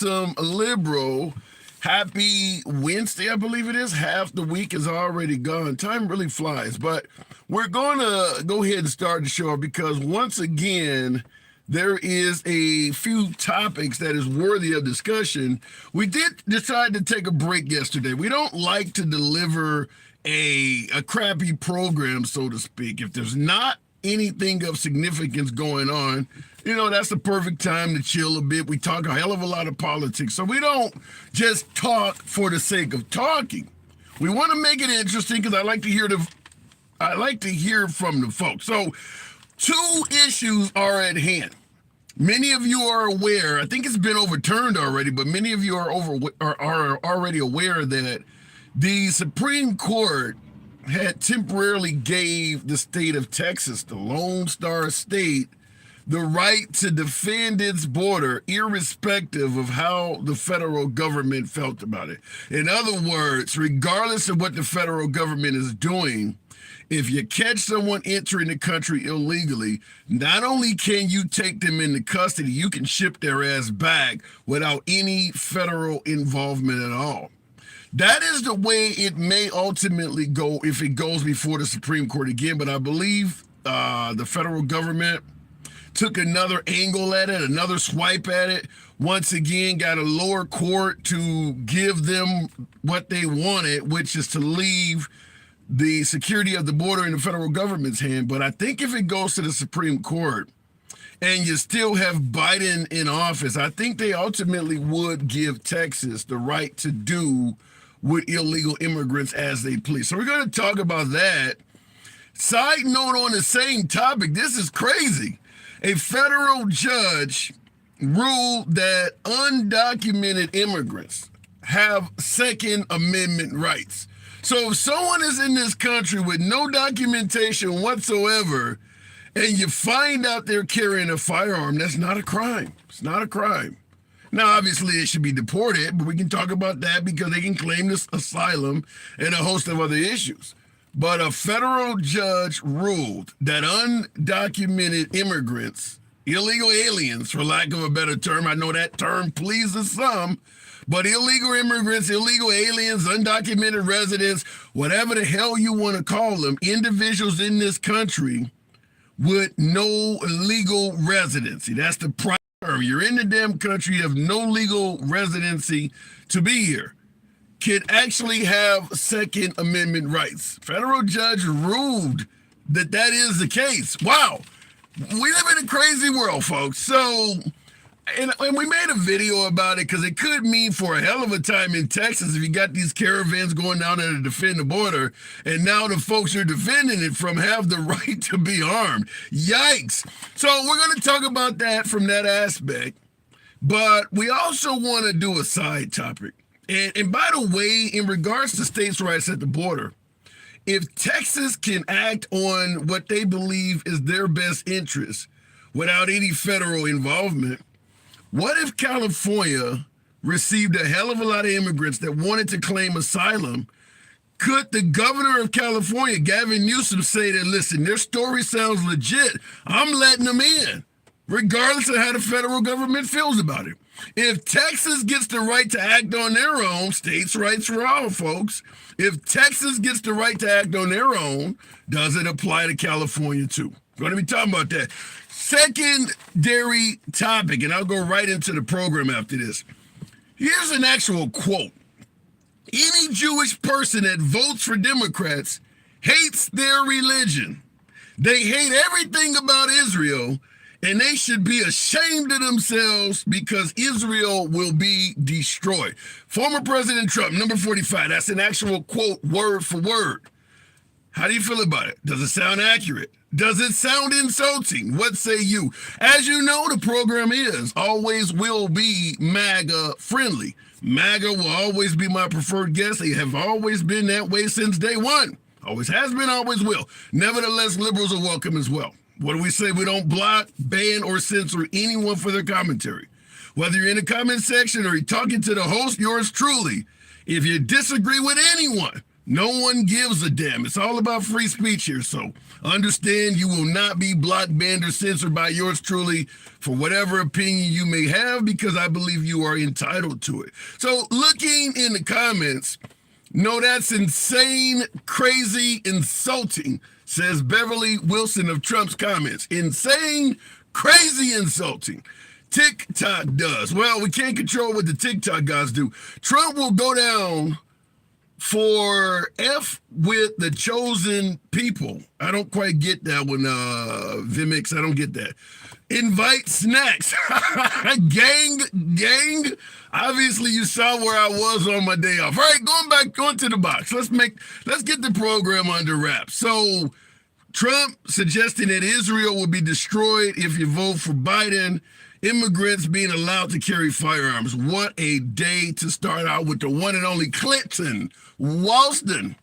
some liberal. Happy Wednesday, I believe it is. Half the week is already gone. Time really flies, but we're going to go ahead and start the show because once again, there is a few topics that is worthy of discussion. We did decide to take a break yesterday. We don't like to deliver a crappy program, so to speak. If there's not anything of significance going on, that's the perfect time to chill a bit. We talk a hell of a lot of politics, so we don't just talk for the sake of talking. We want to make it interesting because I like to hear from the folks. So, two issues are at hand. Many of you are aware. I think it's been overturned already, but many of you are already aware that the Supreme Court had temporarily gave the state of Texas, the Lone Star State, the right to defend its border, irrespective of how the federal government felt about it. In other words, regardless of what the federal government is doing, if you catch someone entering the country illegally, not only can you take them into custody, you can ship their ass back without any federal involvement at all. That is the way it may ultimately go if it goes before the Supreme Court again, but I believe the federal government took another angle at it, another swipe at it, once again got a lower court to give them what they wanted, which is to leave the security of the border in the federal government's hand. But I think if it goes to the Supreme Court and you still have Biden in office, I think they ultimately would give Texas the right to do with illegal immigrants as they please. So we're going to talk about that. Side note on the same topic, this is crazy. A federal judge ruled that undocumented immigrants have Second Amendment rights. So if someone is in this country with no documentation whatsoever, and you find out they're carrying a firearm, that's not a crime. It's not a crime. Now, obviously, it should be deported, but we can talk about that because they can claim this asylum and a host of other issues. But a federal judge ruled that undocumented immigrants, illegal aliens, for lack of a better term, I know that term pleases some, but illegal immigrants, illegal aliens, undocumented residents, whatever the hell you want to call them, individuals in this country with no legal residency. That's the prime term. You're in the damn country, you have no legal residency to be here, can actually have Second Amendment rights. Federal judge ruled that that is the case. Wow. We live in a crazy world, folks. So, and we made a video about it because it could mean for a hell of a time in Texas if you got these caravans going down there to defend the border, and now the folks you're defending it from have the right to be armed. Yikes. So we're going to talk about that from that aspect, but we also want to do a side topic. And by the way, in regards to states' rights at the border, if Texas can act on what they believe is their best interest without any federal involvement, what if California received a hell of a lot of immigrants that wanted to claim asylum? Could the governor of California, Gavin Newsom, say that, listen, their story sounds legit, I'm letting them in, regardless of how the federal government feels about it? If Texas gets the right to act on their own, states' rights for all, folks, if Texas gets the right to act on their own, does it apply to California too? We're going to be talking about that. Secondary topic, and I'll go right into the program after this. Here's an actual quote. Any Jewish person that votes for Democrats hates their religion. They hate everything about Israel, and they should be ashamed of themselves because Israel will be destroyed. Former President Trump, number 45, that's an actual quote, word for word. How do you feel about it? Does it sound accurate? Does it sound insulting? What say you? As you know, the program is, always will be MAGA friendly. MAGA will always be my preferred guest. They have always been that way since day one. Always has been, always will. Nevertheless, liberals are welcome as well. What do we say? We don't block, ban, or censor anyone for their commentary. Whether you're in the comment section or you're talking to the host, yours truly, if you disagree with anyone, No one gives a damn. It's all about free speech here. So understand you will not be blocked, banned, or censored by yours truly for whatever opinion you may have, because I believe you are entitled to it. So looking in the comments, no, that's insane, crazy, insulting, says Beverly Wilson of Trump's comments. Insane, crazy, insulting. TikTok does. Well, we can't control what the TikTok guys do. Trump will go down for F with the chosen people. I don't quite get that one, Vimix. I don't get that. Invite snacks. gang. Obviously, you saw where I was on my day off. All right, going back onto the box. Let's get the program under wraps. So Trump suggesting that Israel will be destroyed if you vote for Biden. Immigrants being allowed to carry firearms. What a day to start out with the one and only Clinton Walston.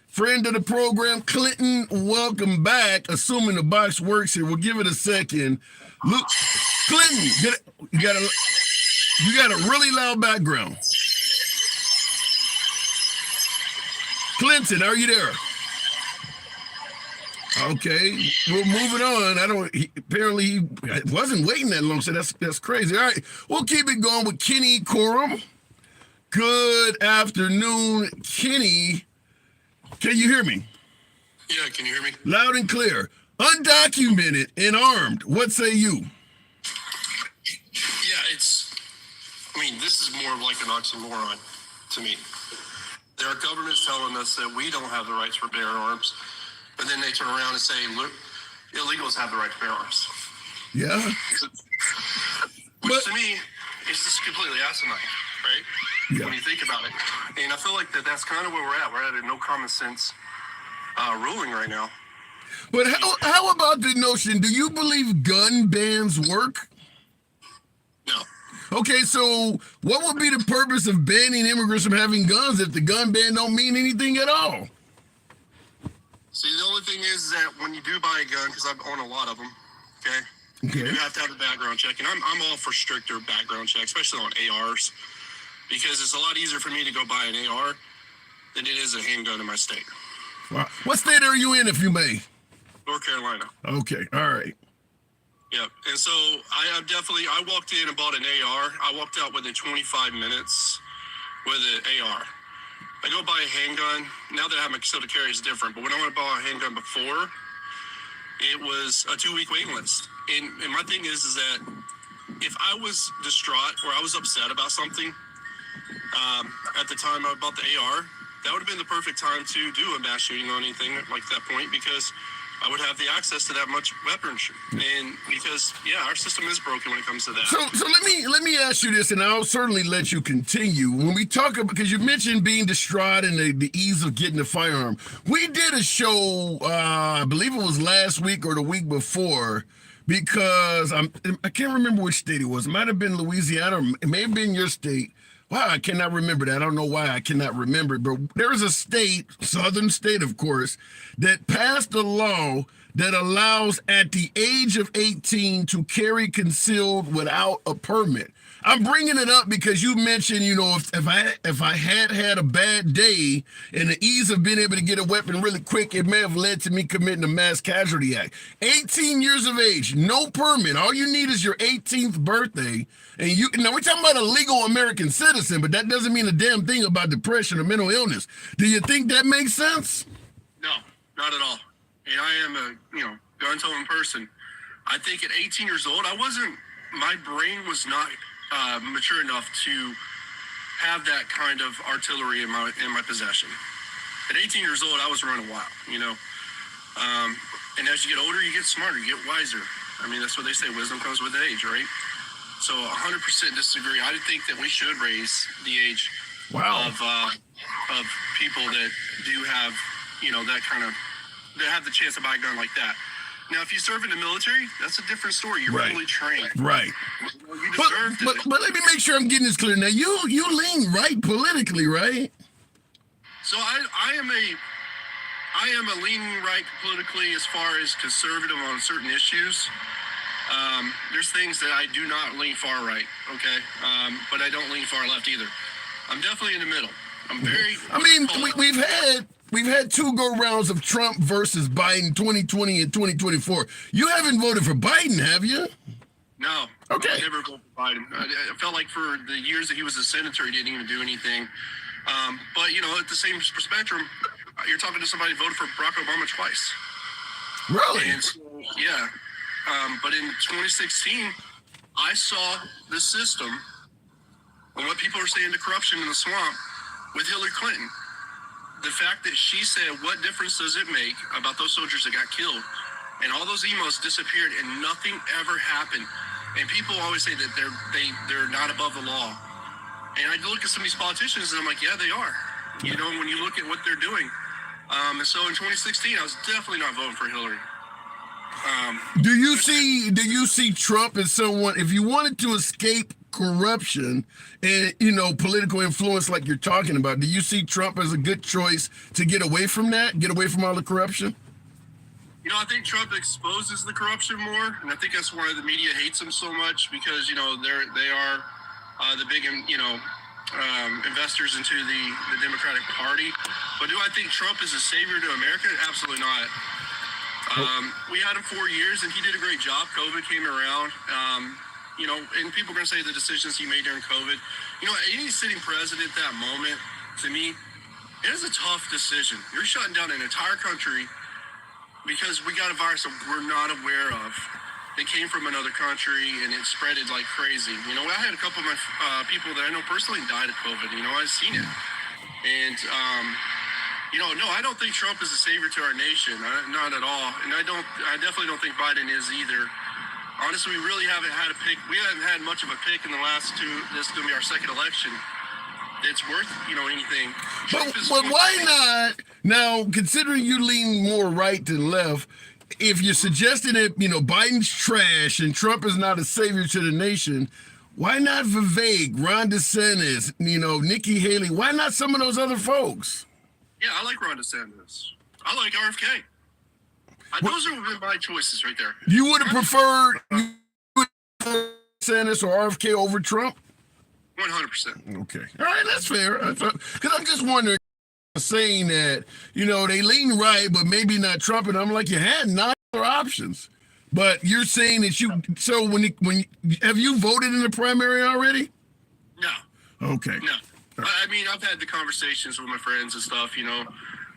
Friend of the program, Clinton, welcome back. Assuming the box works here, we'll give it a second. Look, Clinton, you got a really loud background. Clinton, are you there? Okay, we're moving on. Apparently he wasn't waiting that long, so that's crazy. All right, we'll keep it going with Kenny Corum. Good afternoon, Kenny. Can you hear me? Yeah, can you hear me? Loud and clear. Undocumented and armed. What say you? Yeah, this is more of like an oxymoron to me. There are governments telling us that we don't have the rights for bear arms, but then they turn around and say, look, illegals have the right to bear arms. Yeah. Which to me is just completely asinine, right? Yeah. When you think about it. And I feel like that's kind of where we're at. We're at a no common sense ruling right now. But how about the notion, do you believe gun bans work? No. Okay, so what would be the purpose of banning immigrants from having guns if the gun ban don't mean anything at all? See, the only thing is that when you do buy a gun, because I own a lot of them, okay, you have to have a background check. And I'm all for stricter background checks, especially on ARs, because it's a lot easier for me to go buy an AR than it is a handgun in my state. Wow. What state are you in, if you may? North Carolina. Okay, all right. Yep. And so I walked in and bought an AR. I walked out within 25 minutes with an AR. I go buy a handgun. Now that I have my concealed carry, it's different. But when I went to buy a handgun before, it was a 2-week waiting list. And my thing is that if I was distraught or I was upset about something at the time I bought the AR, that would have been the perfect time to do a mass shooting on anything like that point, because I would have the access to that much weaponry. And because, our system is broken when it comes to that. So let me ask you this, and I'll certainly let you continue. When we talk about, because you mentioned being distraught and the ease of getting a firearm, we did a show, I believe it was last week or the week before, because I can't remember which state it was. It might have been Louisiana, or it may have been your state. Wow, I cannot remember that. I don't know why I cannot remember it, but there is a state, southern state, of course, that passed a law that allows at the age of 18 to carry concealed without a permit. I'm bringing it up because you mentioned, if I had a bad day and the ease of being able to get a weapon really quick, it may have led to me committing a mass casualty act. 18 years of age, no permit. All you need is your 18th birthday. And we're talking about a legal American citizen, but that doesn't mean a damn thing about depression or mental illness. Do you think that makes sense? No, not at all. And I am a, gun-toting person. I think at 18 years old, my brain was not mature enough to have that kind of artillery in my possession. At 18 years old, I was running wild, and as you get older, you get smarter, you get wiser. That's what they say, wisdom comes with age, right? So 100% disagree. I think that we should raise the age of people that do have, that kind of, that have the chance to buy a gun like that. Now, if you serve in the military, that's a different story. You're really trained. Right. You deserve but let me make sure I'm getting this clear. Now, you lean right politically, right? So I am a leaning right politically as far as conservative on certain issues. There's things that I do not lean far right, okay? But I don't lean far left either. I'm definitely in the middle, I'm very. I mean, we've had two go rounds of Trump versus Biden, 2020 and 2024. You haven't voted for Biden, have you? No. Okay. I never voted for Biden. I felt like for the years that he was a senator, he didn't even do anything. But at the same spectrum, you're talking to somebody who voted for Barack Obama twice. Really? And so, yeah. But in 2016, I saw the system and what people are saying, the corruption in the swamp with Hillary Clinton. The fact that she said, what difference does it make about those soldiers that got killed? And all those emails disappeared and nothing ever happened. And people always say that they're not above the law. And I look at some of these politicians and I'm like, yeah, they are. When you look at what they're doing. And so in 2016, I was definitely not voting for Hillary. Do you see Trump as someone, if you wanted to escape corruption and political influence like you're talking about, do you see Trump as a good choice to get away from that, get away from all the corruption? I think Trump exposes the corruption more, and I think that's why the media hates him so much, because they are the big investors into the Democratic Party. But do I think Trump is a savior to America? Absolutely not. We had him 4 years, and he did a great job. COVID came around, and people are going to say the decisions he made during COVID. Any sitting president at that moment, to me, it is a tough decision. You're shutting down an entire country because we got a virus that we're not aware of. It came from another country, and it spreaded like crazy. I had a couple of my people that I know personally died of COVID. I've seen it. And, no, I don't think Trump is a savior to our nation. Not at all. And I definitely don't think Biden is either. Honestly, we really haven't had a pick. We haven't had much of a pick in the last two. This is going to be our second election. It's worth, anything. But why not? Now, considering you lean more right than left, if you're suggesting that, Biden's trash and Trump is not a savior to the nation, why not Vivek, Ron DeSantis, Nikki Haley? Why not some of those other folks? Yeah, I like Ron DeSantis. I like RFK. Those are my choices right there. You would have preferred DeSantis or RFK over Trump? 100%. Okay. All right, that's fair. Because I'm just wondering, saying that, they lean right, but maybe not Trump. And I'm like, you had 9 other options. But you're saying that so have you voted in the primary already? No. Okay. No. I mean, I've had the conversations with my friends and stuff,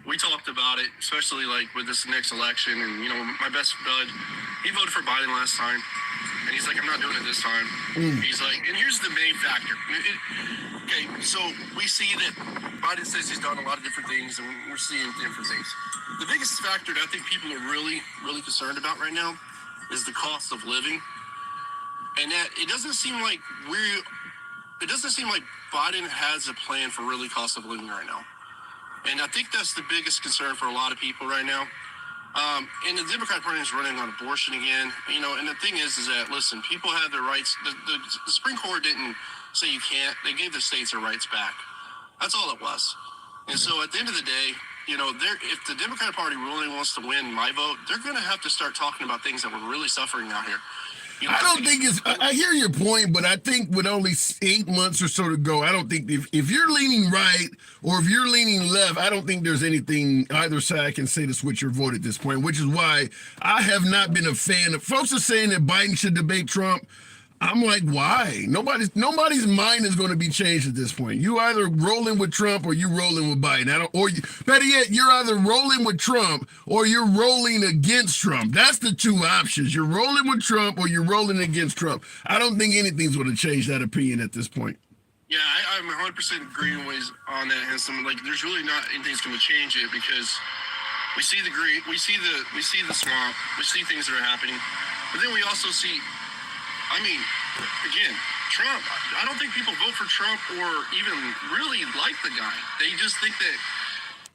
we talked about it, especially like with this next election. And, my best bud, he voted for Biden last time. And he's like, I'm not doing it this time. He's like, and here's the main factor. Okay, so we see that Biden says he's done a lot of different things, and we're seeing different things. The biggest factor that I think people are really, really concerned about right now is the cost of living. And that it doesn't seem like Biden has a plan for really cost of living right now. And I think that's the biggest concern for a lot of people right now. And the Democratic Party is running on abortion again. And the thing is that, listen, people have their rights. The Supreme Court didn't say you can't. They gave the states their rights back. That's all it was. And so at the end of the day, if the Democratic Party really wants to win my vote, they're going to have to start talking about things that we're really suffering out here. I don't think I hear your point, but I think with only 8 months or so to go, I don't think if you're leaning right or if you're leaning left, I don't think there's anything either side can say to switch your vote at this point, which is why I have not been a fan of folks are saying that Biden should debate Trump. I'm like, why? Nobody's mind is going to be changed at this point. You either rolling with Trump or you rolling with Biden. Better yet, you're either rolling with Trump or you're rolling against Trump. That's the two options. You're rolling with Trump or you're rolling against Trump. I don't think anything's going to change that opinion at this point. Yeah, I'm 100% agreeing on that. And there's really not anything's going to change it because we see we see the swamp, we see things that are happening, but then we also see. Again, Trump, I don't think people vote for Trump or even really like the guy. They just think that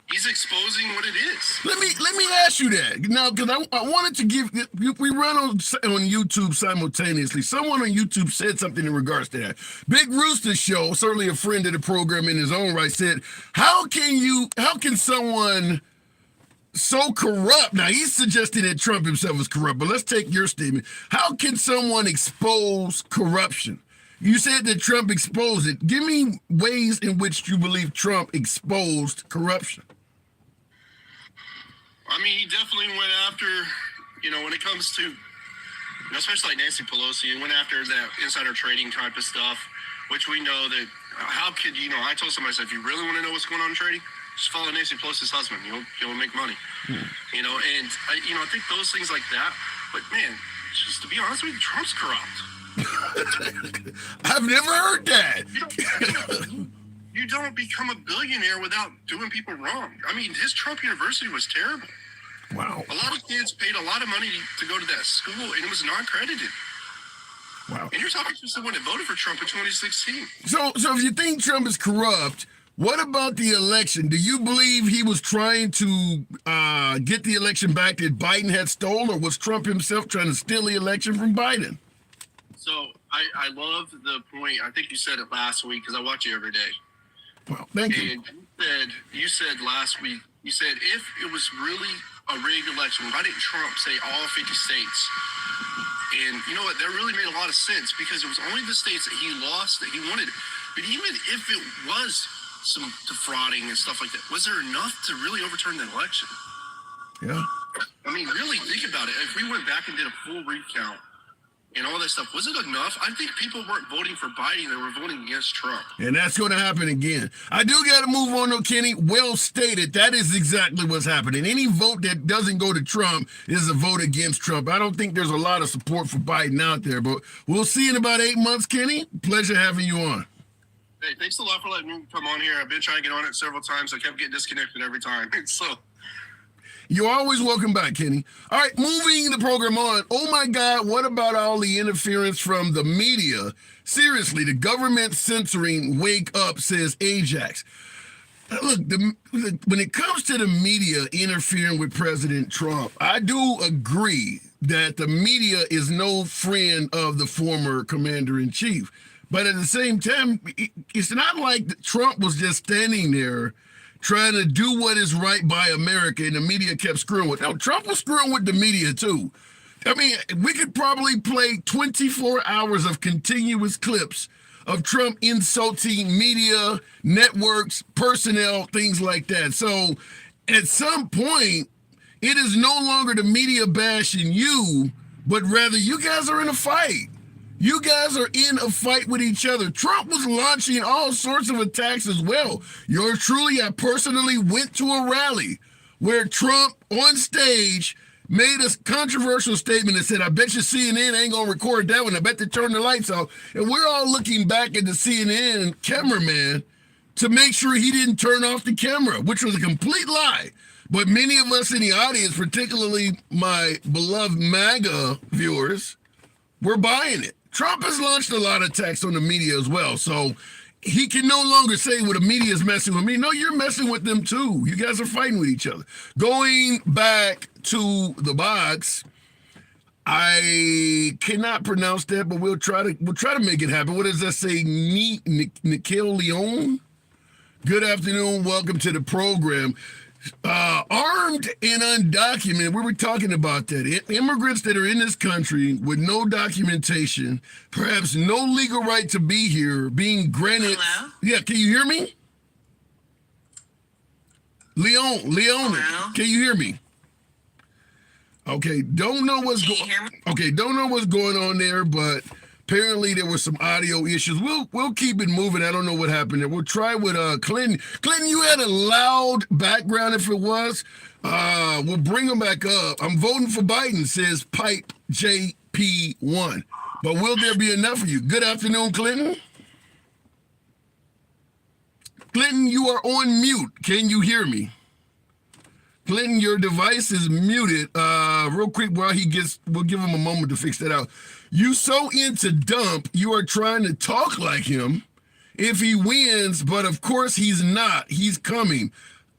he's exposing what it is. Let me ask you that. Now, because I wanted to give, we run on YouTube simultaneously. Someone on YouTube said something in regards to that. Big Rooster Show, certainly a friend of the program in his own right, said, how can someone so corrupt? Now, he's suggesting that Trump himself is corrupt, but let's take your statement. How can someone expose corruption? You said that Trump exposed it. Give me ways in which you believe Trump exposed corruption. I mean, he definitely went after, when it comes to, especially like Nancy Pelosi, he went after that insider trading type of stuff, which we know that, how could, I told somebody, I said, if you really want to know what's going on in trading, just follow Nancy Pelosi's husband. You'll make money. And I think those things like that. But man, just to be honest with you, Trump's corrupt. I've never heard that. You don't become a billionaire without doing people wrong. I mean, his Trump University was terrible. Wow. A lot of kids paid a lot of money to go to that school, and it was non-credited. Wow. And you're talking to someone that voted for Trump in 2016. So if you think Trump is corrupt, what about the election? Do you believe he was trying to get the election back that Biden had stolen, or was Trump himself trying to steal the election from Biden? So I love the point. I think you said it last week because I watch you every day. Well, thank you. And you said last week, you said if it was really a rigged election, why didn't Trump say all 50 states? And you know what? That really made a lot of sense because it was only the states that he lost that he wanted. But even if it was some defrauding and stuff like that, was there enough to really overturn the election? Yeah. I mean, really think about it. If we went back and did a full recount and all that stuff, was it enough? I think people weren't voting for Biden. They were voting against Trump. And that's going to happen again. I do got to move on, though, Kenny. Well stated. That is exactly what's happening. Any vote that doesn't go to Trump is a vote against Trump. I don't think there's a lot of support for Biden out there, but we'll see in about 8 months, Kenny. Pleasure having you on. Hey, thanks a lot for letting me come on here. I've been trying to get on it several times. I kept getting disconnected every time. So you're always welcome back, Kenny. All right, moving the program on. Oh, my God, what about all the interference from the media? Seriously, the government censoring wake up, says Ajax. Look, when it comes to the media interfering with President Trump, I do agree that the media is no friend of the former commander-in-chief. But at the same time, it's not like Trump was just standing there trying to do what is right by America, and the media kept screwing with. Now, Trump was screwing with the media, too. I mean, we could probably play 24 hours of continuous clips of Trump insulting media, networks, personnel, things like that. So, at some point, it is no longer the media bashing you, but rather you guys are in a fight. You guys are in a fight with each other. Trump was launching all sorts of attacks as well. Yours truly, I personally went to a rally where Trump on stage made a controversial statement that said, I bet you CNN ain't going to record that one. I bet they turn the lights off. And we're all looking back at the CNN cameraman to make sure he didn't turn off the camera, which was a complete lie. But many of us in the audience, particularly my beloved MAGA viewers, we're buying it. Trump has launched a lot of attacks on the media as well, so he can no longer say, well, the media is messing with me. No, you're messing with them too. You guys are fighting with each other. Going back to the box, I cannot pronounce that, but we'll try to make it happen. What does that say? Nikhil Leon? Good afternoon. Welcome to the program. Armed and undocumented, we were talking about that. Immigrants that are in this country with no documentation, perhaps no legal right to be here, being granted. Hello? Yeah, can you hear me? Leon, Hello? can you hear me? Okay, don't know what's going on there, but apparently there were some audio issues. We'll keep it moving. I don't know what happened there. We'll try with Clinton. Clinton, you had a loud background if it was. We'll bring him back up. I'm voting for Biden, says Pipe JP1. But will there be enough of you? Good afternoon, Clinton. Clinton, you are on mute. Can you hear me? Clinton, your device is muted. Real quick while we'll give him a moment to fix that out. You so into Dump, you are trying to talk like him if he wins, but of course he's not. He's coming.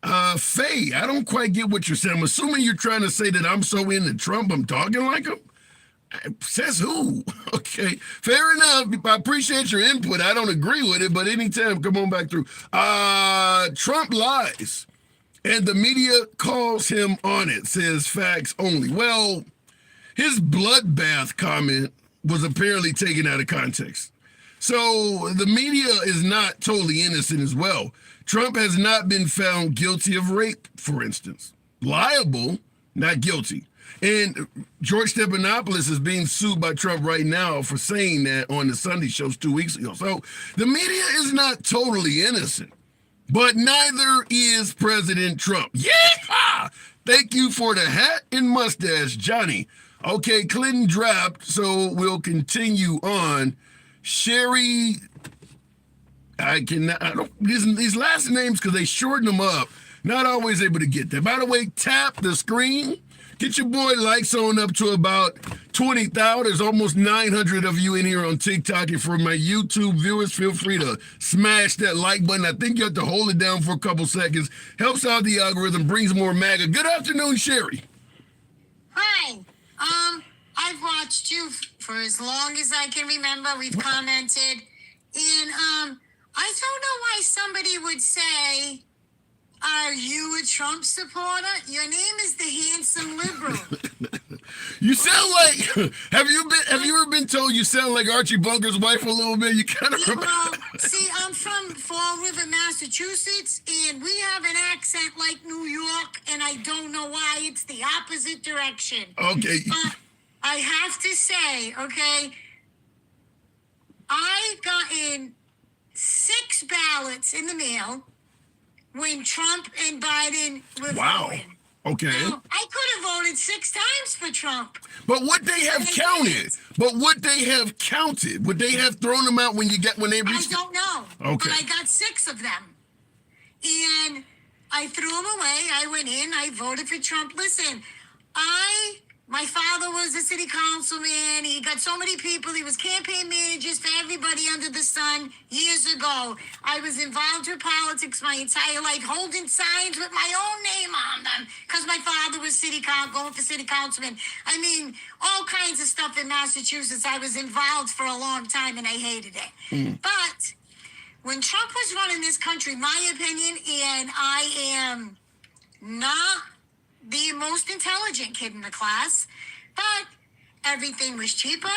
Faye, I don't quite get what you're saying. I'm assuming you're trying to say that I'm so into Trump, I'm talking like him? Says who? Okay, fair enough. I appreciate your input. I don't agree with it, but anytime, come on back through. Trump lies, and the media calls him on it, says facts only. Well, his bloodbath comment was apparently taken out of context. So the media is not totally innocent as well. Trump has not been found guilty of rape, for instance. Liable, not guilty. And George Stephanopoulos is being sued by Trump right now for saying that on the Sunday shows 2 weeks ago. So the media is not totally innocent, but neither is President Trump. Yeah! Thank you for the hat and mustache, Johnny. Okay, Clinton dropped, so we'll continue on. Sherry, I don't, these last names, because they shorten them up, not always able to get there. By the way, tap the screen. Get your boy likes on up to about 20,000. There's almost 900 of you in here on TikTok. And for my YouTube viewers, feel free to smash that like button. I think you have to hold it down for a couple seconds. Helps out the algorithm, brings more MAGA. Good afternoon, Sherry. Hi. I've watched you for as long as I can remember. We've commented. And I don't know why somebody would say, are you a Trump supporter? Your name is the handsome liberal. You sound like, have you ever been told you sound like Archie Bunker's wife a little bit? You kind of see, I'm from Fall River, Massachusetts, and we have an accent like New York, and I don't know why. It's the opposite direction. Okay. But I have to say, okay, I got in 6 ballots in the mail when Trump and Biden were voting. Okay. Now, I could have voted 6 times for Trump. But would they have counted? Would they have thrown them out when they reached? I don't know. Okay. But I got 6 of them. And I threw them away. I went in. I voted for Trump. Listen, my father was a city councilman. He got so many people. He was campaign managers for everybody under the sun years ago. I was involved with politics my entire life, holding signs with my own name on them because my father was going for city councilman. I mean, all kinds of stuff in Massachusetts. I was involved for a long time, and I hated it. But when Trump was running this country, my opinion, and I am not the most intelligent kid in the class, but everything was cheaper.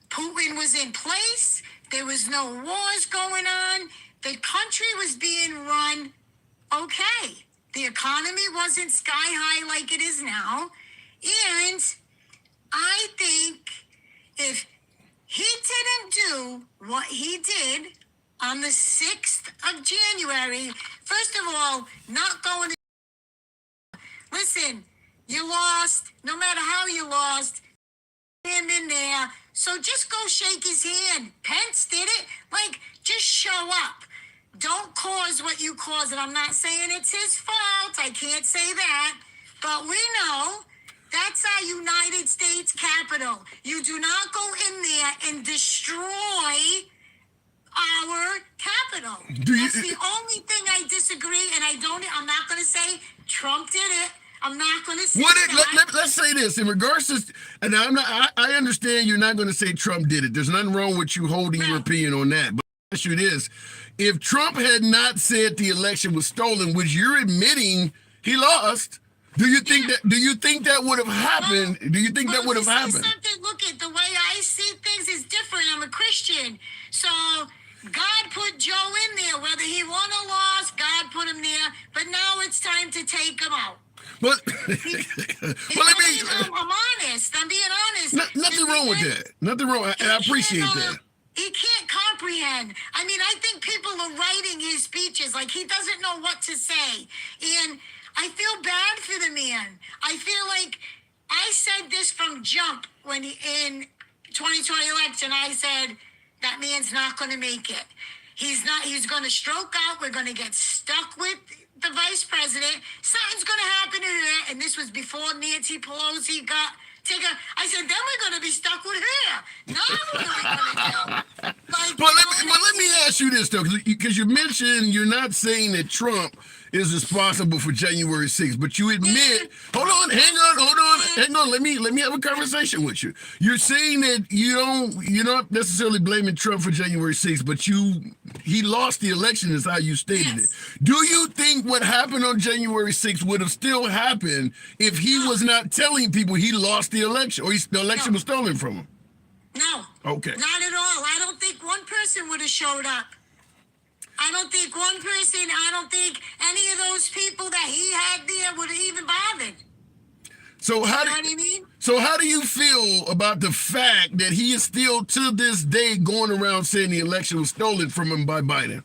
Putin was in place. There was no wars going on. The country was being run okay. The economy wasn't sky high like it is now. And I think if he didn't do what he did on the 6th of January, first of all, not going to listen, you lost. No matter how you lost, him in there. So just go shake his hand. Pence did it. Like, just show up. Don't cause what you caused. And I'm not saying it's his fault. I can't say that. But we know that's our United States Capitol. You do not go in there and destroy our Capitol. That's the only thing I disagree, and I'm not going to say Trump did it. I'm not going to say let's say this in regards to, and I understand you're not going to say Trump did it. There's nothing wrong with you holding your opinion on that. But the issue is, if Trump had not said the election was stolen, which you're admitting he lost, do you think that would have happened? Do you think that would have happened? Look at the way I see things is different. I'm a Christian, so God put Joe in there. Whether he won or lost, God put him there. But now it's time to take him out. But I'm honest. I'm being honest. Nothing wrong with that. Nothing wrong. And I appreciate that. He can't comprehend. I mean, I think people are writing his speeches like he doesn't know what to say. And I feel bad for the man. I feel like I said this from jump when in 2020 election. I said, that man's not going to make it. He's not. He's going to stroke out. We're going to get stuck with the vice president. Something's going to happen to her. And this was before Nancy Pelosi got taken. I said, then we're going to be stuck with her. Now what are we going to do? But let me ask you this, though, because you mentioned you're not saying that Trump is responsible for January 6th, but you admit, hold on, let me have a conversation with you. You're saying that you're not necessarily blaming Trump for January 6th, but he lost the election is how you stated it. Do you think what happened on January 6th would have still happened if he was not telling people he lost the election or the election was stolen from him? No. Okay. Not at all. I don't think one person would have showed up. I don't think one person, I don't think any of those people that he had there would have even bothered. So You know what I mean? So how do you feel about the fact that he is still to this day going around saying the election was stolen from him by Biden?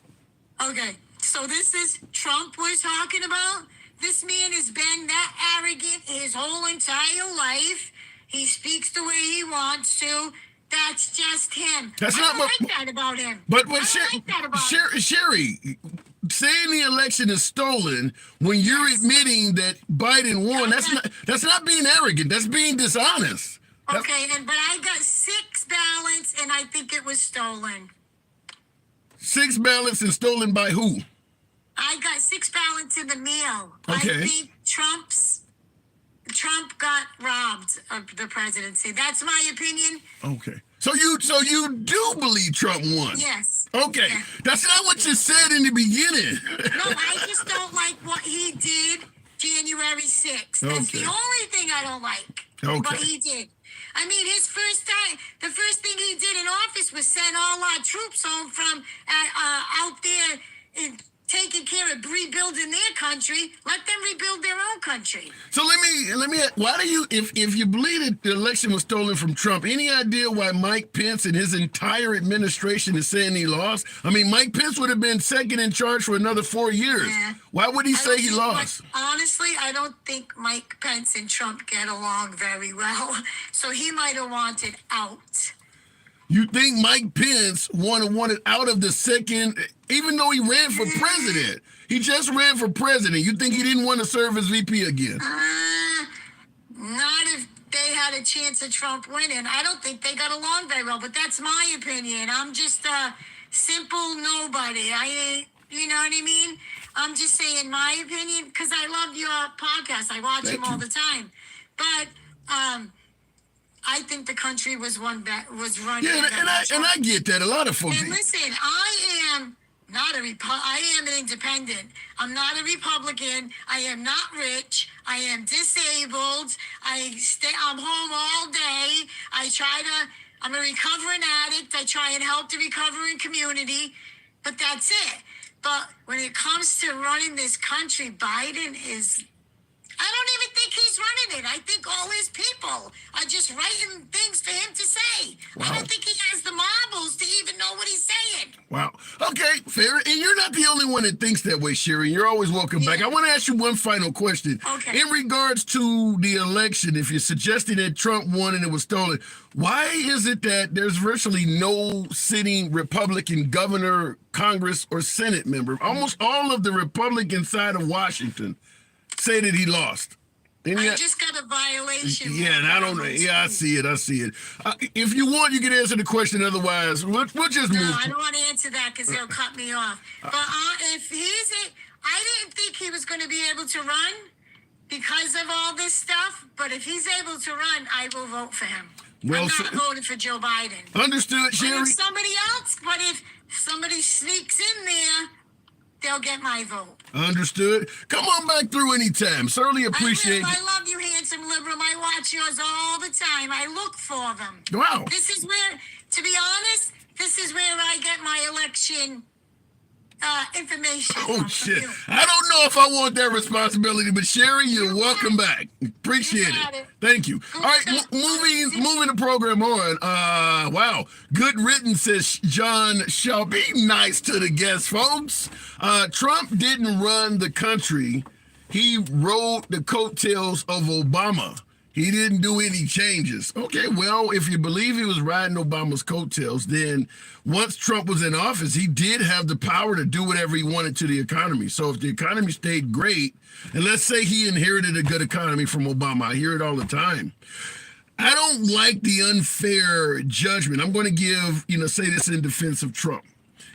Okay, so this is Trump we're talking about. This man has been that arrogant his whole entire life. He speaks the way he wants to. That's just him. That's I not don't what- like that about him. But I don't like that about him. Sherry, saying the election is stolen when you're admitting that Biden won, that's not being arrogant. That's being dishonest. Okay, but I got 6 ballots, and I think it was stolen. 6 ballots and stolen by who? I got 6 ballots in the mail. Okay. I think Trump got robbed of the presidency. That's my opinion. Okay. So you do believe Trump won? Yes. Okay. Yeah. That's not what you said in the beginning. No, I just don't like what he did January 6th. That's Okay. the only thing I don't like. Okay. What he did. I mean, the first thing he did in office was send all our troops home from out there and taking care of rebuilding their country. Let them rebuild their own country. So let me. Why do you, if you believe that the election was stolen from Trump, any idea why Mike Pence and his entire administration is saying he lost? I mean, Mike Pence would have been second in charge for another 4 years. Yeah. Why would he say he lost? Honestly, I don't think Mike Pence and Trump get along very well. So he might have wanted out. You think Mike Pence wanted out of the second, even though he ran for president? He just ran for president. You think he didn't want to serve as VP again? Not if they had a chance of Trump winning. I don't think they got along very well, but that's my opinion. I'm just a simple nobody. You know what I mean? I'm just saying my opinion because I love your podcast. I watch them all the time. But I think the country was running. Yeah, and I get that. A lot of folks. And listen, I am an independent. I'm not a Republican. I am not rich. I am disabled. I'm home all day. I'm a recovering addict. I try and help the recovering community, but that's it. But when it comes to running this country, Biden is, I don't even think he's running it. I think all his people are just writing things for him to say. Wow. I don't think he has the marbles to even know what he's saying. Wow. Okay, fair. And you're not the only one that thinks that way, Sherry. You're always welcome back. I want to ask you one final question. Okay. In regards to the election, if you're suggesting that Trump won and it was stolen, why is it that there's virtually no sitting Republican governor, Congress, or Senate member? Almost all of the Republican side of Washington say that he lost. And I just got a violation. Yeah, and I don't know. Yeah, I see it. If you want, you can answer the question. Otherwise, we'll just move. No, I don't want to answer that because they'll cut me off. But I didn't think he was going to be able to run because of all this stuff. But if he's able to run, I will vote for him. Well, I'm not voting for Joe Biden. Understood, Sherry. But if somebody sneaks in there, they'll get my vote. Understood. Come on back through anytime. Certainly appreciate it. I love you, handsome liberal. I watch yours all the time. I look for them. Wow. This is where, to be honest, I get my election information. Oh, shit. I don't know if I want that responsibility, but Sherry, you're welcome back. Appreciate it. Thank you. All right, moving the program on. Wow. Good written, says John Shaw. Be nice to the guests, folks. Trump didn't run the country. He rode the coattails of Obama. He didn't do any changes. Okay, well, if you believe he was riding Obama's coattails, then once Trump was in office, he did have the power to do whatever he wanted to the economy. So if the economy stayed great, and let's say he inherited a good economy from Obama, I hear it all the time. I don't like the unfair judgment. I'm going to say this in defense of Trump.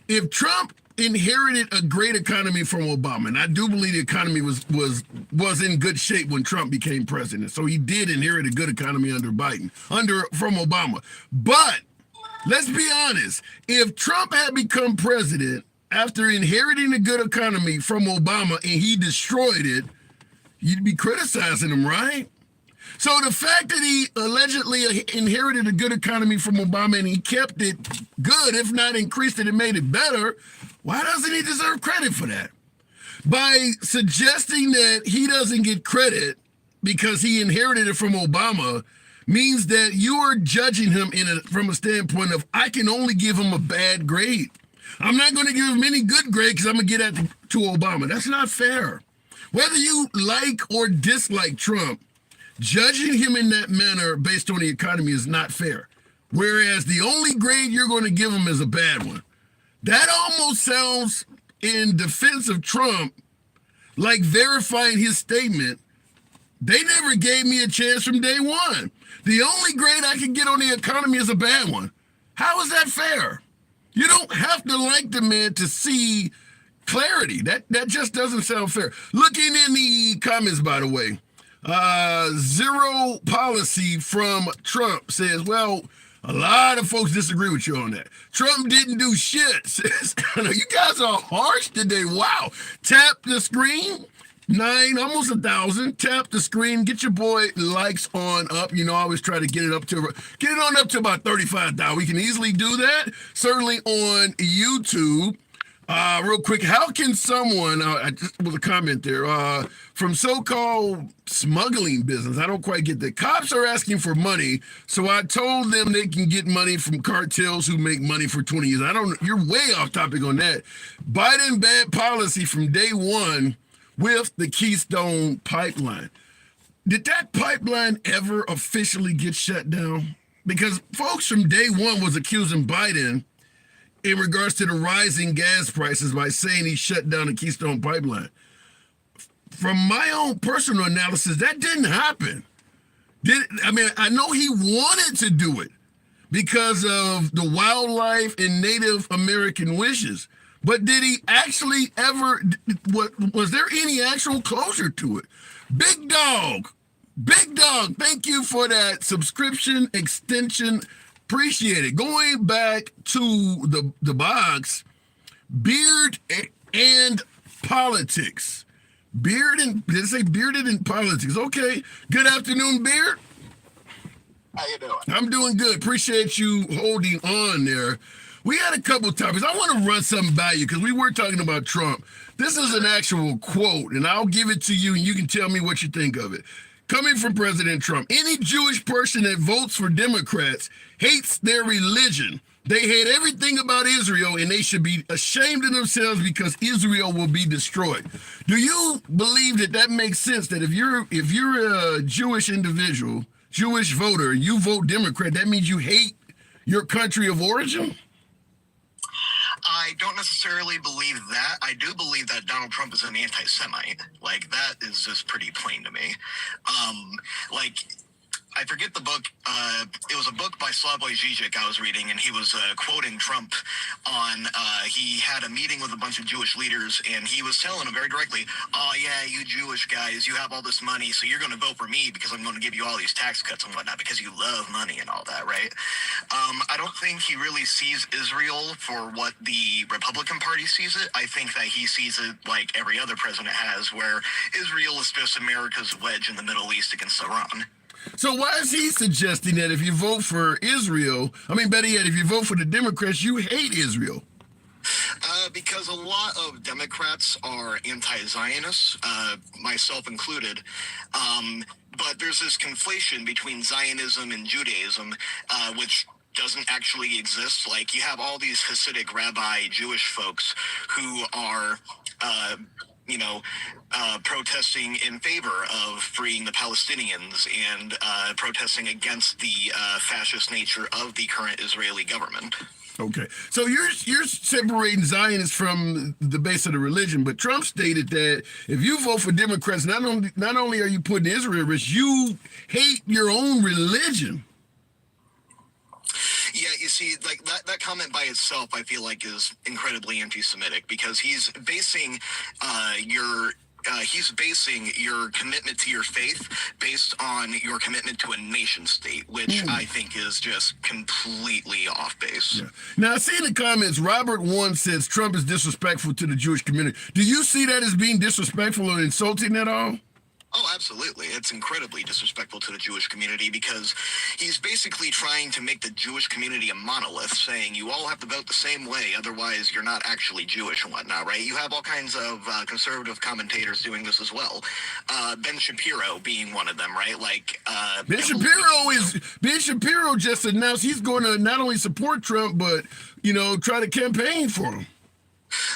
If Trump inherited a great economy from Obama, and I do believe the economy was in good shape when Trump became president. So he did inherit a good economy from Obama. But let's be honest, if Trump had become president after inheriting a good economy from Obama and he destroyed it, you'd be criticizing him, right? So the fact that he allegedly inherited a good economy from Obama and he kept it good, if not increased it and made it better, why doesn't he deserve credit for that? By suggesting that he doesn't get credit because he inherited it from Obama means that you are judging him from a standpoint of, I can only give him a bad grade. I'm not going to give him any good grade because I'm going to get to Obama. That's not fair. Whether you like or dislike Trump, judging him in that manner based on the economy is not fair. Whereas the only grade you're going to give him is a bad one. That almost sounds, in defense of Trump, like verifying his statement. They never gave me a chance from day one. The only grade I can get on the economy is a bad one. How is that fair? You don't have to like the man to see clarity. That just doesn't sound fair. Looking in the comments, by the way, Zero Policy from Trump says, well, a lot of folks disagree with you on that. Trump didn't do shit. You guys are harsh today. Wow. Tap the screen. 9, almost 1,000. Tap the screen. Get your boy likes on up. You know, I always try to get it on up to about 35,000. We can easily do that. Certainly on YouTube. Real quick, how can someone, just was a comment there, from so-called smuggling business, I don't quite get that. Cops are asking for money, so I told them they can get money from cartels who make money for 20 years. You're way off topic on that. Biden bad policy from day one with the Keystone Pipeline. Did that pipeline ever officially get shut down? Because folks from day one was accusing Biden in regards to the rising gas prices by saying he shut down the Keystone Pipeline. From my own personal analysis, that didn't happen. I know he wanted to do it because of the wildlife and Native American wishes, but did he actually ever, was there any actual closure to it? Big Dog, thank you for that subscription extension. Appreciate it. Going back to the box, beard and politics. Did it say bearded and politics? Okay. Good afternoon, Beard. How you doing? I'm doing good. Appreciate you holding on there. We had a couple topics. I want to run something by you because we were talking about Trump. This is an actual quote, and I'll give it to you, and you can tell me what you think of it. Coming from President Trump, any Jewish person that votes for Democrats hates their religion. They hate everything about Israel, and they should be ashamed of themselves because Israel will be destroyed. Do you believe that makes sense? That if you're a Jewish individual, Jewish voter, you vote Democrat, that means you hate your country of origin? I don't necessarily believe that. I do believe that Donald Trump is an anti-Semite. Like, that is just pretty plain to me. I forget the book. It was a book by Slavoj Žižek I was reading, and he was quoting Trump on, he had a meeting with a bunch of Jewish leaders, and he was telling them very directly, oh, yeah, you Jewish guys, you have all this money, so you're going to vote for me because I'm going to give you all these tax cuts and whatnot because you love money and all that, right? I don't think he really sees Israel for what the Republican Party sees it. I think that he sees it like every other president has, where Israel is just America's wedge in the Middle East against Iran. So why is he suggesting that if you vote for Israel, better yet, if you vote for the Democrats, you hate Israel? Because a lot of Democrats are anti-Zionists, myself included. But there's this conflation between Zionism and Judaism, which doesn't actually exist. Like, you have all these Hasidic rabbi Jewish folks who are protesting in favor of freeing the Palestinians and protesting against the fascist nature of the current Israeli government. Okay, so you're separating Zionists from the base of the religion, but Trump stated that if you vote for Democrats, not only are you putting Israel at risk, you hate your own religion. Yeah, you see, like that comment by itself, I feel like is incredibly anti-Semitic because he's basing your commitment to your faith based on your commitment to a nation state, which I think is just completely off base. Yeah. Now, I see in the comments, Robert 1 says Trump is disrespectful to the Jewish community. Do you see that as being disrespectful or insulting at all? Oh, absolutely. It's incredibly disrespectful to the Jewish community because he's basically trying to make the Jewish community a monolith, saying you all have to vote the same way, otherwise you're not actually Jewish and whatnot, right? You have all kinds of conservative commentators doing this as well. Ben Shapiro being one of them, right? Like Ben Shapiro just announced he's going to not only support Trump, but try to campaign for him.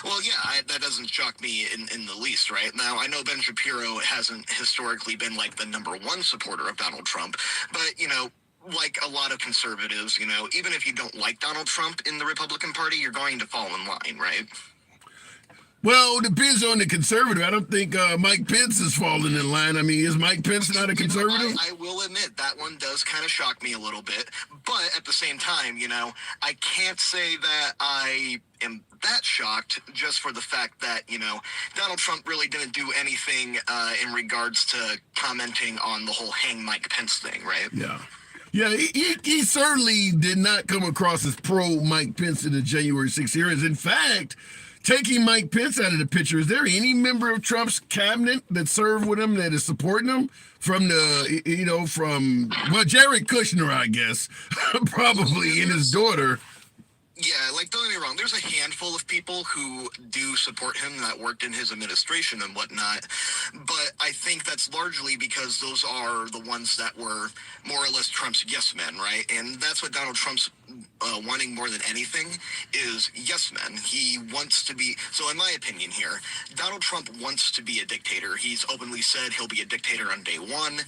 Well, yeah, that doesn't shock me in the least, right? Now, I know Ben Shapiro hasn't historically been like the number one supporter of Donald Trump, but, like a lot of conservatives, even if you don't like Donald Trump in the Republican Party, you're going to fall in line, right? Well, it depends on the conservative. I don't think Mike Pence is falling in line. I mean, is Mike Pence not a conservative? I will admit that one does kind of shock me a little bit. But at the same time, I can't say that I am that shocked just for the fact that, Donald Trump really didn't do anything in regards to commenting on the whole hang Mike Pence thing, right? Yeah. Yeah, he certainly did not come across as pro Mike Pence in the January 6th hearings. In fact, taking Mike Pence out of the picture, is there any member of Trump's cabinet that served with him that is supporting him? From Jared Kushner, I guess, probably, and his daughter. Yeah, like, don't get me wrong, there's a handful of people who do support him that worked in his administration and whatnot, but I think that's largely because those are the ones that were more or less Trump's yes men, right? And that's what Donald Trump's wanting more than anything is yes men. He wants to be, so in my opinion here, Donald Trump wants to be a dictator. He's openly said he'll be a dictator on day one.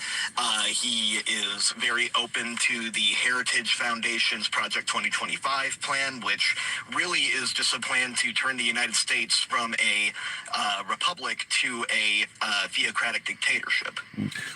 He is very open to the Heritage Foundation's Project 2025 plan, which really is just a plan to turn the United States from a republic to a theocratic dictatorship.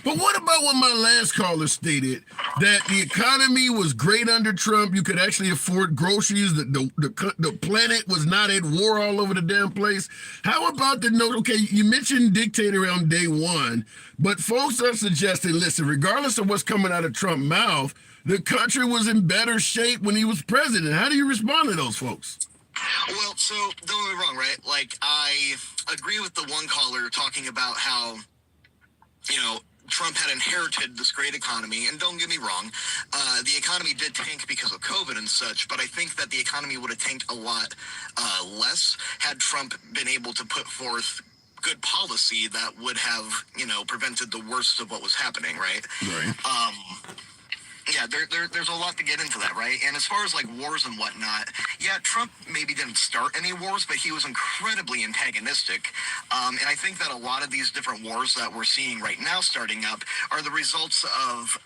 But what about what my last caller stated, that the economy was great under Trump, you could actually afford groceries, the planet was not at war all over the damn place? How about the note, okay, you mentioned dictator on day one, but folks are suggesting, listen, regardless of what's coming out of Trump's mouth, the country was in better shape when he was president. How do you respond to those folks? Well, so don't get me wrong, right? Like, I agree with the one caller talking about how, Trump had inherited this great economy, and don't get me wrong, the economy did tank because of COVID and such, but I think that the economy would have tanked a lot less had Trump been able to put forth good policy that would have, prevented the worst of what was happening, right? Right. Yeah, there's a lot to get into that, right? And as far as like wars and whatnot, yeah, Trump maybe didn't start any wars, but he was incredibly antagonistic. And I think that a lot of these different wars that we're seeing right now starting up are the results of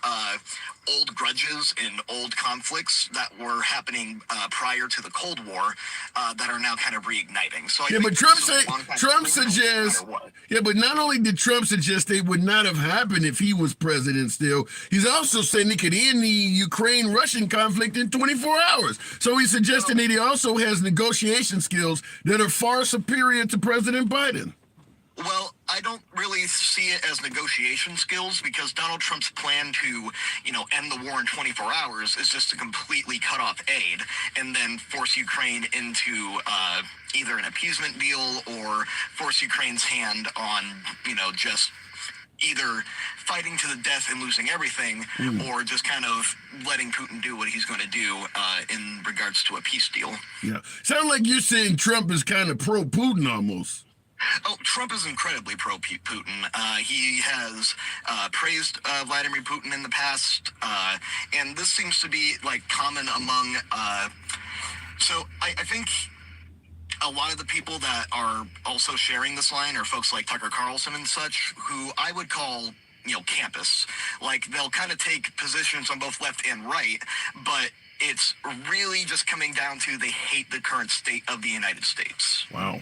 old grudges and old conflicts that were happening prior to the Cold War that are now kind of reigniting. So but Trump suggests, but not only did Trump suggest they would not have happened if he was president still, he's also saying he could end the Ukraine-Russian conflict in 24 hours. So he's suggesting that he also has negotiation skills that are far superior to President Biden. Well, I don't really see it as negotiation skills because Donald Trump's plan to, end the war in 24 hours is just to completely cut off aid and then force Ukraine into either an appeasement deal or force Ukraine's hand on, just either fighting to the death and losing everything or just kind of letting Putin do what he's going to do in regards to a peace deal. Yeah. Sound like you're saying Trump is kind of pro-Putin almost. Oh, Trump is incredibly pro-Putin. He has praised Vladimir Putin in the past, and this seems to be like common among. So I think a lot of the people that are also sharing this line are folks like Tucker Carlson and such, who I would call, campus. Like, they'll kind of take positions on both left and right, but it's really just coming down to they hate the current state of the United States. Wow.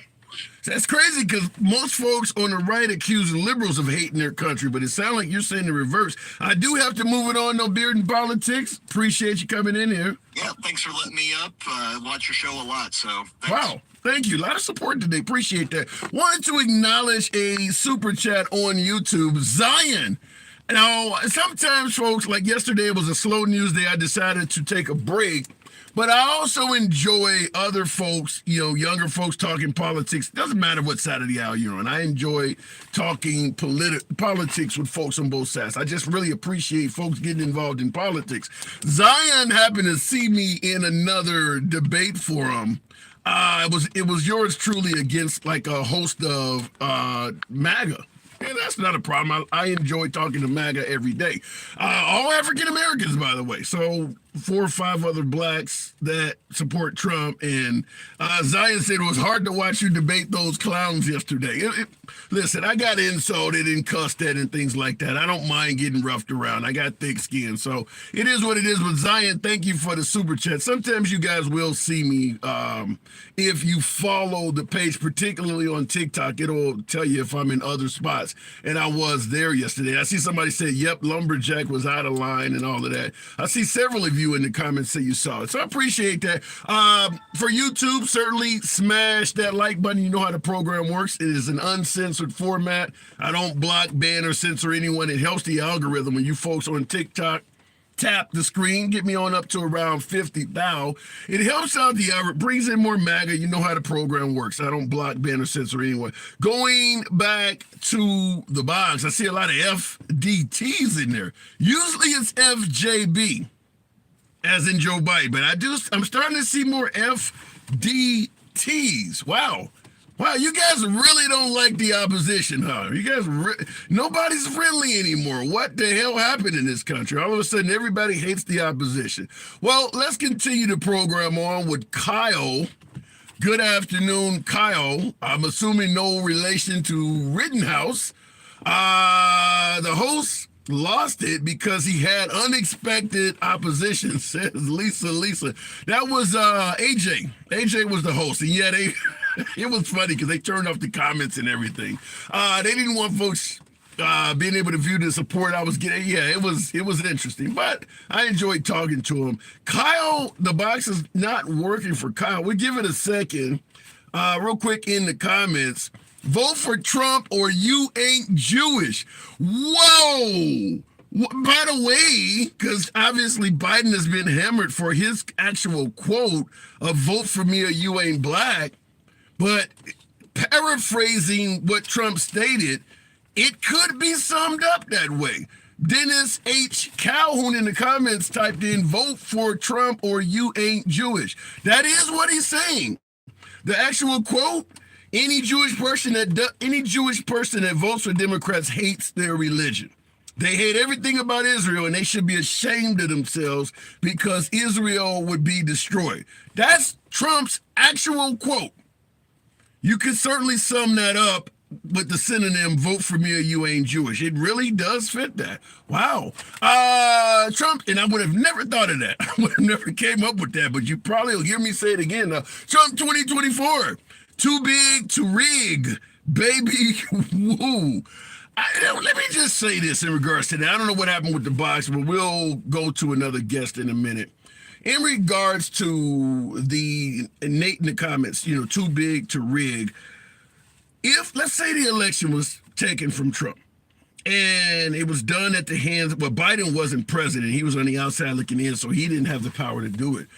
That's crazy because most folks on the right accuse liberals of hating their country, but it sounds like you're saying the reverse. I do have to move it on, no beard and politics. Appreciate you coming in here. Yeah, thanks for letting me up. Watch your show a lot, so thanks. Wow. Thank you. A lot of support today. Appreciate that. Wanted to acknowledge a super chat on YouTube. Zion. Now, sometimes folks, like yesterday, it was a slow news day. I decided to take a break. But I also enjoy other folks, younger folks talking politics. Doesn't matter what side of the aisle you're on. I enjoy talking politics with folks on both sides. I just really appreciate folks getting involved in politics. Zion happened to see me in another debate forum. It was yours truly against like a host of MAGA. And that's not a problem. I enjoy talking to MAGA every day. All African Americans, by the way. So 4 or 5 other blacks that support Trump. And Zion said it was hard to watch you debate those clowns yesterday. Listen, I got insulted and cussed at and things like that. I don't mind getting roughed around. I got thick skin. So it is what it is. With Zion, thank you for the super chat. Sometimes you guys will see me. If you follow the page, particularly on TikTok, it'll tell you if I'm in other spots. And I was there yesterday. I see somebody say, yep, Lumberjack was out of line and all of that. I see several of you in the comments say you saw it. So I appreciate that. For YouTube, certainly smash that like button. You know how the program works. It is an uncensored format. I don't block, ban, or censor anyone. It helps the algorithm when you folks on TikTok tap the screen, get me on up to around 50,000. It helps out the hour, brings in more MAGA. You know how the program works. I don't block, ban, or censor anyone. Going back to the box, I see a lot of FDTs in there. Usually it's FJB, as in Joe Biden, but I'm starting to see more FDTs. Wow, you guys really don't like the opposition, huh? You guys, nobody's friendly anymore. What the hell happened in this country? All of a sudden, everybody hates the opposition. Well, let's continue the program on with Kyle. Good afternoon, Kyle. I'm assuming no relation to Rittenhouse. The host lost it because he had unexpected opposition, says Lisa. That was AJ. AJ was the host, and yeah, it was funny because they turned off the comments and everything. They didn't want folks being able to view the support I was getting. Yeah, it was interesting, but I enjoyed talking to him. Kyle, the box is not working for Kyle. We'll give it a second. Real quick in the comments. Vote for Trump or you ain't Jewish. Whoa! By the way, because obviously Biden has been hammered for his actual quote of vote for me or you ain't black, but paraphrasing what Trump stated, it could be summed up that way. Dennis H. Calhoun in the comments typed in, vote for Trump or you ain't Jewish. That is what he's saying. The actual quote, any Jewish person that votes for Democrats hates their religion. They hate everything about Israel, and they should be ashamed of themselves because Israel would be destroyed. That's Trump's actual quote. You could certainly sum that up with the synonym, vote for me or you ain't Jewish. It really does fit that. Wow. Trump, and I would have never thought of that. I would have never came up with that, but you probably will hear me say it again. Trump 2024. Too big to rig, baby. Woo. Let me just say this in regards to that. I don't know what happened with the box, but we'll go to another guest in a minute. In regards to the Nate in the comments, too big to rig. If, let's say the election was taken from Trump, and it was done at the hands, well, Biden wasn't president. He was on the outside looking in, so he didn't have the power to do it.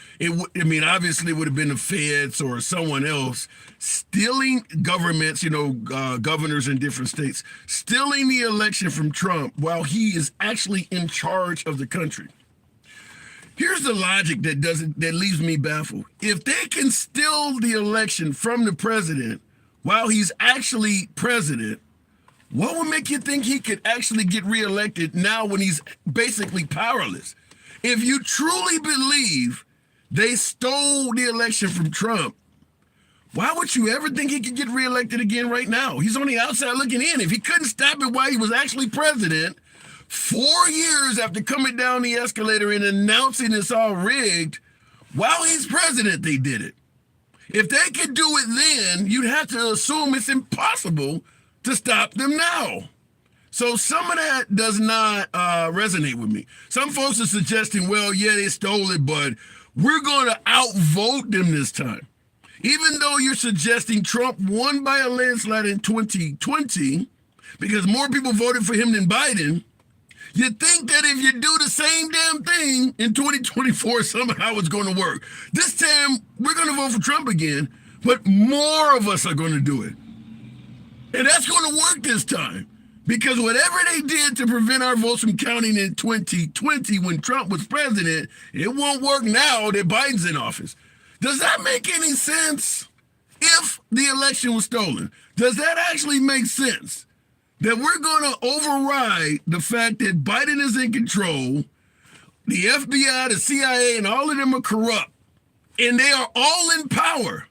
Obviously it would have been the feds or someone else stealing governments, governors in different states, stealing the election from Trump while he is actually in charge of the country. Here's the logic that leaves me baffled. If they can steal the election from the president while he's actually president, what would make you think he could actually get reelected now when he's basically powerless? If you truly believe they stole the election from Trump, why would you ever think he could get reelected again right now? He's on the outside looking in. If he couldn't stop it while he was actually president, 4 years after coming down the escalator and announcing it's all rigged, while he's president, they did it. If they could do it then, you'd have to assume it's impossible to stop them now. So some of that does not resonate with me. Some folks are suggesting, well, yeah, they stole it, but we're going to outvote them this time. Even though you're suggesting Trump won by a landslide in 2020, because more people voted for him than Biden, You think that if you do the same damn thing in 2024, somehow it's going to work. This time, we're going to vote for Trump again, but more of us are going to do it. And that's going to work this time. Because whatever they did to prevent our votes from counting in 2020 when Trump was president, it won't work now that Biden's in office. Does that make any sense? If the election was stolen, does that actually make sense? That we're going to override the fact that Biden is in control, the FBI, the CIA, and all of them are corrupt, and they are all in power.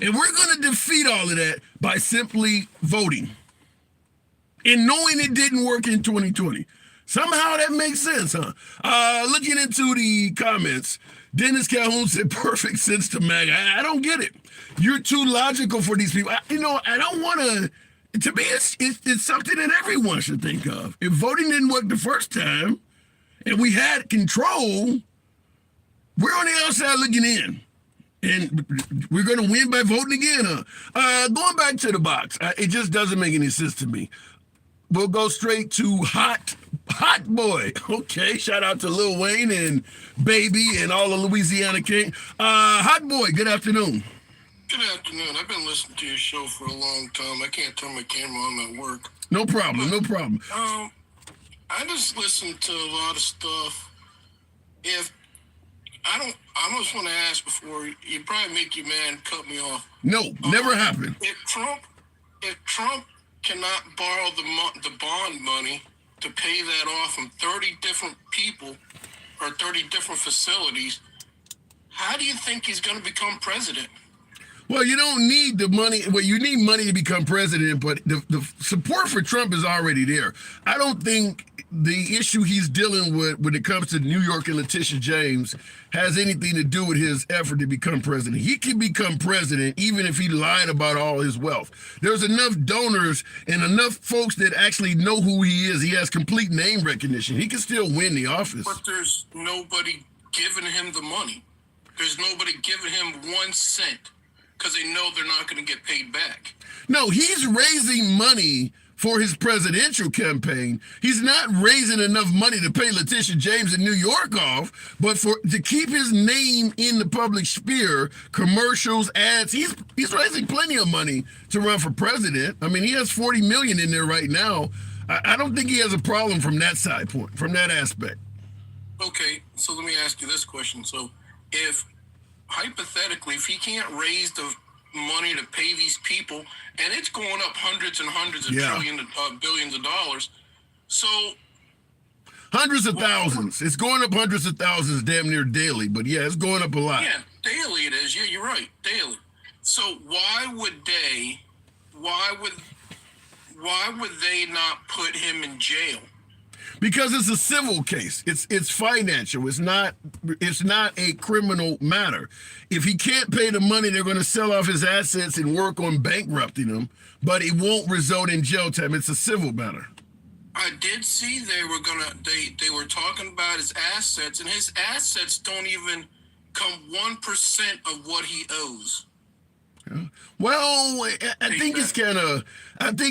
And we're going to defeat all of that by simply voting and knowing it didn't work in 2020. Somehow that makes sense, huh? Looking into the comments, Dennis Calhoun said perfect sense to MAGA. I don't get it. You're too logical for these people. I don't want to me, it's something that everyone should think of. If voting didn't work the first time and we had control, we're on the outside looking in. And we're going to win by voting again, huh? Going back to the box, it just doesn't make any sense to me. We'll go straight to Hot Boy. Okay, shout out to Lil Wayne and Baby and all the Louisiana King. Hot Boy, good afternoon. Good afternoon. I've been listening to your show for a long time. I can't turn my camera on at work. No problem, no problem. I just listen to a lot of stuff. I just want to ask before you probably make your man cut me off. No, never happened. If Trump cannot borrow the bond money to pay that off from 30 different people or 30 different facilities, how do you think he's going to become president? Well, you don't need the money. Well, you need money to become president, but the support for Trump is already there. I don't think the issue he's dealing with when it comes to New York and Letitia James has anything to do with his effort to become president. He can become president even if he lied about all his wealth. There's enough donors and enough folks that actually know who he is. He has complete name recognition. He can still win the office. But there's nobody giving him the money. There's nobody giving him 1 cent. Because they know they're not going to get paid back. No, he's raising money for his presidential campaign. He's not raising enough money to pay Letitia James in New York off, but to keep his name in the public sphere, commercials, ads. He's raising plenty of money to run for president. I mean, he has $40 million in there right now. I don't think he has a problem from that side point, from that aspect. Okay, so let me ask you this question. So if hypothetically, if he can't raise the money to pay these people, and it's going up hundreds and hundreds of billions of dollars, so hundreds of thousands. It's going up hundreds of thousands damn near daily, but yeah, it's going up a lot. Yeah, daily it is. Yeah, you're right, daily. So why would they not put him in jail? Because it's a civil case. It's financial. It's not a criminal matter. If he can't pay the money, they're going to sell off his assets and work on bankrupting him, but it won't result in jail time. It's a civil matter. I did see they were talking about his assets, and his assets don't even come 1% of what he owes. Yeah. Well, I think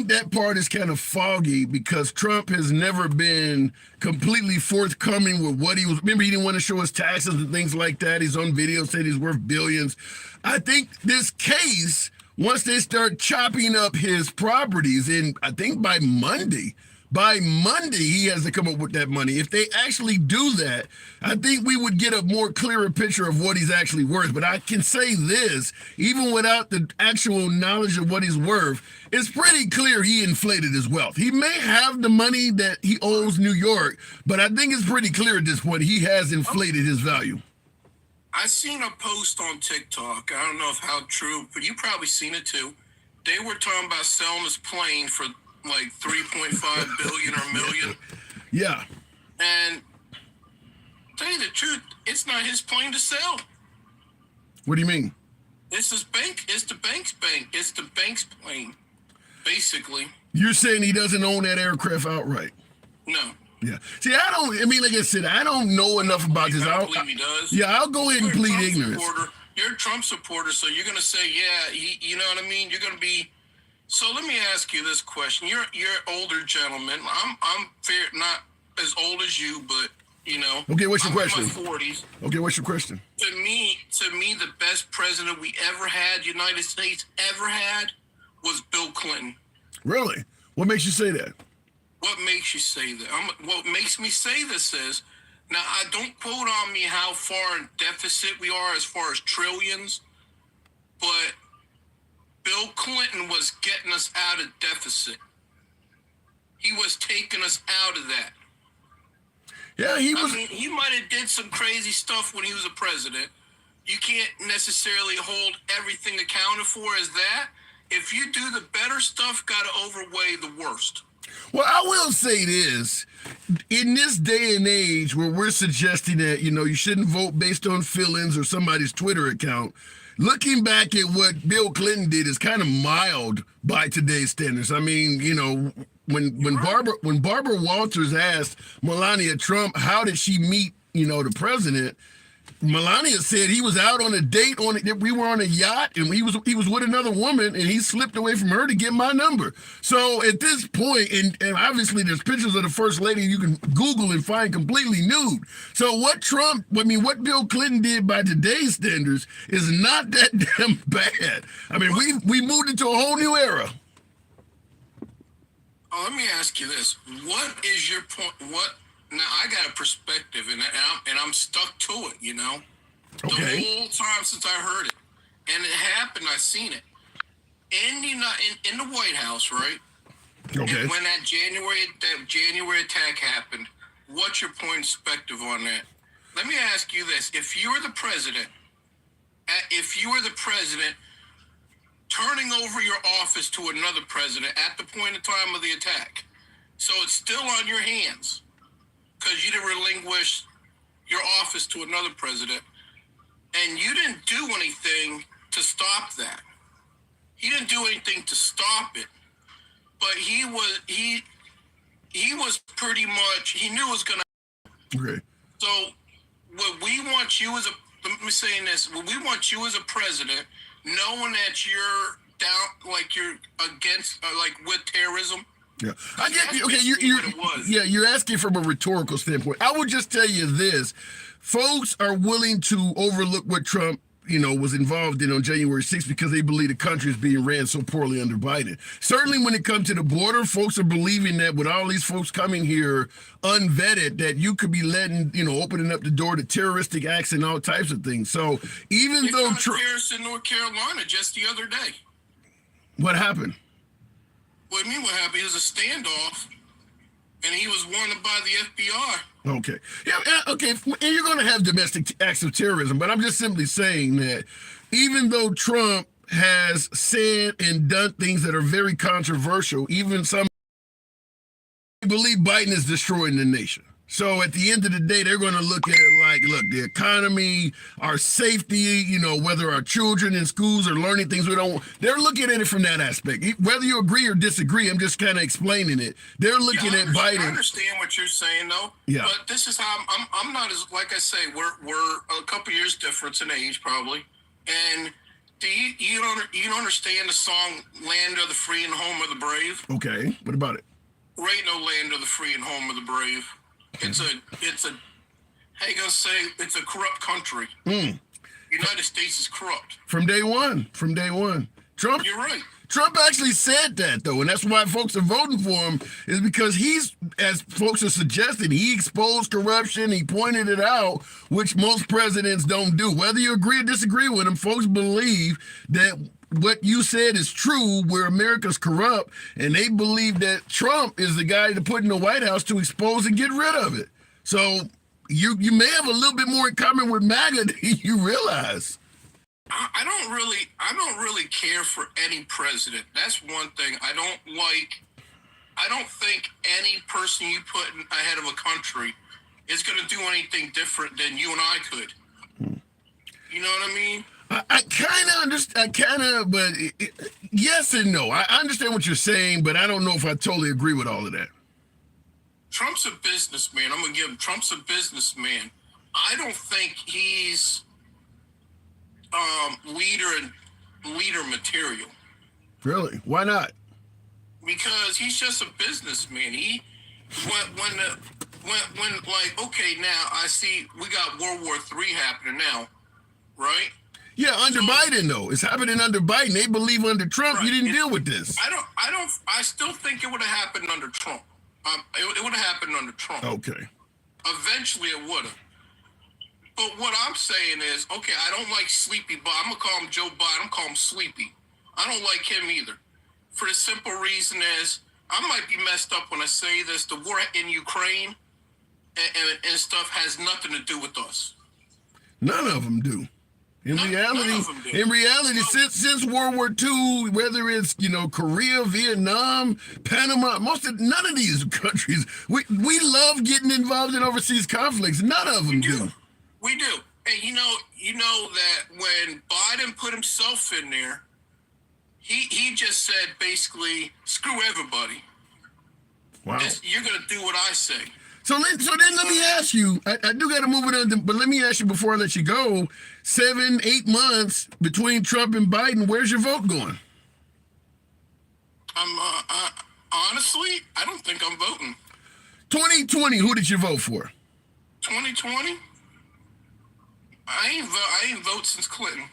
that part is kind of foggy because Trump has never been completely forthcoming with what he was. Remember, he didn't want to show his taxes and things like that. He's on video saying he's worth billions. I think this case, once they start chopping up his properties, and I think by Monday, he has to come up with that money. If they actually do that, I think we would get a more clearer picture of what he's actually worth. But I can say this, even without the actual knowledge of what he's worth, it's pretty clear he inflated his wealth. He may have the money that he owes New York, but I think it's pretty clear at this point he has inflated his value. I seen a post on TikTok. I don't know if how true, but you probably seen it too. They were talking about selling his plane for like 3.5 billion or million. Yeah. And tell you the truth, it's not his plane to sell. What do you mean? It's his bank. It's the bank's bank. It's the bank's plane, basically. You're saying he doesn't own that aircraft outright? No. Yeah. See, like I said, I don't know enough about this. I don't believe he does. Yeah, I'll go ahead and plead ignorance. You're a Trump supporter, so you're going to say, yeah, you know what I mean? You're going to be. So let me ask you this question. You're older gentleman. I'm fair, not as old as you, but you know. Okay, what's your question? I'm in my 40s. Okay, what's your question? To me, the best president we ever had, United States ever had, was Bill Clinton. Really? What makes you say that? What makes you say that? What makes me say this is, now I don't quote on me how far in deficit we are as far as trillions, but Bill Clinton was getting us out of deficit. He was taking us out of that. Yeah, he was. I mean, he might have did some crazy stuff when he was a president. You can't necessarily hold everything accounted for as that. If you do the better stuff, got to overweigh the worst. Well, I will say this. In this day and age where we're suggesting that, you shouldn't vote based on feelings or somebody's Twitter account, looking back at what Bill Clinton did is kind of mild by today's standards. I mean, when Barbara Walters asked Melania Trump how did she meet, the president, Melania said he was out on a date we were on a yacht and he was with another woman and he slipped away from her to get my number. So at this point, and obviously there's pictures of the first lady you can Google and find completely nude. So what Bill Clinton did by today's standards is not that damn bad. I mean, we moved into a whole new era. Oh, let me ask you this. What is your point? Now, I got a perspective, and I'm stuck to it, Okay. The whole time since I heard it. And it happened, I seen it. In the White House, right? Okay. And when that January attack happened, what's your point of perspective on that? Let me ask you this. If you were the president, turning over your office to another president at the point of time of the attack, so it's still on your hands, because you didn't relinquish your office to another president, and you didn't do anything to stop that. He didn't do anything to stop it, but he was pretty much, he knew it was going to. Okay. So what we want you as let me say this, what we want you as a president, knowing that you're down, like you're against, with terrorism. Yeah, I get you. Okay, you're asking from a rhetorical standpoint. I would just tell you this: folks are willing to overlook what Trump, was involved in on January 6th because they believe the country is being ran so poorly under Biden. Certainly, when it comes to the border, folks are believing that with all these folks coming here unvetted, that you could be letting, opening up the door to terroristic acts and all types of things. So even though Trump, in North Carolina just the other day. What happened? What do you mean what happened? It was a standoff, and he was wanted by the FBI. Okay. Yeah, okay. And you're going to have domestic acts of terrorism, but I'm just simply saying that even though Trump has said and done things that are very controversial, even some believe Biden is destroying the nation. So at the end of the day, they're going to look at it like, look, the economy, our safety, whether our children in schools are learning things we don't. They're looking at it from that aspect. Whether you agree or disagree, I'm just kind of explaining it. They're looking at Biden. I understand what you're saying, though. Yeah. But this is how I'm not as, like I say, we're a couple years difference in age probably. And do you don't understand the song "Land of the Free and Home of the Brave"? Okay. What about it? There ain't no land of the free and home of the brave. It's a how you gonna say, it's a corrupt country. United States is corrupt. From day one. Trump. You're right. Trump actually said that, though, and that's why folks are voting for him, is because he's, as folks are suggesting, he exposed corruption, he pointed it out, which most presidents don't do. Whether you agree or disagree with him, folks believe that what you said is true, where America's corrupt, and they believe that Trump is the guy to put in the White House to expose and get rid of it. So you may have a little bit more in common with MAGA than you realize. I don't really care for any president. That's one thing I don't like. I don't think any person you put ahead of a country is going to do anything different than you and I could. You know what I mean? I kind of understand, but yes and no. I understand what you're saying, but I don't know if I totally agree with all of that. Trump's a businessman. I'm going to give him, Trump's a businessman. I don't think he's leader material. Really? Why not? Because he's just a businessman. when like, okay, now I see we got World War III happening now, right? Yeah, under Biden though. It's happening under Biden. They believe under Trump you didn't deal with this. I still think it would have happened under Trump. It would have happened under Trump. Okay. Eventually it would have. But what I'm saying is, okay, I don't like Sleepy, but I'm gonna call him Joe Biden. I'm gonna call him Sleepy. I don't like him either. For the simple reason is, I might be messed up when I say this. The war in Ukraine and stuff has nothing to do with us. None of them do. In reality, since World War II, whether it's Korea, Vietnam, Panama, none of these countries, we love getting involved in overseas conflicts. None of them do. We do. And you know that when Biden put himself in there, he just said basically, screw everybody. Wow. You're gonna do what I say. So then let me ask you, I do got to move it on, but let me ask you before I let you go, 7-8 months between Trump and Biden, where's your vote going? Honestly, I don't think I'm voting. 2020, who did you vote for? 2020? I ain't vote since Clinton.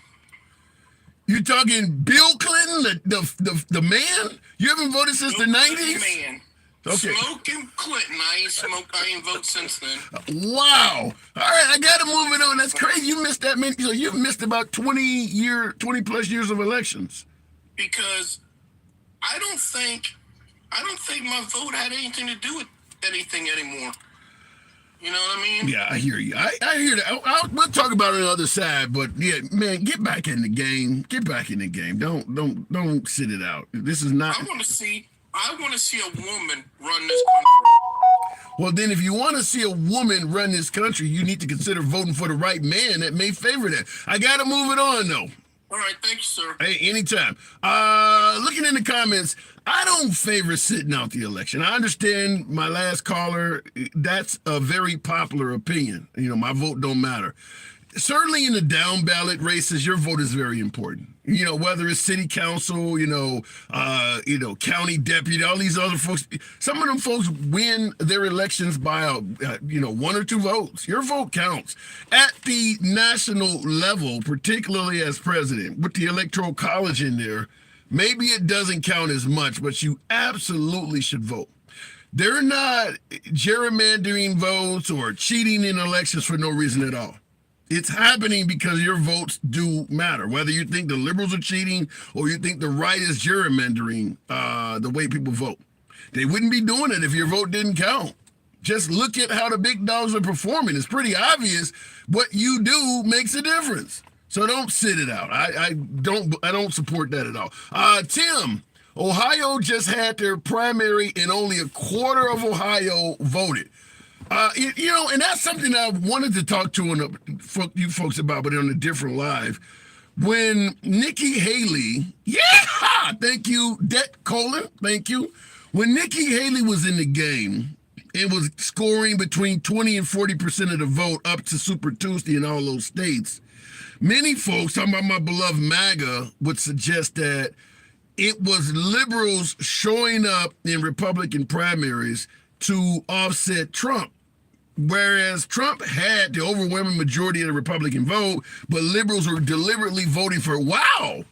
You talking Bill Clinton, the man? You haven't voted since the 90s? Man. Okay. Smoking Clinton. I ain't vote since then. Wow. All right, I gotta move it on. That's crazy. You missed that many. So you've missed about 20 plus years of elections. Because I don't think my vote had anything to do with anything anymore. You know what I mean? Yeah, I hear you. I hear that. We'll talk about it on the other side, but yeah, man, get back in the game. Get back in the game. Don't sit it out. This is not. I want to see a woman run this country. Well, then if you want to see a woman run this country, you need to consider voting for the right man that may favor that. I got to move it on, though. All right, thank you, sir. Hey, anytime. Looking in the comments, I don't favor sitting out the election. I understand my last caller. That's a very popular opinion. My vote don't matter. Certainly in the down ballot races, your vote is very important. Whether it's city council, county deputy, all these other folks. Some of them folks win their elections by, 1 or 2 votes. Your vote counts. At the national level, particularly as president, with the Electoral College in there, maybe it doesn't count as much, but you absolutely should vote. They're not gerrymandering votes or cheating in elections for no reason at all. It's happening because your votes do matter. Whether you think the liberals are cheating or you think the right is gerrymandering the way people vote. They wouldn't be doing it if your vote didn't count. Just look at how the big dogs are performing. It's pretty obvious what you do makes a difference. So don't sit it out. I don't support that at all. Tim, Ohio just had their primary and only a quarter of Ohio voted. And that's something I wanted to talk to you folks about, but on a different live. When Nikki Haley, thank you, thank you. When Nikki Haley was in the game and was scoring between 20 and 40% of the vote up to Super Tuesday in all those states, many folks, talking about my beloved MAGA, would suggest that it was liberals showing up in Republican primaries to offset Trump. Whereas Trump had the overwhelming majority of the Republican vote, but liberals were deliberately voting for, wow,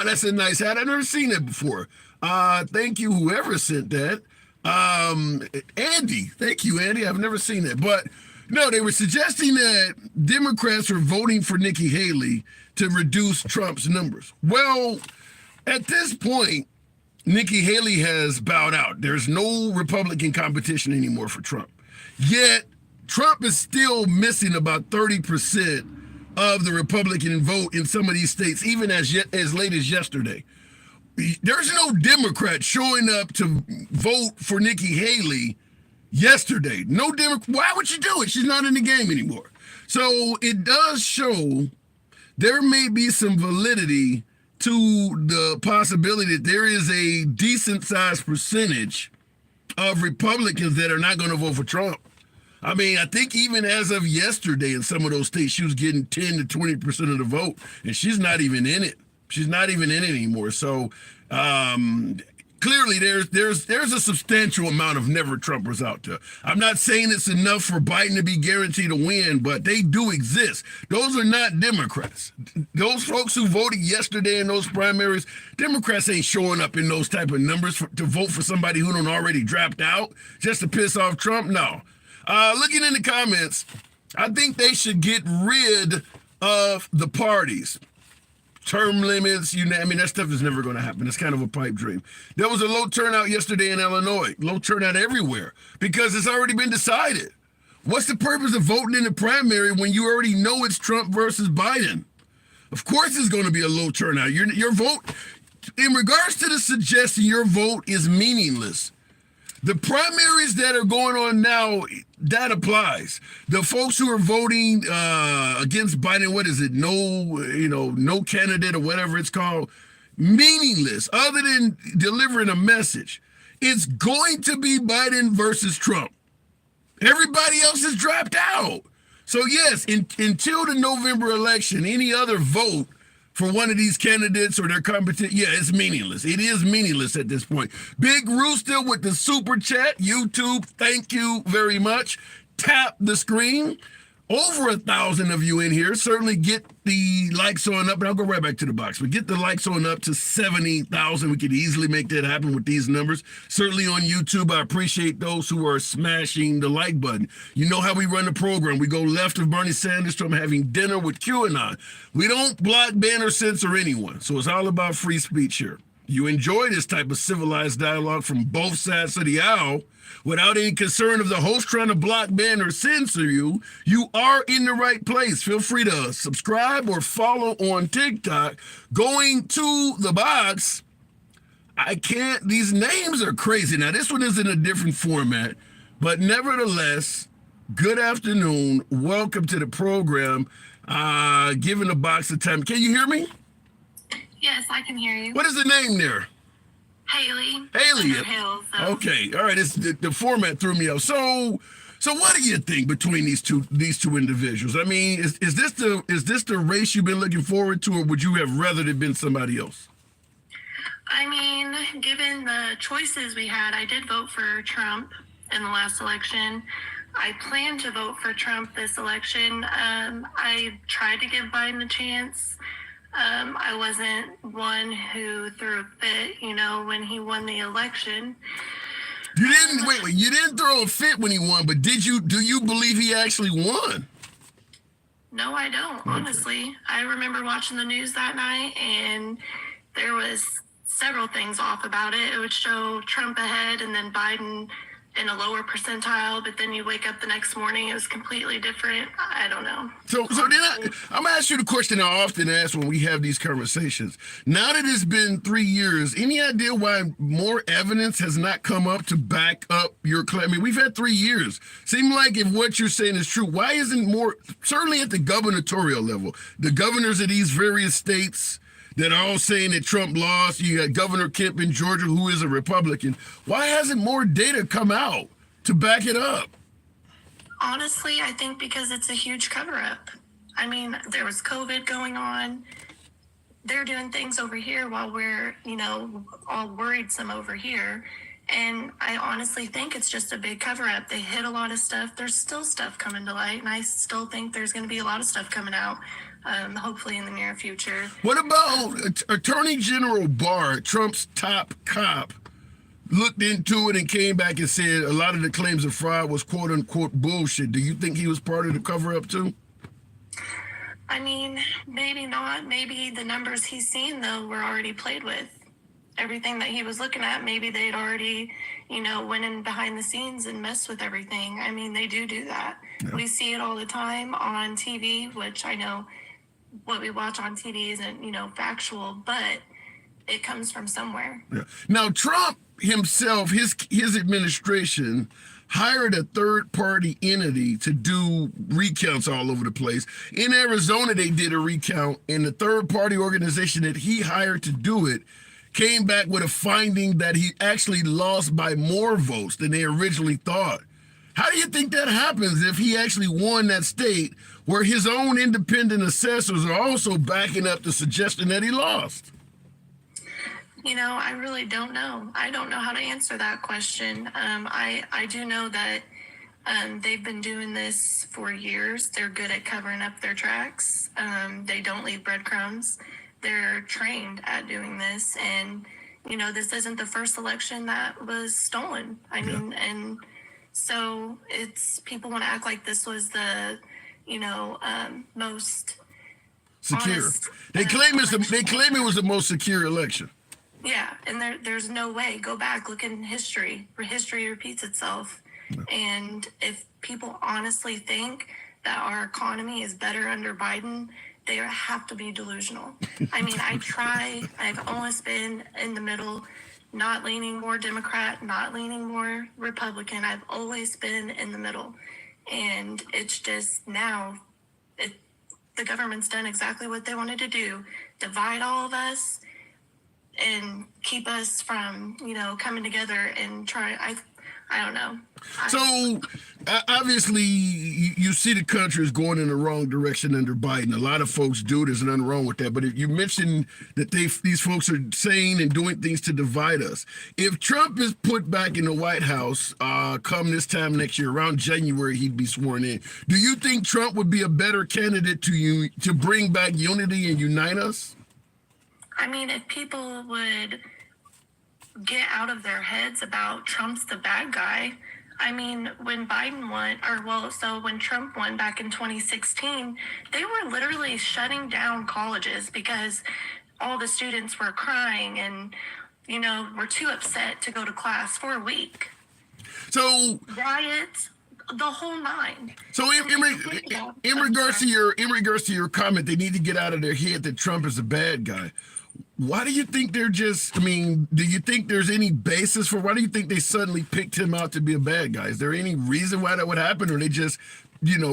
that's a nice hat. I've never seen that before. Thank you, whoever sent that. Andy, thank you, Andy. I've never seen that. But no, they were suggesting that Democrats are voting for Nikki Haley to reduce Trump's numbers. Well, at this point, Nikki Haley has bowed out. There's no Republican competition anymore for Trump. Yet, Trump is still missing about 30% of the Republican vote in some of these states, even as late as yesterday. There's no Democrat showing up to vote for Nikki Haley yesterday. No Democrat. Why would you do it? She's not in the game anymore. So it does show there may be some validity to the possibility that there is a decent-sized percentage of Republicans that are not going to vote for Trump. I mean, I think even as of yesterday in some of those states, she was getting 10 to 20% of the vote, and she's not even in it. She's not even in it anymore. So clearly there's a substantial amount of never Trumpers out there. I'm not saying it's enough for Biden to be guaranteed to win, but they do exist. Those are not Democrats. Those folks who voted yesterday in those primaries, Democrats ain't showing up in those type of numbers to vote for somebody who don't already dropped out just to piss off Trump. No. Looking in the comments, I think they should get rid of the parties. Term limits, that stuff is never going to happen. It's kind of a pipe dream. There was a low turnout yesterday in Illinois, low turnout everywhere, because it's already been decided. What's the purpose of voting in the primary when you already know it's Trump versus Biden? Of course it's going to be a low turnout. Your vote, in regards to the suggestion, your vote is meaningless. The primaries that are going on now, that applies. The folks who are voting against Biden, what is it? No candidate or whatever it's called, meaningless other than delivering a message. It's going to be Biden versus Trump. Everybody else has dropped out. So yes, until the November election, any other vote for one of these candidates or their competition, it's meaningless. It is meaningless at this point. Big Rooster with the super chat. YouTube, thank you very much. Tap the screen. Over 1,000 of you in here. Certainly get the likes on up, and I'll go right back to the box, but get the likes on up to 70,000. We could easily make that happen with these numbers. Certainly on YouTube, I appreciate those who are smashing the like button. You know how we run the program. We go left of Bernie Sanders to having dinner with QAnon. We don't block, ban, or censor anyone, so it's all about free speech here. You enjoy this type of civilized dialogue from both sides of the aisle without any concern of the host trying to block, ban, or censor you, you are in the right place. Feel free to subscribe or follow on TikTok. Going to the box, these names are crazy. Now, this one is in a different format, but nevertheless, good afternoon. Welcome to the program. Giving the box a time. Can you hear me? Yes, I can hear you. What is the name there? Haley. Haley. Hill, so. Okay. All right. It's the format threw me off. So what do you think between these two individuals? I mean, is this the race you've been looking forward to, or would you have rather it been somebody else? I mean, given the choices we had, I did vote for Trump in the last election. I plan to vote for Trump this election. I tried to give Biden a chance. I wasn't one who threw a fit, when he won the election. You didn't wait. You didn't throw a fit when he won, but do you believe he actually won? No, I don't. Okay. Honestly, I remember watching the news that night, and there was several things off about it. It would show Trump ahead, and then Biden in a lower percentile, but then you wake up the next morning, it was completely different. I don't know. So then I'm gonna ask you the question I often ask when we have these conversations. Now that it's been 3 years, any idea why more evidence has not come up to back up your claim? I mean, we've had 3 years. Seems like if what you're saying is true, why isn't more, certainly at the gubernatorial level, the governors of these various states that are all saying that Trump lost? You got Governor Kemp in Georgia, who is a Republican. Why hasn't more data come out to back it up? Honestly, I think because it's a huge cover-up. I mean, there was COVID going on. They're doing things over here while we're, all worried some over here. And I honestly think it's just a big cover-up. They hid a lot of stuff. There's still stuff coming to light, and I still think there's going to be a lot of stuff coming out. Hopefully in the near future. What about Attorney General Barr, Trump's top cop, looked into it and came back and said a lot of the claims of fraud was quote unquote bullshit? Do you think he was part of the cover up too? I mean, maybe not. Maybe the numbers he's seen though were already played with. Everything that he was looking at, maybe they'd already, went in behind the scenes and messed with everything. I mean, they do that. Yeah. We see it all the time on TV, which I know what we watch on TV isn't, factual, but it comes from somewhere. Yeah. Now, Trump himself, his administration hired a third-party entity to do recounts all over the place. In Arizona, they did a recount, and the third-party organization that he hired to do it came back with a finding that he actually lost by more votes than they originally thought. How do you think that happens if he actually won that state where his own independent assessors are also backing up the suggestion that he lost? I really don't know. I don't know how to answer that question. I do know that they've been doing this for years. They're good at covering up their tracks. They don't leave breadcrumbs. They're trained at doing this. And, this isn't the first election that was stolen. I mean, and so people want to act like this was the, most secure. honest, They claim it was the most secure election. Yeah, and there's no way. Go back, look in history. History repeats itself. Yeah. And if people honestly think that our economy is better under Biden, they have to be delusional. I mean, I've always been in the middle, not leaning more Democrat, not leaning more Republican. I've always been in the middle. And it's just now, the government's done exactly what they wanted to do, divide all of us and keep us from, coming together and try. I don't know. So obviously you see the country is going in the wrong direction under Biden. A lot of folks do. There's nothing wrong with that. But if you mentioned that these folks are saying and doing things to divide us, if Trump is put back in the White House come this time next year, around January, he'd be sworn in. Do you think Trump would be a better candidate to bring back unity and unite us? I mean, if people would get out of their heads about Trump's the bad guy. I mean, when Biden won, when Trump won back in 2016, they were literally shutting down colleges because all the students were crying and, were too upset to go to class for a week. So riots, the whole nine. So in regards to your comment, they need to get out of their head that Trump is a bad guy. Why do you think do you think there's any basis why do you think they suddenly picked him out to be a bad guy? Is there any reason why that would happen, or they just,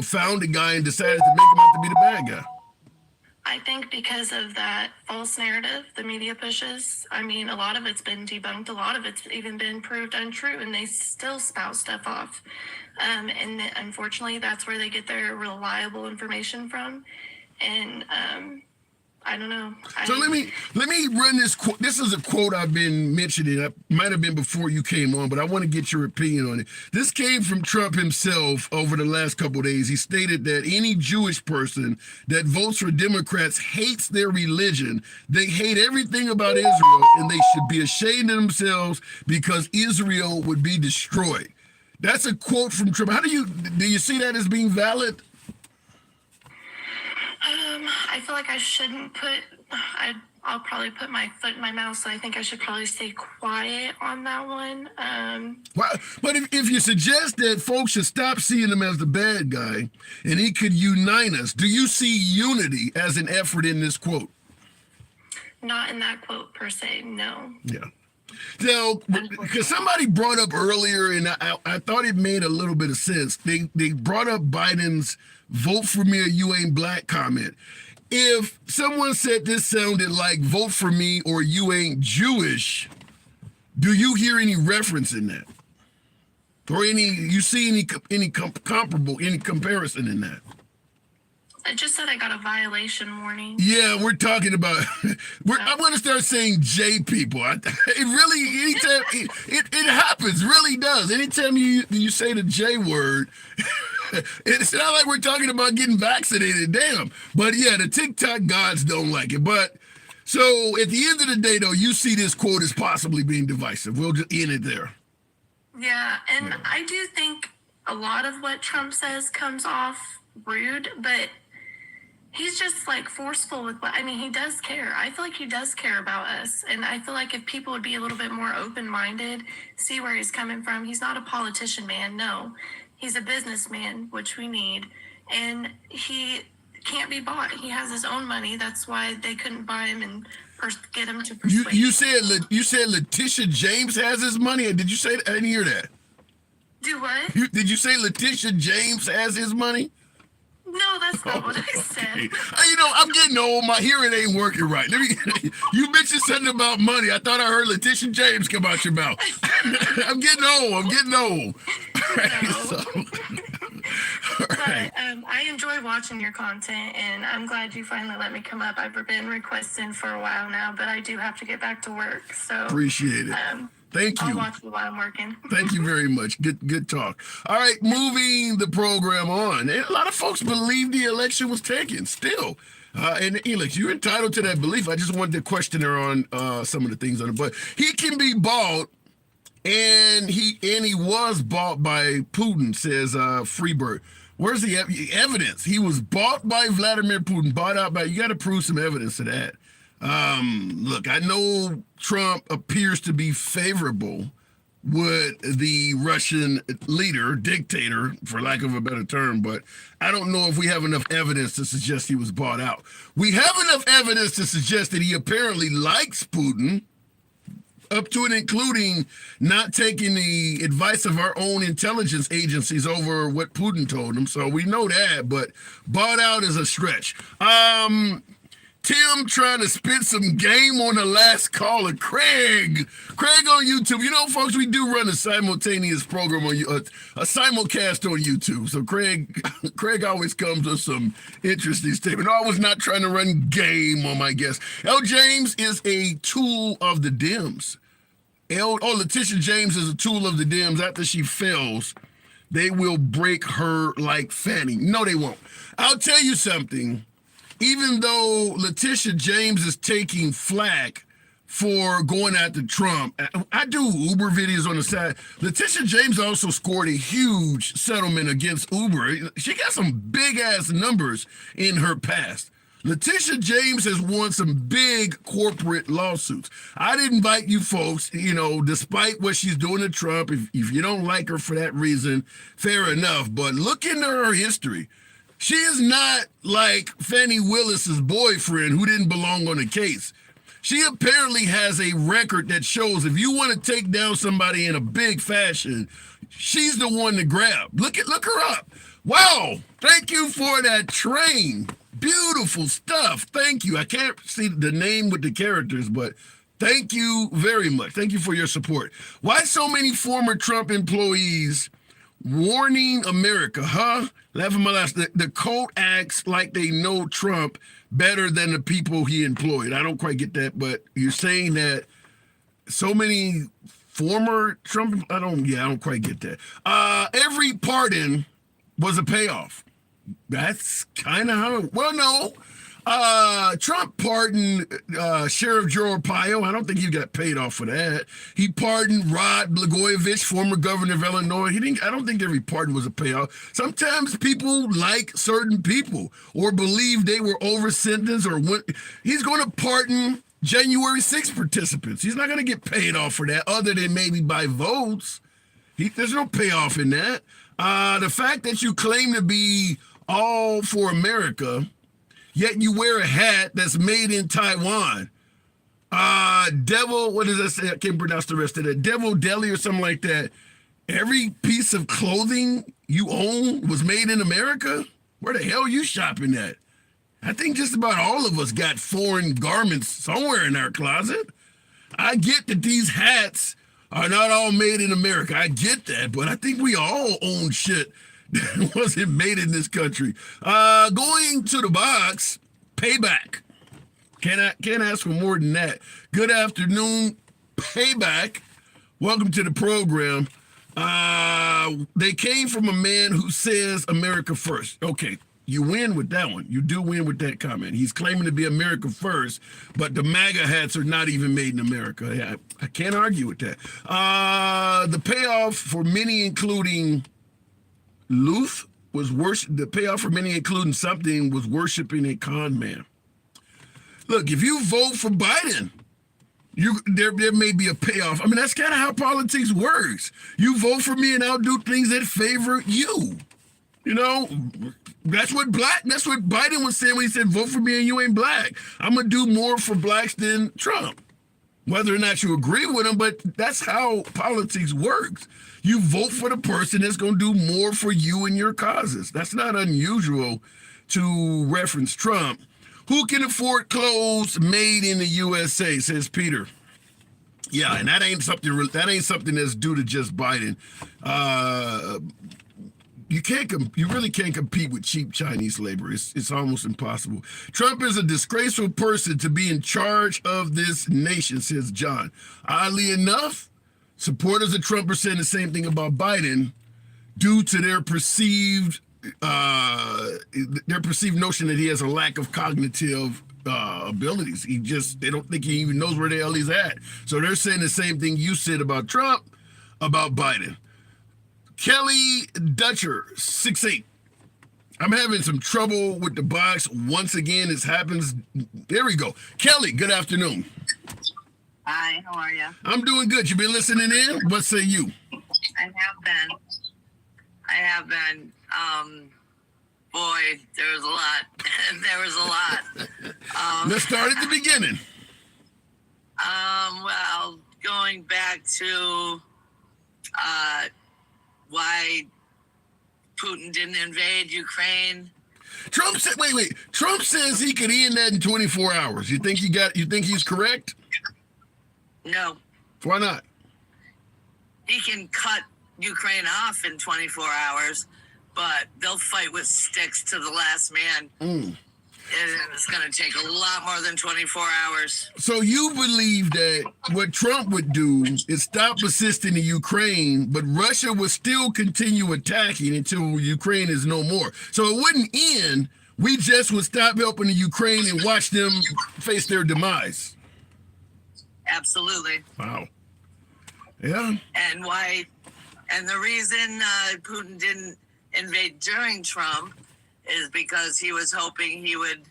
found a guy and decided to make him out to be the bad guy? I think because of that false narrative the media pushes. I mean, a lot of it's been debunked. A lot of it's even been proved untrue, and they still spout stuff off. And unfortunately, that's where they get their reliable information from. And I don't know. So let me run this quote. This is a quote I've been mentioning. It might have been before you came on, but I want to get your opinion on it. This came from Trump himself over the last couple of days. He stated that any Jewish person that votes for Democrats hates their religion. They hate everything about Israel, and they should be ashamed of themselves because Israel would be destroyed. That's a quote from Trump. Do you see that as being valid? I feel like I shouldn't I'll probably put my foot in my mouth, so I think I should probably stay quiet on that one. But if you suggest that folks should stop seeing him as the bad guy and he could unite us, do you see unity as an effort in this quote? Not in that quote per se, no. Yeah. Now, because somebody brought up earlier, and I thought it made a little bit of sense. They brought up Biden's "vote for me or you ain't black" comment. If someone said this sounded like "vote for me or you ain't Jewish," do you hear any reference in that, or you see any comparison in that? I just said I got a violation warning. Yeah, we're talking about. I want to start saying J people. It happens. Really does. Anytime you say the J word, it's not like we're talking about getting vaccinated. Damn. But yeah, the TikTok gods don't like it. But so at the end of the day, though, you see this quote as possibly being divisive. We'll just end it there. Yeah, and I do think a lot of what Trump says comes off rude, but he's just like forceful with he does care. I feel like he does care about us. And I feel like if people would be a little bit more open-minded, see where he's coming from. He's not a politician, man. No, he's a businessman, which we need. And he can't be bought. He has his own money. That's why they couldn't buy him and get him to persuade. You said Letitia James has his money? Did you say that? I didn't hear that. Do what? Did you say Letitia James has his money? No, that's not what I said. I'm getting old. My hearing ain't working right. You mentioned something about money. I thought I heard Letitia James come out your mouth. I'm getting old. All right, no. All right. But, I enjoy watching your content, and I'm glad you finally let me come up. I've been requesting for a while now, but I do have to get back to work. So appreciate it. Thank you. I'll watch you while I'm working. Thank you very much. Good talk. All right, moving the program on. And a lot of folks believe the election was taken still. And look, you're entitled to that belief. I just wanted to question her on some of the things on it. But he can be bought, and he was bought by Putin, says Freebird. Where's the evidence? He was bought by Vladimir Putin, bought out by, you got to prove some evidence to that. Look, I know Trump appears to be favorable with the Russian leader, dictator, for lack of a better term, but I don't know if we have enough evidence to suggest he was bought out. We have enough evidence to suggest that he apparently likes Putin, up to and including not taking the advice of our own intelligence agencies over what Putin told him. So we know that, but bought out is a stretch. Tim trying to spit some game on the last caller. Craig on YouTube. You know, folks, we do run a simultaneous program on a simulcast on YouTube. So Craig always comes with some interesting statement. No, I was not trying to run game on my guest. L. James is a tool of the Dems. Letitia James is a tool of the Dems. After she fails, they will break her like Fanny. No, they won't. I'll tell you something. Even though Letitia James is taking flack for going after Trump, I do Uber videos on the side. Letitia James also scored a huge settlement against Uber. She got some big ass numbers in her past. Letitia James has won some big corporate lawsuits. I'd invite you folks, despite what she's doing to Trump, if you don't like her for that reason, fair enough, but look into her history. She is not like Fannie Willis's boyfriend who didn't belong on the case. She apparently has a record that shows if you want to take down somebody in a big fashion, she's the one to grab. Look her up. Wow. Thank you for that train. Beautiful stuff. Thank you. I can't see the name with the characters, but thank you very much. Thank you for your support. Why so many former Trump employees warning America, huh? Laugh at my last. The cult acts like they know Trump better than the people he employed. I don't quite get that, but you're saying that so many former Trump, I don't quite get that. Every pardon was a payoff. That's kind of how, no. Trump pardoned Sheriff Joe Arpaio. I don't think he got paid off for that. He pardoned Rod Blagojevich, former governor of Illinois. I don't think every pardon was a payoff. Sometimes people like certain people or believe they were over sentenced or went. He's going to pardon January 6th participants. He's not going to get paid off for that other than maybe by votes. There's no payoff in that. The fact that you claim to be all for America, yet you wear a hat that's made in Taiwan. What does that say? I can't pronounce the rest of that. Devil Deli or something like that. Every piece of clothing you own was made in America? Where the hell are you shopping at? I think just about all of us got foreign garments somewhere in our closet. I get that these hats are not all made in America. I get that, but I think we all own shit that wasn't made in this country. Going to the box, payback. Can't ask for more than that. Good afternoon, payback. Welcome to the program. They came from a man who says America first. Okay, you win with that one. You do win with that comment. He's claiming to be America first, but the MAGA hats are not even made in America. I can't argue with that. The payoff for many, including Luth, was worship. The payoff for many, including something, was worshiping a con man. Look, if you vote for Biden, there may be a payoff. I mean, that's kind of how politics works. You vote for me, and I'll do things that favor you. That's what Biden was saying when he said, vote for me and you ain't black. I'm going to do more for blacks than Trump. Whether or not you agree with him, but that's how politics works. You vote for the person that's going to do more for you and your causes. That's not unusual to reference Trump. Who can afford clothes made in the USA, says Peter. Yeah, and that ain't something that's due to just Biden. you really can't compete with cheap Chinese labor. It's almost impossible. Trump is a disgraceful person to be in charge of this nation, says John. Oddly enough, supporters of Trump are saying the same thing about Biden due to their perceived notion that he has a lack of cognitive abilities. They don't think he even knows where the hell he's at. So they're saying the same thing you said about Trump, about Biden. Kelly Dutcher, 6'8". I'm having some trouble with the box. Once again, this happens. There we go. Kelly, good afternoon. Hi, how are you? I'm doing good. You been listening in? What say you? I have been. Boy, there was a lot. There was a lot. Let's start at the beginning. Well, going back to why Putin didn't invade Ukraine. Trump said, wait. Trump says he could end that in 24 hours. You think he's correct? No. Why not? He can cut Ukraine off in 24 hours, but they'll fight with sticks to the last man. And it's going to take a lot more than 24 hours. So you believe that what Trump would do is stop assisting the Ukraine, but Russia would still continue attacking until Ukraine is no more. So it wouldn't end. We just would stop helping the Ukraine and watch them face their demise. Absolutely. Wow. Yeah. And the reason Putin didn't invade during Trump is because he was hoping he would,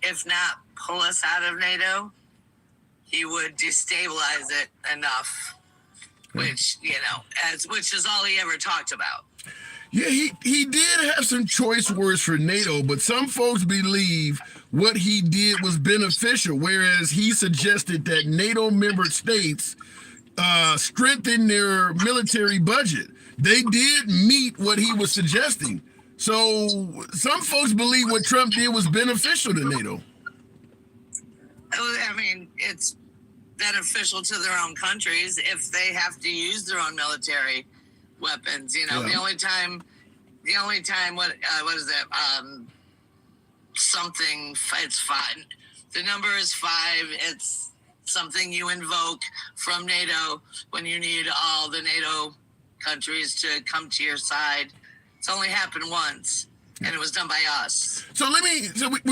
if not pull us out of NATO, he would destabilize it enough, which is all he ever talked about. Yeah, he did have some choice words for NATO, but some folks believe what he did was beneficial, whereas he suggested that NATO member states strengthen their military budget. They did meet what he was suggesting. So some folks believe what Trump did was beneficial to NATO. I mean, it's beneficial to their own countries if they have to use their own military weapons. You know, Yeah. the only time, what is it? It's 5. The number is 5. It's something you invoke from NATO when you need all the NATO countries to come to your side. It's only happened once, and it was done by us. So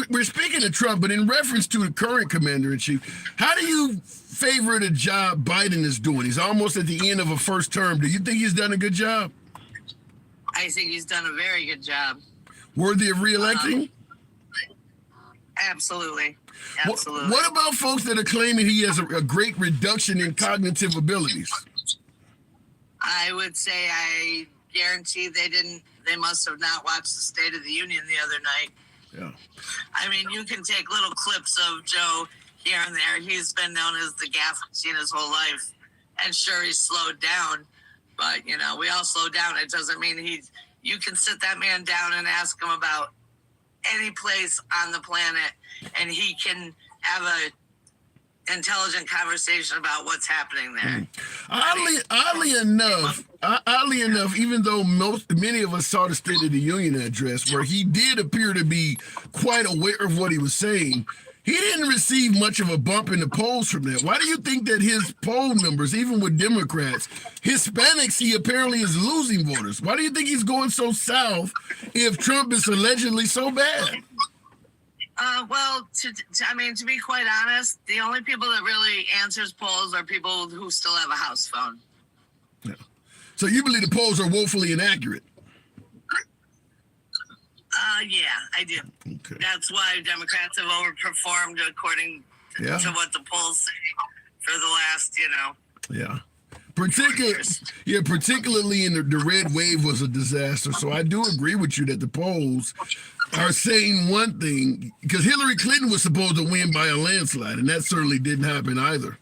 we're speaking of Trump, but in reference to the current commander-in-chief, how do you favor the job Biden is doing? He's almost at the end of a first term. Do you think he's done a good job? I think he's done a very good job. Worthy of re-electing? Absolutely. Absolutely. What about folks that are claiming he has a great reduction in cognitive abilities? I would say I guarantee they must have not watched the State of the Union the other night. Yeah. I mean, you can take little clips of Joe here and there. He's been known as the gas machine his whole life. And sure, he's slowed down. But, we all slow down. It doesn't mean you can sit that man down and ask him about any place on the planet, and he can have a intelligent conversation about what's happening there. Oddly enough, even though many of us saw the State of the Union address, where he did appear to be quite aware of what he was saying, he didn't receive much of a bump in the polls from that. Why do you think that his poll numbers, even with Democrats, Hispanics, he apparently is losing voters? Why do you think he's going so south if Trump is allegedly so bad? To be quite honest, the only people that really answers polls are people who still have a house phone. Yeah. So you believe the polls are woefully inaccurate? Yeah, I do. Okay. That's why Democrats have overperformed according to what the polls say for the last, Yeah. Particularly in the red wave was a disaster. So I do agree with you that the polls are saying one thing, because Hillary Clinton was supposed to win by a landslide, and that certainly didn't happen either.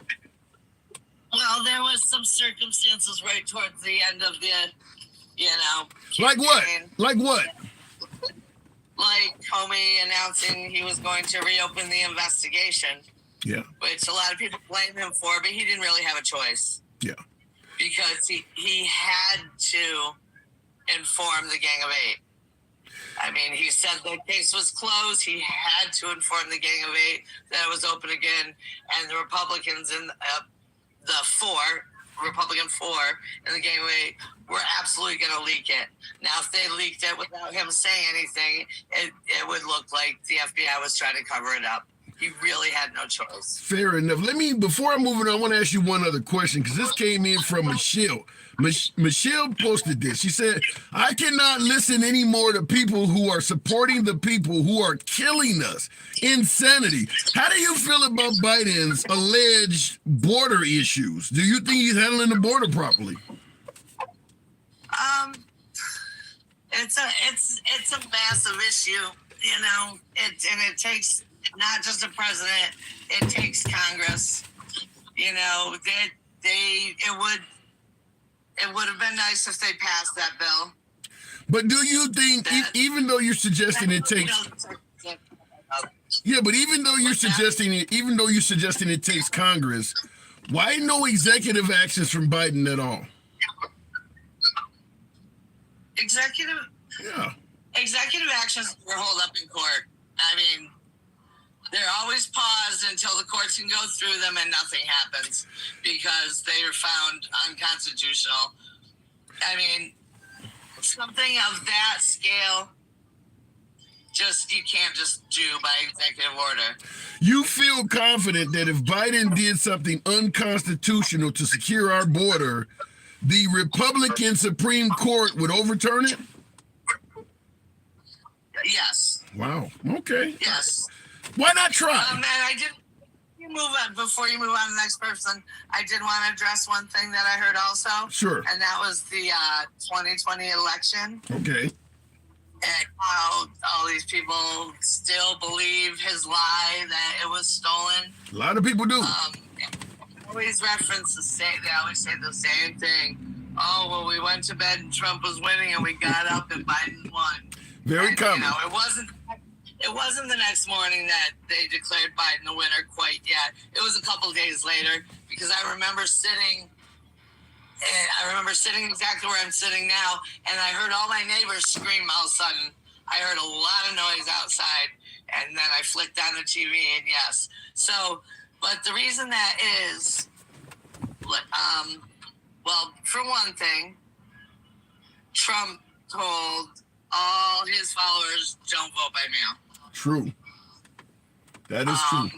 Well, there was some circumstances right towards the end of the, Like what? campaign. Like what? Like Comey announcing he was going to reopen the investigation. Yeah. Which a lot of people blame him for, but he didn't really have a choice. Yeah. Because he had to inform the Gang of Eight. I mean, he said the case was closed. He had to inform the Gang of Eight that it was open again, and the Republicans in Republican 4 in the Gang of Eight were absolutely going to leak it. Now, if they leaked it without him saying anything, it would look like the FBI was trying to cover it up. He really had no choice. Fair enough. Before I move on, I want to ask you one other question, because this came in from Michelle. Michelle posted this. She said, I cannot listen anymore to people who are supporting the people who are killing us. Insanity. How do you feel about Biden's alleged border issues? Do you think he's handling the border properly? It's a massive issue, you know. It takes not just a president, it takes Congress. You know, it would have been nice if they passed that bill. But do you think, even though you're suggesting it takes, yeah, but even though you're suggesting it takes Congress, why no executive actions from Biden at all? Executive actions were held up in court. I mean, they're always paused until the courts can go through them and nothing happens because they are found unconstitutional. I mean, something of that scale, you can't just do by executive order. You feel confident that if Biden did something unconstitutional to secure our border, the Republican Supreme Court would overturn it? Yes. Wow. Okay. Yes. Why not try? And I did. Before you move on to the next person, I did want to address one thing that I heard also. Sure. And that was the 2020 election. Okay. And how all these people still believe his lie that it was stolen. A lot of people do. Always reference they always say the same thing. Oh, well, we went to bed and Trump was winning, and we got up and Biden won. Very common. You know, it wasn't the next morning that they declared Biden the winner quite yet. It was a couple days later, because I remember sitting exactly where I'm sitting now, and I heard all my neighbors scream all of a sudden. I heard a lot of noise outside, and then I flicked on the TV, and yes. So, but the reason that is, well, for one thing, Trump told all his followers, don't vote by mail. True. That is true.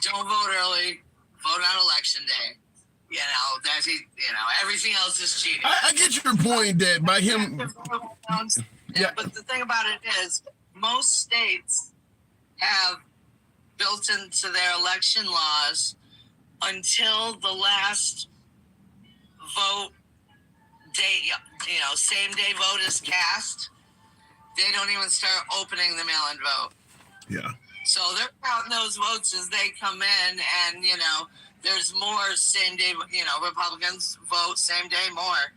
Don't vote early. Vote on election day. You know, everything else is cheating. I get your point that by him. Yeah. But the thing about it is, most states have built into their election laws until the last vote day, you know, same day vote is cast. They don't even start opening the mail-in vote. Yeah. So they're counting those votes as they come in, and, you know, there's more same day, you know, Republicans vote same day more.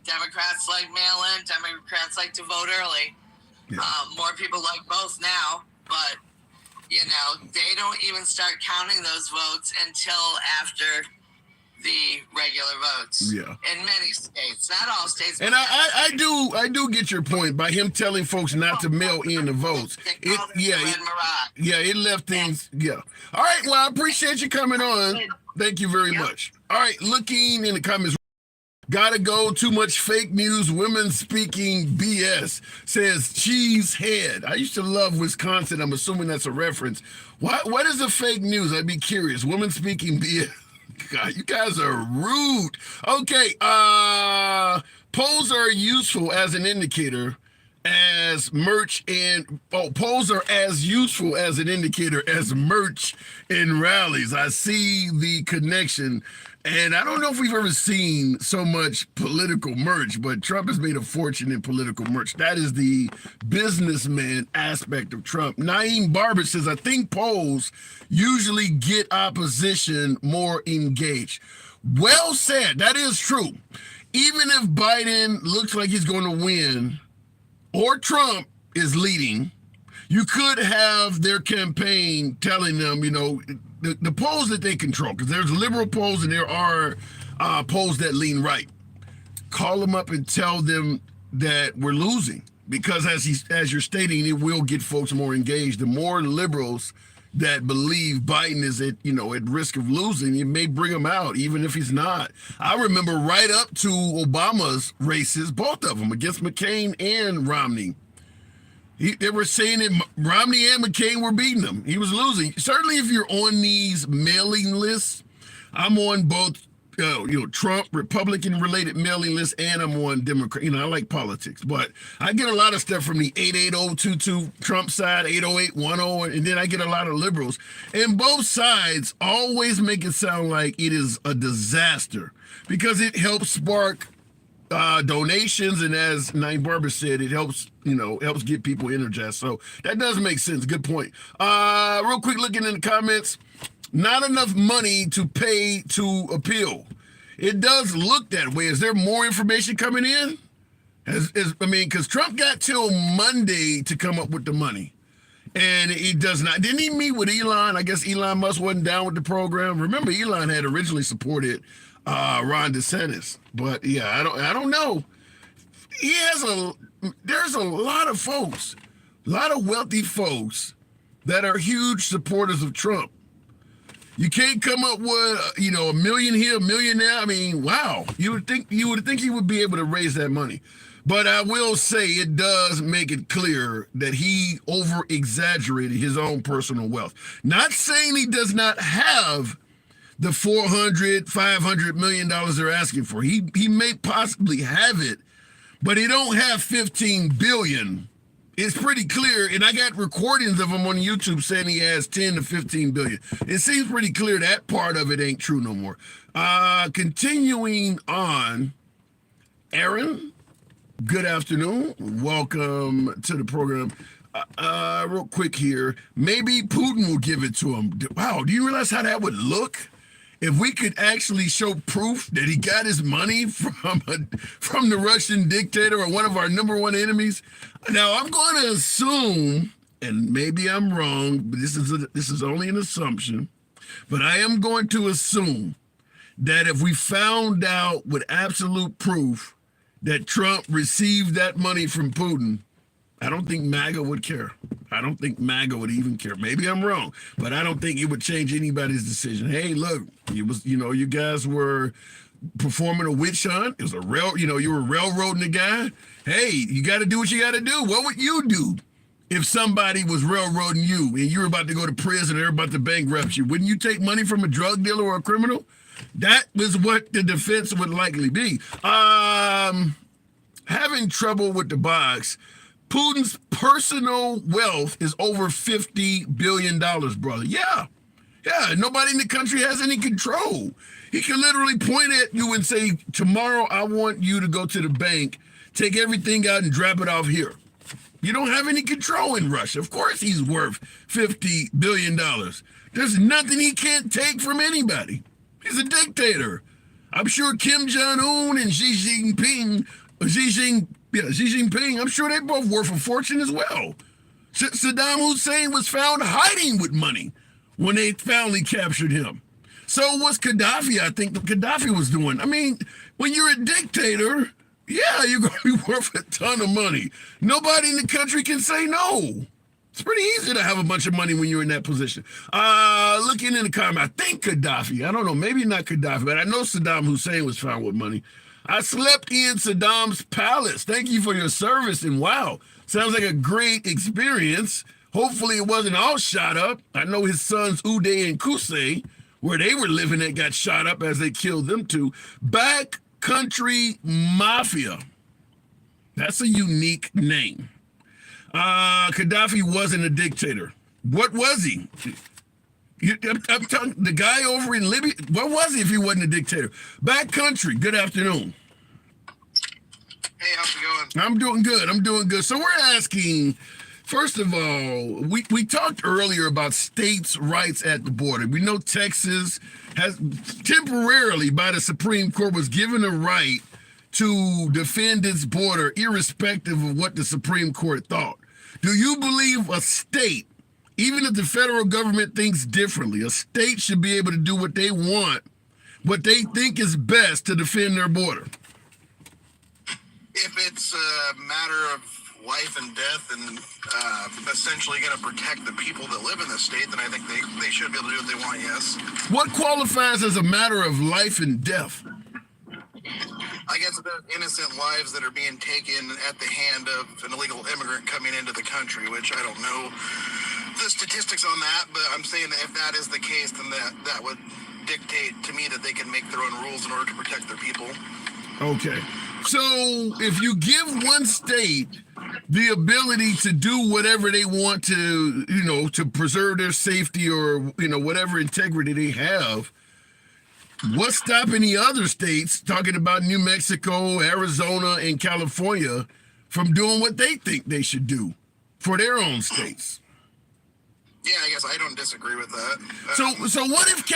Democrats like mail-in, Democrats like to vote early. Yeah. More people like both now, but, you know, they don't even start counting those votes until after the regular votes. Yeah. In many states, not all states. And I do get your point by him telling folks not to mail in the votes. It left things. Yeah. All right. Well, I appreciate you coming on. Thank you very much. All right. Looking in the comments. Gotta go. Too much fake news. Women speaking BS, says cheese head. I used to love Wisconsin. I'm assuming that's a reference. What is the fake news? I'd be curious. Women speaking BS. God, you guys are rude. Okay, polls are useful as an indicator as merch and polls are as useful as an indicator as merch in rallies. I see the connection, and I don't know if we've ever seen so much political merch, but Trump has made a fortune in political merch. That is the businessman aspect of Trump. Naeem Barber says, I think polls usually get opposition more engaged. Well said. That is true. Even if Biden looks like he's going to win, or Trump is leading, you could have their campaign telling them, you know, the polls that they control, because there's liberal polls and there are polls that lean right. call them up and tell them that we're losing, because as you're stating, it will get folks more engaged. The more liberals that believe Biden is at risk of losing, it may bring him out, even if he's not. I remember right up to Obama's races, both of them against McCain and Romney. They were saying that Romney and McCain were beating him. He was losing. Certainly, if you're on these mailing lists, I'm on both. Trump, Republican-related mailing list, and I'm on Democrat. I like politics, but I get a lot of stuff from the 88022 Trump side, 80810, and then I get a lot of liberals. And both sides always make it sound like it is a disaster because it helps spark donations, and as Nine Barber said, it helps get people energized. So that does make sense. Good point. Real quick, looking in the comments. Not enough money to pay to appeal. It does look that way. Is there more information coming in? Because Trump got till Monday to come up with the money. And he does not. Didn't he meet with Elon? I guess Elon Musk wasn't down with the program. Remember, Elon had originally supported Ron DeSantis. But yeah, I don't know. There's a lot of folks, a lot of wealthy folks that are huge supporters of Trump. You can't come up with, a million here, a million there. I mean, wow. You would think he would be able to raise that money. But I will say it does make it clear that he over-exaggerated his own personal wealth. Not saying he does not have the $400, $500 million they're asking for. He may possibly have it, but he don't have $15 billion. It's pretty clear, and I got recordings of him on YouTube saying he has 10 to 15 billion. It seems pretty clear that part of it ain't true no more. Continuing on, Aaron, good afternoon. Welcome to the program. Real quick here, maybe Putin will give it to him. Wow, do you realize how that would look? If we could actually show proof that he got his money from the Russian dictator or one of our number one enemies. Now, I'm going to assume, and maybe I'm wrong, but this is only an assumption, but I am going to assume that if we found out with absolute proof that Trump received that money from Putin, I don't think MAGA would care. I don't think MAGA would even care. Maybe I'm wrong, but I don't think it would change anybody's decision. Hey, look, it was, you guys were performing a witch hunt. It was you were railroading the guy. Hey, you got to do what you got to do. What would you do if somebody was railroading you and you were about to go to prison or they're about to bankrupt you? Wouldn't you take money from a drug dealer or a criminal? That was what the defense would likely be. Having trouble with the box. Putin's personal wealth is over $50 billion, brother. Yeah. Nobody in the country has any control. He can literally point at you and say, tomorrow I want you to go to the bank, take everything out and drop it off here. You don't have any control in Russia. Of course he's worth $50 billion. There's nothing he can't take from anybody. He's a dictator. I'm sure Kim Jong-un and Xi Jinping, I'm sure they both worth a fortune as well. Saddam Hussein was found hiding with money when they finally captured him. So was Gaddafi. I think Gaddafi was doing. I mean, when you're a dictator, yeah, you're going to be worth a ton of money. Nobody in the country can say no. It's pretty easy to have a bunch of money when you're in that position. Looking in the comment, I think Gaddafi. I don't know, maybe not Gaddafi, but I know Saddam Hussein was found with money. I slept in Saddam's palace. Thank you for your service. And wow, sounds like a great experience. Hopefully it wasn't all shot up. I know his sons Uday and Qusay, where they were living at, got shot up as they killed them too. Backcountry Mafia. That's a unique name. Gaddafi wasn't a dictator. What was he? I'm telling the guy over in Libya, what was he if he wasn't a dictator? Backcountry, good afternoon. Hey, how's it going? I'm doing good. So we're asking, first of all, we talked earlier about states' rights at the border. We know Texas has temporarily by the Supreme Court was given a right to defend its border irrespective of what the Supreme Court thought. Do you believe a state, even if the federal government thinks differently, a state should be able to do what they want, what they think is best to defend their border? it's a matter of life and death and essentially going to protect the people that live in the state, then I think they should be able to do what they want, yes. What qualifies as a matter of life and death? I guess there's innocent lives that are being taken at the hand of an illegal immigrant coming into the country, which I don't know the statistics on that, but I'm saying that if that is the case, then that would dictate to me that they can make their own rules in order to protect their people. Okay. So if you give one state the ability to do whatever they want to, to preserve their safety or, whatever integrity they have, what's stopping the other states, talking about New Mexico, Arizona, and California, from doing what they think they should do for their own states? Yeah, I guess I don't disagree with that. So what if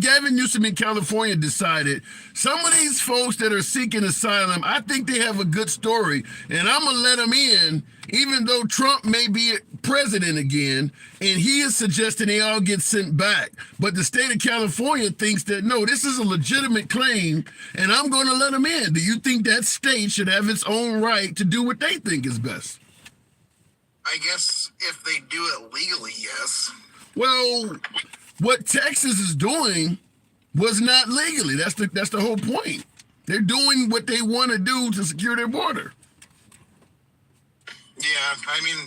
Gavin Newsom in California decided some of these folks that are seeking asylum, I think they have a good story, and I'm going to let them in, even though Trump may be president again, and he is suggesting they all get sent back. But the state of California thinks that, no, this is a legitimate claim, and I'm going to let them in. Do you think that state should have its own right to do what they think is best? I guess if they do it legally, yes. Well, what Texas is doing was not legally. That's the whole point. They're doing what they want to do to secure their border. Yeah, I mean,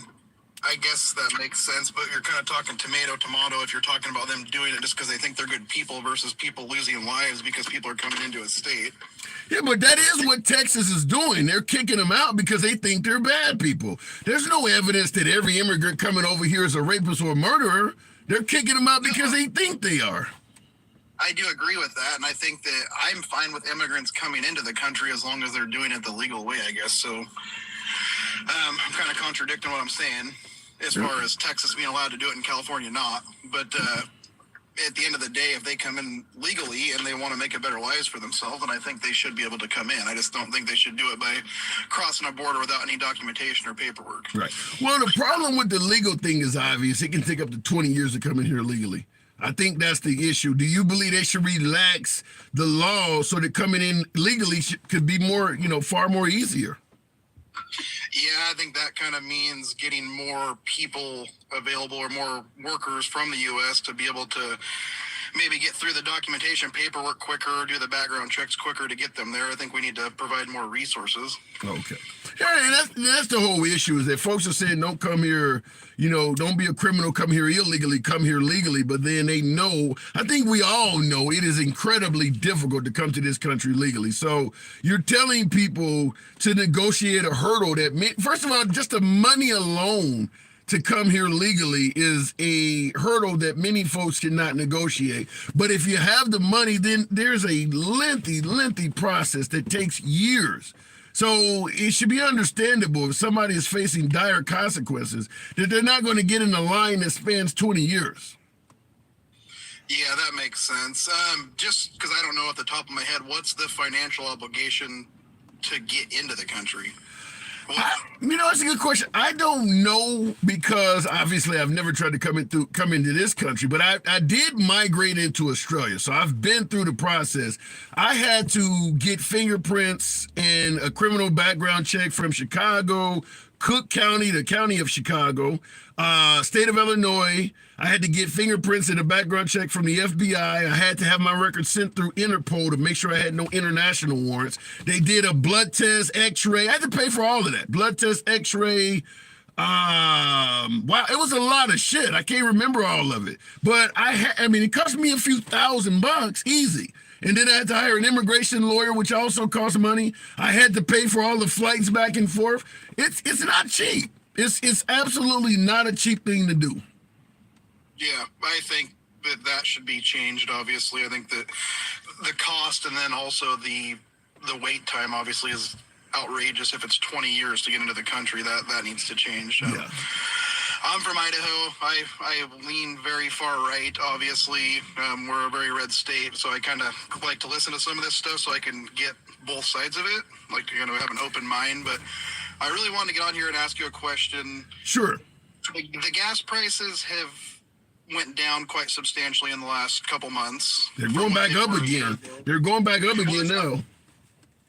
I guess that makes sense, but you're kind of talking tomato if you're talking about them doing it just because they think they're good people versus people losing lives because people are coming into a state. Yeah, but that is what Texas is doing. They're kicking them out because they think they're bad people. There's no evidence that every immigrant coming over here is a rapist or a murderer. They're kicking them out because they think they are. I do agree with that, and I think that I'm fine with immigrants coming into the country as long as they're doing it the legal way, I guess. So I'm kind of contradicting what I'm saying as far as Texas being allowed to do it and California not. But at the end of the day, if they come in legally and they want to make a better lives for themselves, then I think they should be able to come in. I just don't think they should do it by crossing a border without any documentation or paperwork. Right. Well, the problem with the legal thing is obvious. It can take up to 20 years to come in here legally. I think that's the issue. Do you believe they should relax the law so that coming in legally could be more, far more easier? Yeah, I think that kind of means getting more people available or more workers from the U.S. to be able to maybe get through the documentation paperwork quicker, do the background checks quicker to get them there. I think we need to provide more resources. Okay. Yeah, and that's the whole issue is that folks are saying don't come here, don't be a criminal, come here illegally, come here legally. But then they know, I think we all know it is incredibly difficult to come to this country legally. So you're telling people to negotiate a hurdle that, first of all, just the money alone to come here legally is a hurdle that many folks cannot negotiate. But if you have the money, then there's a lengthy process that takes years. So it should be understandable if somebody is facing dire consequences that they're not going to get in a line that spans 20 years. Yeah, that makes sense. Just because I don't know at the top of my head, what's the financial obligation to get into the country? That's a good question. I don't know because obviously I've never tried to come into this country, but I did migrate into Australia. So I've been through the process. I had to get fingerprints and a criminal background check from Chicago, Cook County, the county of Chicago, state of Illinois. I had to get fingerprints and a background check from the FBI. I had to have my records sent through Interpol to make sure I had no international warrants. They did a blood test, x-ray. I had to pay for all of that. Blood test, x-ray. Wow, it was a lot of shit. I can't remember all of it. But it cost me a few $1,000 easy. And then I had to hire an immigration lawyer, which also cost money. I had to pay for all the flights back and forth. It's not cheap. It's absolutely not a cheap thing to do. Yeah, I think that should be changed, obviously. I think that the cost and then also the wait time obviously is outrageous. If it's 20 years to get into the country, that needs to change. Yeah. I'm from Idaho. I lean very far right, obviously. We're a very red state, so I kind of like to listen to some of this stuff so I can get both sides of it, like to have an open mind. But I really wanted to get on here and ask you a question. Sure. The gas prices have went down quite substantially in the last couple months. They're going back up again. They're going back up again now.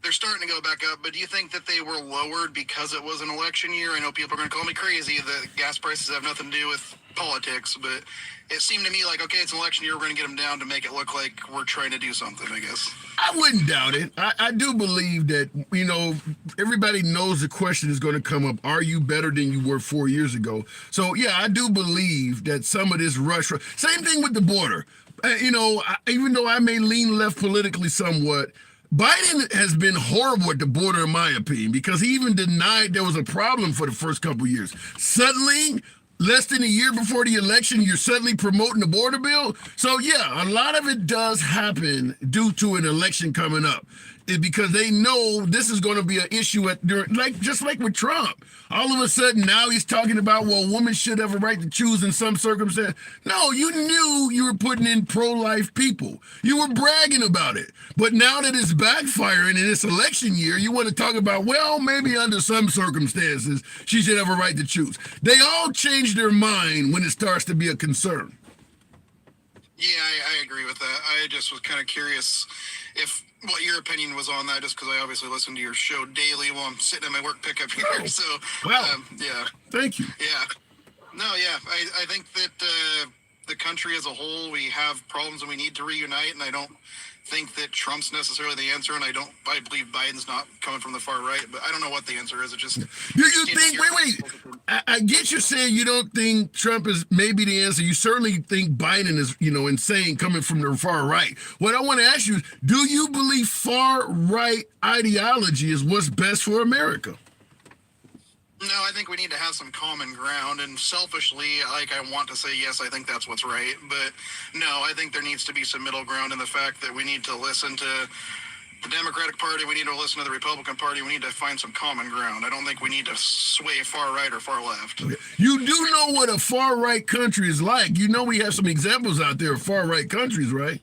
they're starting to go back up, but do you think that they were lowered because it was an election year? I know people are going to call me crazy that gas prices have nothing to do with politics, but it seemed to me like, okay, it's an election year, we're going to get them down to make it look like we're trying to do something, I guess. I wouldn't doubt it. I do believe that, you know, everybody knows the question is going to come up, are you better than you were 4 years ago? So, yeah, I do believe that some of this rush, same thing with the border. You know, even though I may lean left politically somewhat, Biden has been horrible at the border, in my opinion, because he even denied there was a problem for the first couple of years. Suddenly, less than a year before the election, you're suddenly promoting the border bill. So, yeah, a lot of it does happen due to an election coming up. It's because they know this is going to be an issue just like with Trump. All of a sudden, now he's talking about, well, women should have a right to choose in some circumstance. No, you knew you were putting in pro-life people. You were bragging about it. But now that it's backfiring in this election year, you want to talk about, well, maybe under some circumstances, she should have a right to choose. They all change their mind when it starts to be a concern. Yeah, I agree with that. I just was kind of curious if what your opinion was on that, just because I obviously listen to your show daily while I'm sitting in my work pickup here. Oh, so, wow. yeah. Thank you. Yeah. No, yeah. I think that the country as a whole, we have problems and we need to reunite, and I don't think that Trump's necessarily the answer, and I believe Biden's not coming from the far right, but I don't know what the answer is. It just... Do you think, wait, I get you saying you don't think Trump is maybe the answer. You certainly think Biden is, you know, insane coming from the far right. What I want to ask you is, do you believe far right ideology is what's best for America? No, I think we need to have some common ground, and selfishly, like, I want to say, yes, I think that's what's right, but no, I think there needs to be some middle ground in the fact that we need to listen to the Democratic Party, we need to listen to the Republican Party, we need to find some common ground. I don't think we need to sway far right or far left. Okay. You do know what a far right country is like. You know we have some examples out there of far right countries, right?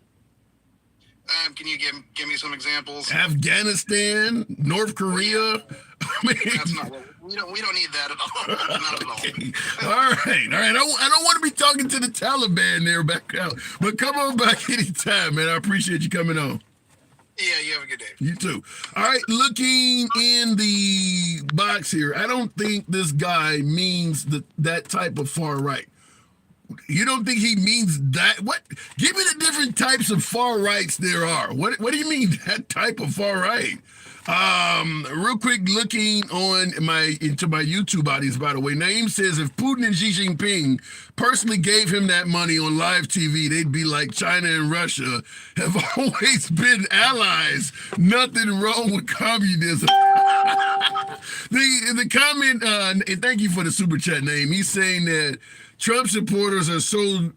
Can you give me some examples? Afghanistan, North Korea. I mean, that's not what we don't need that at all. Not at all. Okay. All right. I don't want to be talking to the Taliban there back out, but come on back anytime, man. I appreciate you coming on. Yeah, you have a good day. You too. All right, looking in the box here, I don't think this guy means that type of far right. You don't think he means that? What? Give me the different types of far rights there are. What do you mean that type of far right? Real quick, looking into my YouTube audience, by the way, Naeem says if Putin and Xi Jinping personally gave him that money on live TV, they'd be like China and Russia have always been allies. Nothing wrong with communism. The comment, and thank you for the super chat, Naeem. He's saying that Trump supporters are so,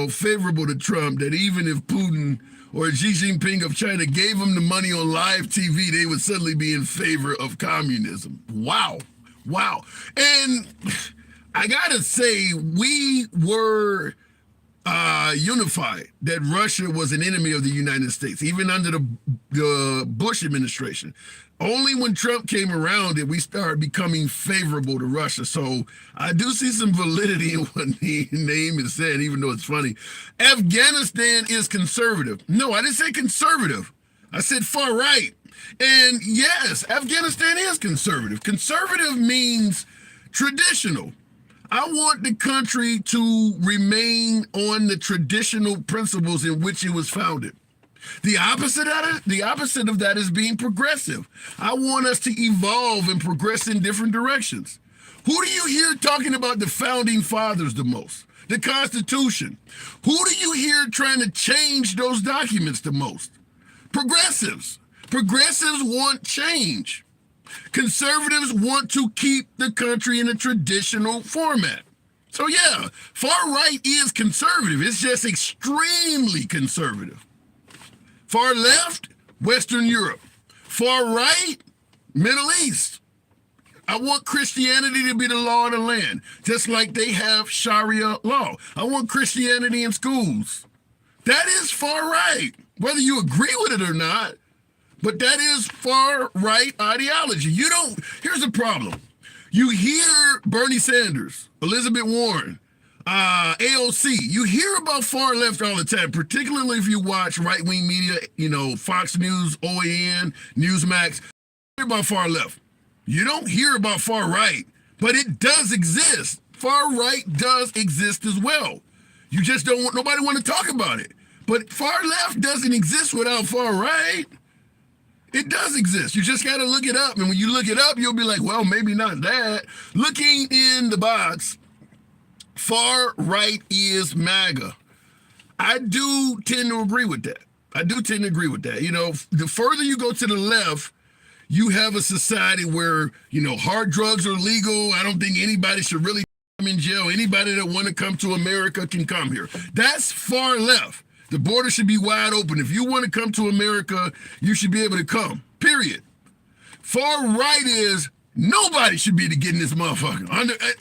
favorable to Trump that even if Putin or Xi Jinping of China gave him the money on live TV, they would suddenly be in favor of communism. Wow. And I gotta say, we were unified that Russia was an enemy of the United States, even under the Bush administration. Only when Trump came around did we start becoming favorable to Russia. So I do see some validity in what the name is saying, even though it's funny. Afghanistan is conservative. No, I didn't say conservative. I said far right. And yes, Afghanistan is conservative. Conservative means traditional. I want the country to remain on the traditional principles in which it was founded. The opposite of that is being progressive. I want us to evolve and progress in different directions. Who do you hear talking about the founding fathers the most? The Constitution. Who do you hear trying to change those documents the most? Progressives. Progressives want change. Conservatives want to keep the country in a traditional format. So yeah, far right is conservative. It's just extremely conservative. Far left, Western Europe. Far right, Middle East. I want Christianity to be the law of the land, just like they have Sharia law. I want Christianity in schools. That is far right, whether you agree with it or not, but that is far right ideology. Here's the problem. You hear Bernie Sanders, Elizabeth Warren, AOC, you hear about far left all the time, particularly if you watch right-wing media, Fox News, OAN, Newsmax. You hear about far left. You don't hear about far right, but it does exist. Far right does exist as well. You just don't want, nobody want to talk about it. But far left doesn't exist without far right. It does exist. You just got to look it up. And when you look it up, you'll be like, well, maybe not that. Looking in the box, far right is MAGA. I do tend to agree with that. The further you go to the left, you have a society where, hard drugs are legal. I don't think anybody should really in jail. Anybody that want to come to America can come here. That's far left. The border should be wide open. If you want to come to America, you should be able to come, period. Far right is nobody should be to get in this motherfucker,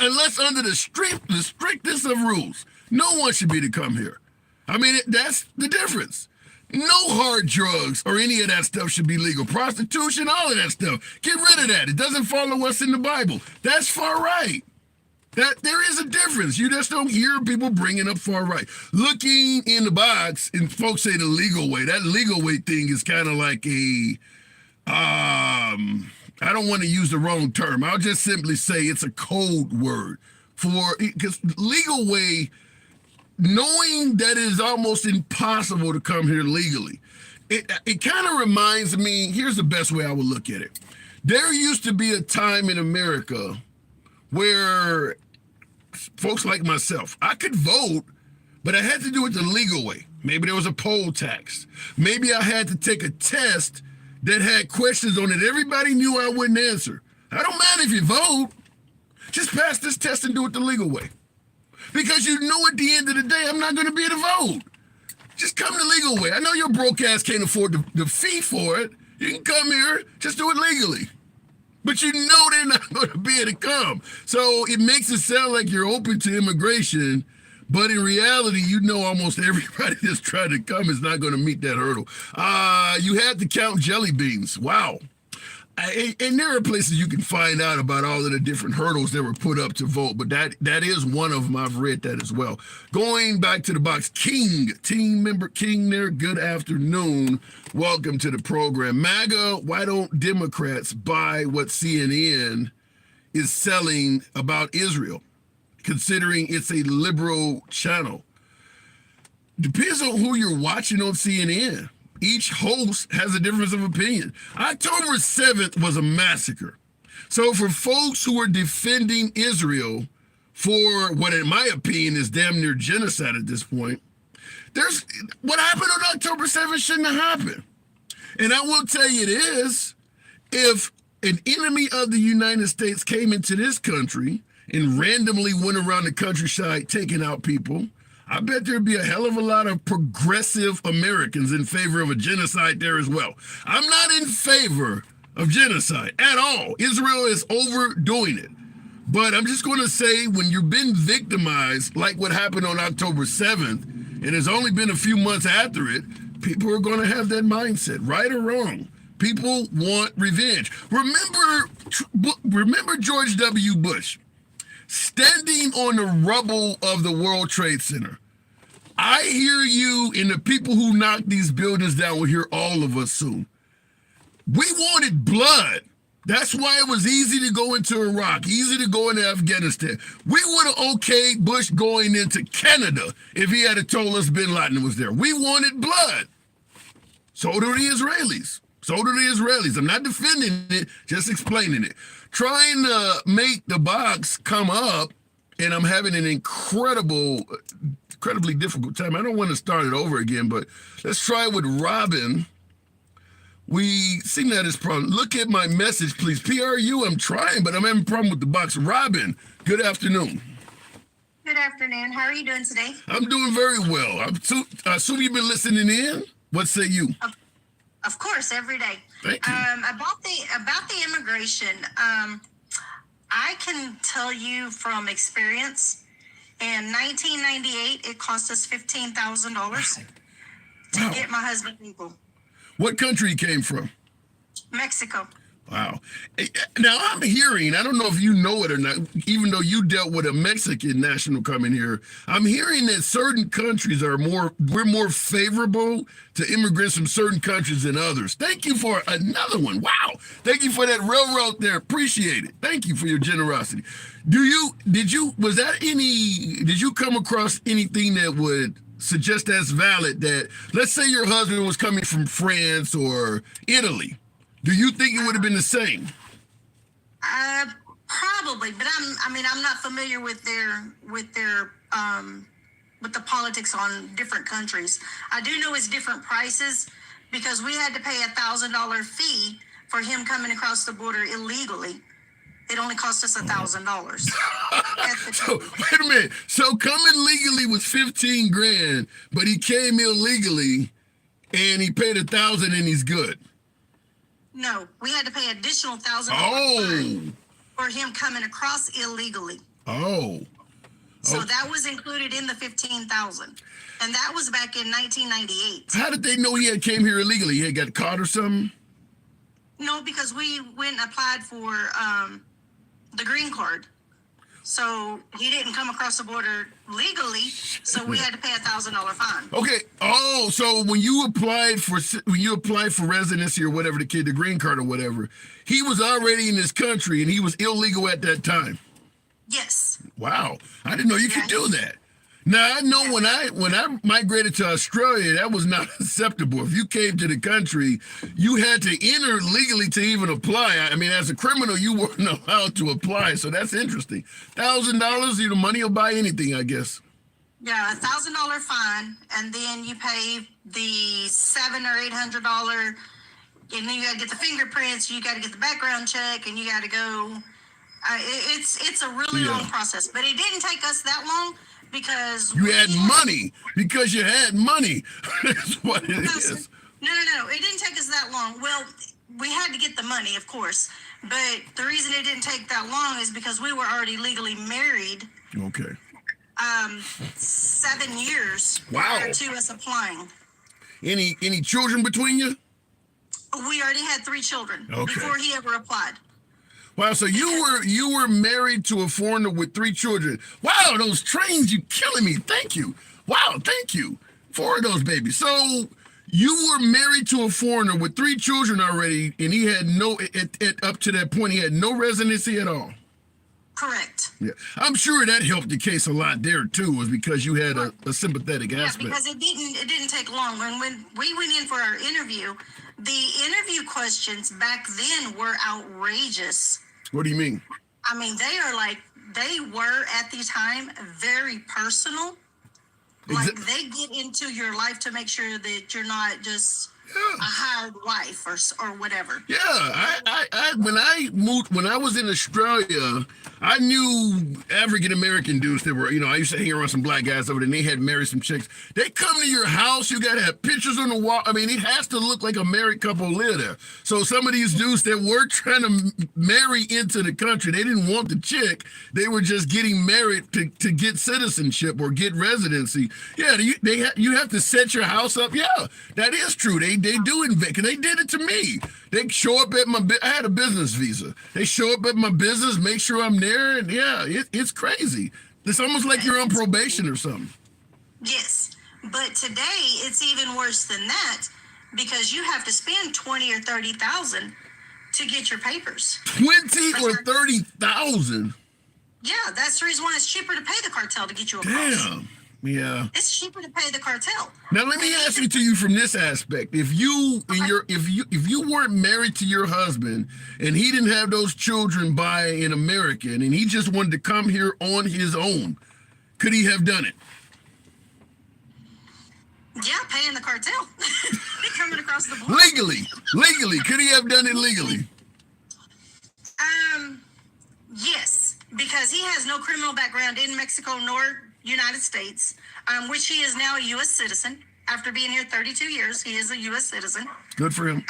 unless under the strictest of rules. No one should be to come here. I mean, that's the difference. No hard drugs or any of that stuff should be legal. Prostitution, all of that stuff. Get rid of that. It doesn't follow what's in the Bible. That's far right. That there is a difference. You just don't hear people bringing up far right. Looking in the box, and folks say the legal way. That legal way thing is kind of like I don't want to use the wrong term. I'll just simply say it's a code word because legal way, knowing that it is almost impossible to come here legally. It kind of reminds me, here's the best way I would look at it. There used to be a time in America where folks like myself, I could vote, but I had to do it the legal way. Maybe there was a poll tax. Maybe I had to take a test that had questions on it everybody knew I wouldn't answer. I don't mind if you vote. Just pass this test and do it the legal way. Because at the end of the day, I'm not going to be able to vote. Just come the legal way. I know your broke ass can't afford the fee for it. You can come here, just do it legally. But they're not going to be able to come. So it makes it sound like you're open to immigration, but in reality, almost everybody that's trying to come is not going to meet that hurdle. You had to count jelly beans. Wow. And there are places you can find out about all of the different hurdles that were put up to vote, but that is one of them. I've read that as well. Going back to the box, King, team member King there, good afternoon. Welcome to the program. MAGA, why don't Democrats buy what CNN is selling about Israel, considering it's a liberal channel? Depends on who you're watching on CNN. Each host has a difference of opinion. October 7th was a massacre. So for folks who are defending Israel for what, in my opinion, is damn near genocide at this point, what happened on October 7th shouldn't have happened. And I will tell you this, if an enemy of the United States came into this country and randomly went around the countryside taking out people, I bet there'd be a hell of a lot of progressive Americans in favor of a genocide there as well. I'm not in favor of genocide at all. Israel is overdoing it. But I'm just going to say, when you've been victimized, like what happened on October 7th, and it's only been a few months after it, people are going to have that mindset, right or wrong. People want revenge. Remember George W. Bush standing on the rubble of the World Trade Center. I hear you, and the people who knocked these buildings down will hear all of us soon. We wanted blood. That's why it was easy to go into Iraq, easy to go into Afghanistan. We would have okayed Bush going into Canada if he had told us bin Laden was there. We wanted blood. So do the Israelis. I'm not defending it, just explaining it. Trying to make the box come up, and I'm having an incredibly difficult time. I don't want to start it over again, but let's try with Robin. We seem to have this problem. Look at my message, please. PRU, I'm trying, but I'm having a problem with the box. Robin, good afternoon. Good afternoon. How are you doing today? I'm doing very well. I assume you've been listening in. What say you? Of course, every day. Thank you. About the immigration, I can tell you from experience, in 1998, it cost us $15,000 to get my husband legal. What country he came from? Mexico. Wow. Now I'm hearing, I don't know if you know it or not, even though you dealt with a Mexican national coming here, I'm hearing that certain countries we're more favorable to immigrants from certain countries than others. Thank you for another one. Wow. Thank you for that railroad there. Appreciate it. Thank you for your generosity. Did you come across anything that would suggest that's valid, that let's say your husband was coming from France or Italy? Do you think it would have been the same? Probably, but I'm not familiar with the politics on different countries. I do know it's different prices because we had to pay $1,000 fee for him coming across the border illegally. It only cost us $1,000. So wait a minute. So coming legally was 15 grand, but he came illegally and he paid 1,000 and he's good. No, we had to pay additional $1,000 fine for him coming across illegally. So that was included in the 15,000, and that was back in 1998. How did they know he had came here illegally? He had got caught or something? No, because we went and applied for the green card. So he didn't come across the border legally, so we had to pay $1,000 fine. Okay. So when you applied for residency or whatever, the green card or whatever, he was already in this country and he was illegal at that time. Yes. Wow. I didn't know you could do that. Now I know when I migrated to Australia, that was not acceptable. If you came to the country, you had to enter legally to even apply. I mean, as a criminal, you weren't allowed to apply. So that's interesting. $1,000, money will buy anything, I guess. Yeah, $1,000 fine, and then you pay the $700 or $800, and then you got to get the fingerprints, you got to get the background check, and you got to go. It's a really long process, but it didn't take us that long. Because you had money. Because you had money. That's what it is. No. It didn't take us that long. Well, we had to get the money, of course. But the reason it didn't take that long is because we were already legally married. Okay. 7 years prior to us applying. Any children between you? We already had 3 children before he ever applied. Wow, so you were married to a foreigner with 3 children. Wow, those trains, you killing me. Thank you. Wow, thank you. 4 of those babies. So you were married to a foreigner with 3 children already, and he had up to that point, he had no residency at all. Correct. Yeah, I'm sure that helped the case a lot there too, was because you had a sympathetic aspect. Yeah, because it didn't take long. When we went in for our interview, the interview questions back then were outrageous. What do you mean? I mean, they were at the time very personal. Like they get into your life to make sure that you're not just a hired wife or whatever. Yeah, when I was in Australia, I knew African American dudes that were, I used to hang around some black guys over there, and they had married some chicks. They come to your house, you gotta have pictures on the wall. I mean, it has to look like a married couple live there. So some of these dudes that were trying to marry into the country, they didn't want the chick. They were just getting married to get citizenship or get residency. Yeah, you have to set your house up. Yeah, that is true. They do invent, because they did it to me. They show up at I had a business visa. They show up at my business, make sure I'm there, and yeah, it's crazy. It's almost like you're on probation or something. Yes, but today it's even worse than that, because you have to spend $20,000 or $30,000 to get your papers. 20 or 30,000. Yeah, that's the reason why it's cheaper to pay the cartel to get you across. Damn. Yeah. It's cheaper to pay the cartel. Now let me ask you from this aspect. If you weren't married to your husband and he didn't have those children by an American and he just wanted to come here on his own, could he have done it? Yeah, paying the cartel. They're coming across the border. Legally. Could he have done it legally? Yes, because he has no criminal background in Mexico nor United States, which he is now a U.S. citizen. After being here 32 years, he is a U.S. citizen. Good for him.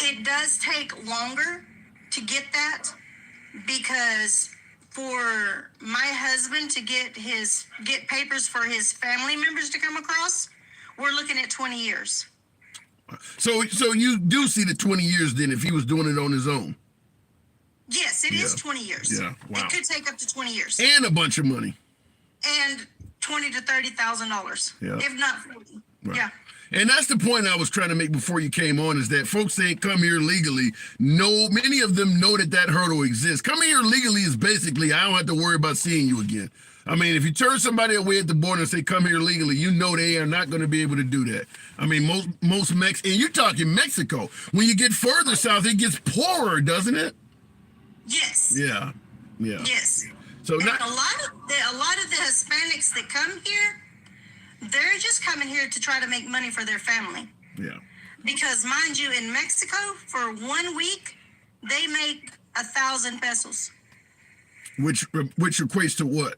It does take longer to get that, because for my husband to get papers for his family members to come across, we're looking at 20 years. So you do see the 20 years then if he was doing it on his own. Yes, it is 20 years. Yeah, wow. It could take up to 20 years. And a bunch of money. And $20,000 to $30,000. Yeah. If not 40. Right. Yeah. And that's the point I was trying to make before you came on, is that folks ain't come here legally. No, many of them know that hurdle exists. Coming here legally is basically, I don't have to worry about seeing you again. I mean, if you turn somebody away at the border and say, come here legally, you know they are not going to be able to do that. I mean, most and you're talking Mexico. When you get further south, it gets poorer, doesn't it? Yes. Yeah. Yes. So and a lot of the Hispanics that come here, they're just coming here to try to make money for their family. Yeah. Because mind you, in Mexico, for 1 week, they make 1,000 pesos. Which equates to what?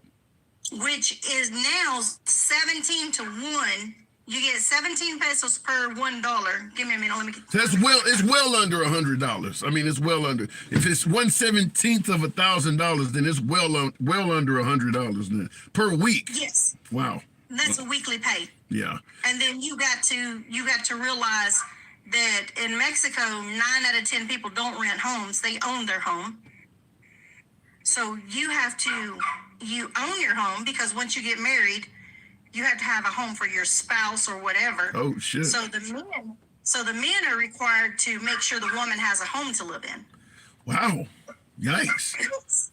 Which is now 17 to 1. You get 17 pesos per $1. Give me a minute. Let me get. So it's well under $100. I mean, it's well under. If it's 1/17 of $1,000, then it's well under $100 then per week. Yes. Wow. That's a weekly pay. Yeah. And then you got to realize that in Mexico, 9 out of 10 people don't rent homes; they own their home. So you own your home, because once you get married, you have to have a home for your spouse or whatever. Oh shit. So the men are required to make sure the woman has a home to live in. Wow. Yikes.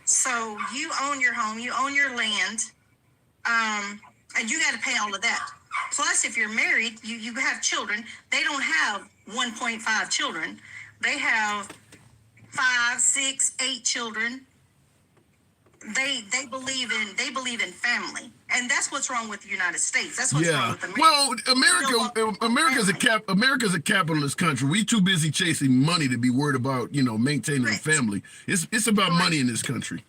So you own your home, you own your land, and you got to pay all of that. Plus, if you're married, you have children. They don't have 1.5 children. They have 5, 6, 8 children. They believe in family, and that's what's wrong with the United States. That's what's wrong with America. Well, America's a capitalist country. We too busy chasing money to be worried about maintaining a family. It's about money in this country.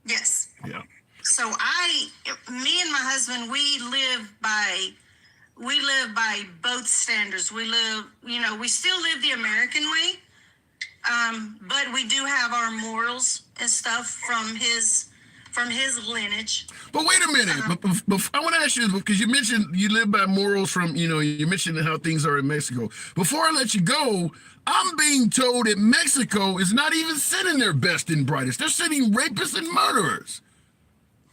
Yes. Yeah. So me and my husband, we live by both standards. We still live the American way. But we do have our morals and stuff from his lineage. But wait a minute. I want to ask you, because you mentioned you live by morals from, you mentioned how things are in Mexico. Before I let you go, I'm being told that Mexico is not even sending their best and brightest. They're sending rapists and murderers.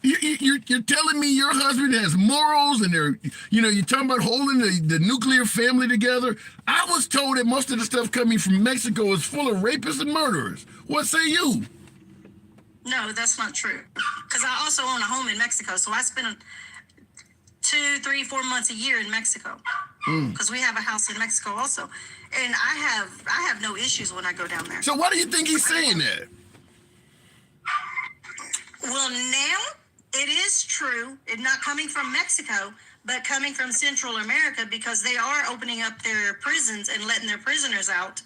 You're telling me your husband has morals, and you're talking about holding the nuclear family together. I was told that most of the stuff coming from Mexico is full of rapists and murderers. What say you? No, that's not true. Because I also own a home in Mexico, so I spend 2, 3, 4 months a year in Mexico. Because we have a house in Mexico also, and I have no issues when I go down there. So why do you think he's saying that? Well, now it is true. It's not coming from Mexico, but coming from Central America, because they are opening up their prisons and letting their prisoners out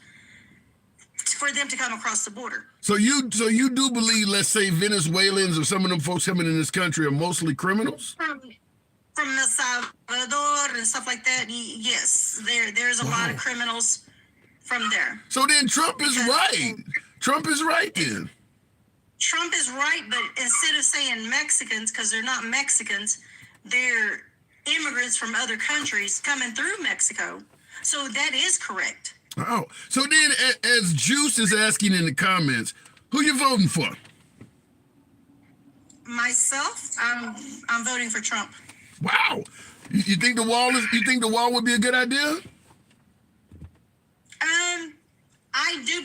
for them to come across the border. So you do believe, let's say, Venezuelans or some of them folks coming in this country are mostly criminals? From El Salvador and stuff like that, yes. There's a lot of criminals from there. So then Trump is right. Trump is right then. Trump is right, but instead of saying Mexicans, because they're not Mexicans, they're immigrants from other countries coming through Mexico. So that is correct. Oh, so then as Juice is asking in the comments, who you voting for? Myself, I'm voting for Trump. Wow. You think the wall would be a good idea? I do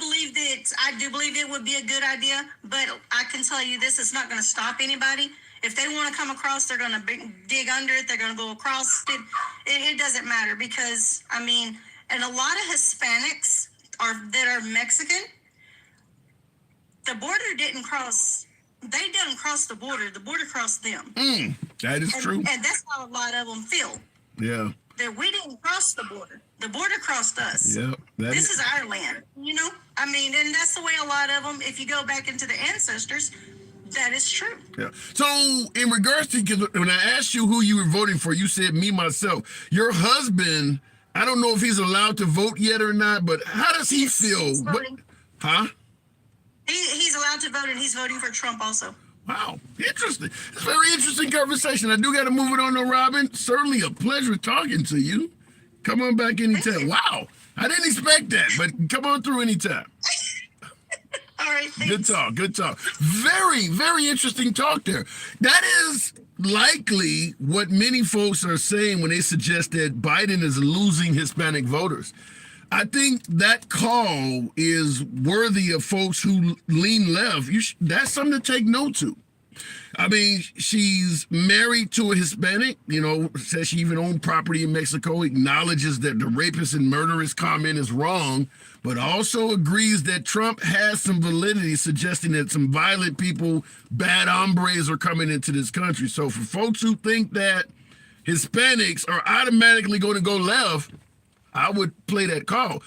believe it would be a good idea, but I can tell you this: it's not going to stop anybody. If they want to come across, they're going to dig under it. They're going to go across it. It doesn't matter, because and a lot of Hispanics that are Mexican, the border didn't cross. They didn't cross the border. The border crossed them. That is true. And that's how a lot of them feel. Yeah. That we didn't cross the border. The border crossed us. Yeah. This is our land, and that's the way a lot of them, if you go back into the ancestors, that is true. Yeah. So in regards to, when I asked you who you were voting for, you said me, myself. Your husband, I don't know if he's allowed to vote yet or not, but how does he feel? He's allowed to vote, and he's voting for Trump also. Wow, interesting. It's a very interesting conversation. I do got to move it on to Robin. Certainly a pleasure talking to you. Come on back anytime. Wow, I didn't expect that, but come on through anytime. All right, thanks. Good talk. Very, very interesting talk there. That is likely what many folks are saying when they suggest that Biden is losing Hispanic voters. I think that call is worthy of folks who lean left. That's something to take note to. I mean, she's married to a Hispanic, says she even owned property in Mexico, acknowledges that the rapist and murderous comment is wrong, but also agrees that Trump has some validity, suggesting that some violent people, bad hombres, are coming into this country. So for folks who think that Hispanics are automatically going to go left, I would play that call.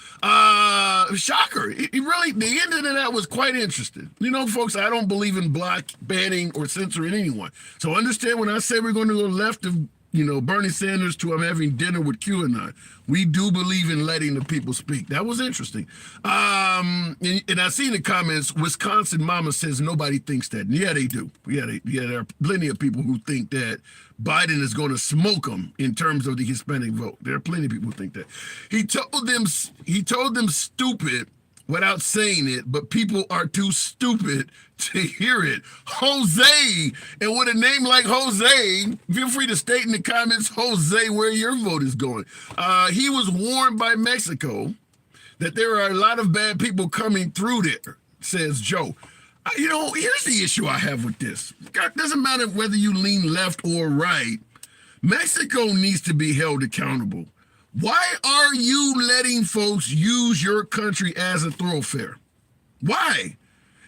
Shocker. It really, the end of that was quite interesting. Folks, I don't believe in block banning or censoring anyone. So understand when I say we're going to go left of, Bernie Sanders to I'm having dinner with QAnon. We do believe in letting the people speak. That was interesting. And I see in the comments, Wisconsin mama says nobody thinks that. And yeah, they do. There are plenty of people who think that Biden is going to smoke them in terms of the Hispanic vote. There are plenty of people who think that. He told them stupid without saying it, but people are too stupid to hear it. Jose, and with a name like Jose, feel free to state in the comments, Jose, where your vote is going. He was warned by Mexico that there are a lot of bad people coming through there, says Joe. Here's the issue I have with this. It doesn't matter whether you lean left or right. Mexico needs to be held accountable. Why are you letting folks use your country as a thoroughfare? Why?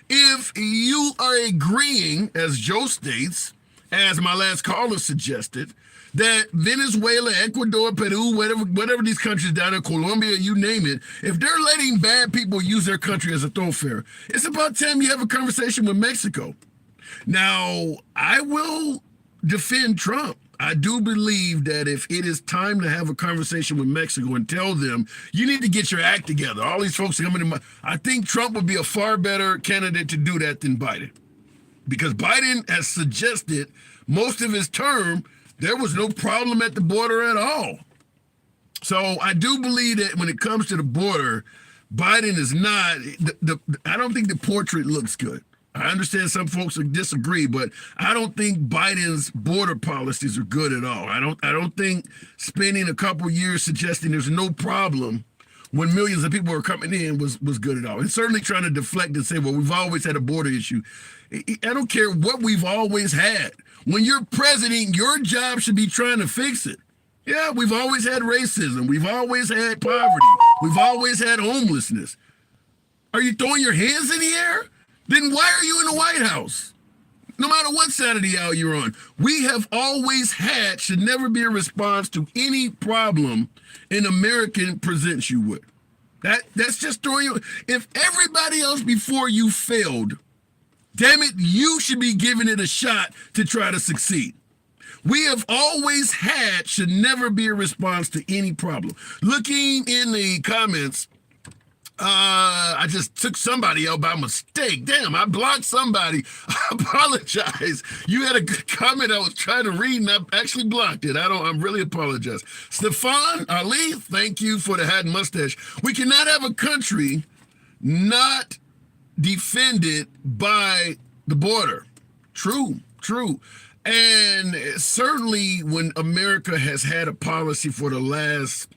If you are agreeing, as Joe states, as my last caller suggested, that Venezuela, Ecuador, Peru, whatever these countries down there, Colombia, you name it, if they're letting bad people use their country as a thoroughfare, it's about time you have a conversation with Mexico. Now, I will defend Trump. I do believe that if it is time to have a conversation with Mexico and tell them, you need to get your act together. All these folks are coming in. I think Trump would be a far better candidate to do that than Biden. Because Biden has suggested most of his term, there was no problem at the border at all. So I do believe that when it comes to the border, Biden is not, I don't think the portrait looks good. I understand some folks disagree, but I don't think Biden's border policies are good at all. I don't think spending a couple years suggesting there's no problem when millions of people are coming in was good at all. And certainly trying to deflect and say, well, we've always had a border issue. I don't care what we've always had. When you're president, your job should be trying to fix it. Yeah, we've always had racism. We've always had poverty. We've always had homelessness. Are you throwing your hands in the air? Then why are you in the White House? No matter what side of the aisle you're on. We have always had, should never be a response to any problem an American presents you with. That's just throwing you. If everybody else before you failed, damn it, you should be giving it a shot to try to succeed. We have always had, should never be a response to any problem. Looking in the comments, I just took somebody out by mistake. Damn, I blocked somebody. I apologize. You had a good comment I was trying to read and I actually blocked it. I really apologize. Stefan Ali, thank you for the hat and mustache. We cannot have a country not defended by the border. True. And certainly when America has had a policy for the last,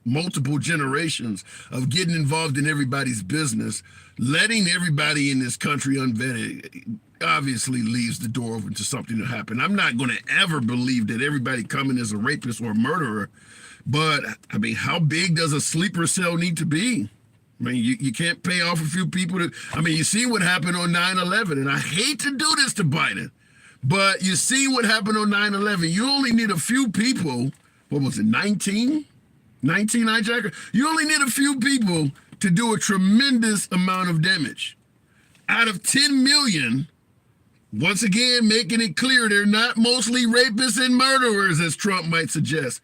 multiple generations of getting involved in everybody's business, letting everybody in this country unvetted obviously leaves the door open to something to happen. I'm not going to ever believe that everybody coming is a rapist or a murderer, but how big does a sleeper cell need to be? You can't pay off a few people you see what happened on 9/11, and I hate to do this to Biden, but you see what happened on 9/11. You only need a few people. What was it, 19 hijackers? You only need a few people to do a tremendous amount of damage. Out of 10 million, once again, making it clear they're not mostly rapists and murderers, as Trump might suggest.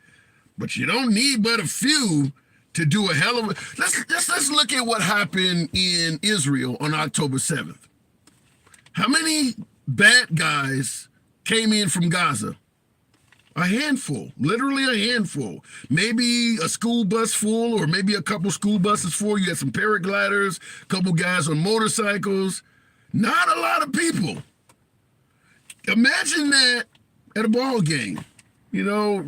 But you don't need but a few to do a hell of a... Let's look at what happened in Israel on October 7th. How many bad guys came in from Gaza? A handful, literally a handful. Maybe a school bus full, or maybe a couple school buses full. You had some paragliders, a couple guys on motorcycles. Not a lot of people. Imagine that at a ball game. You know,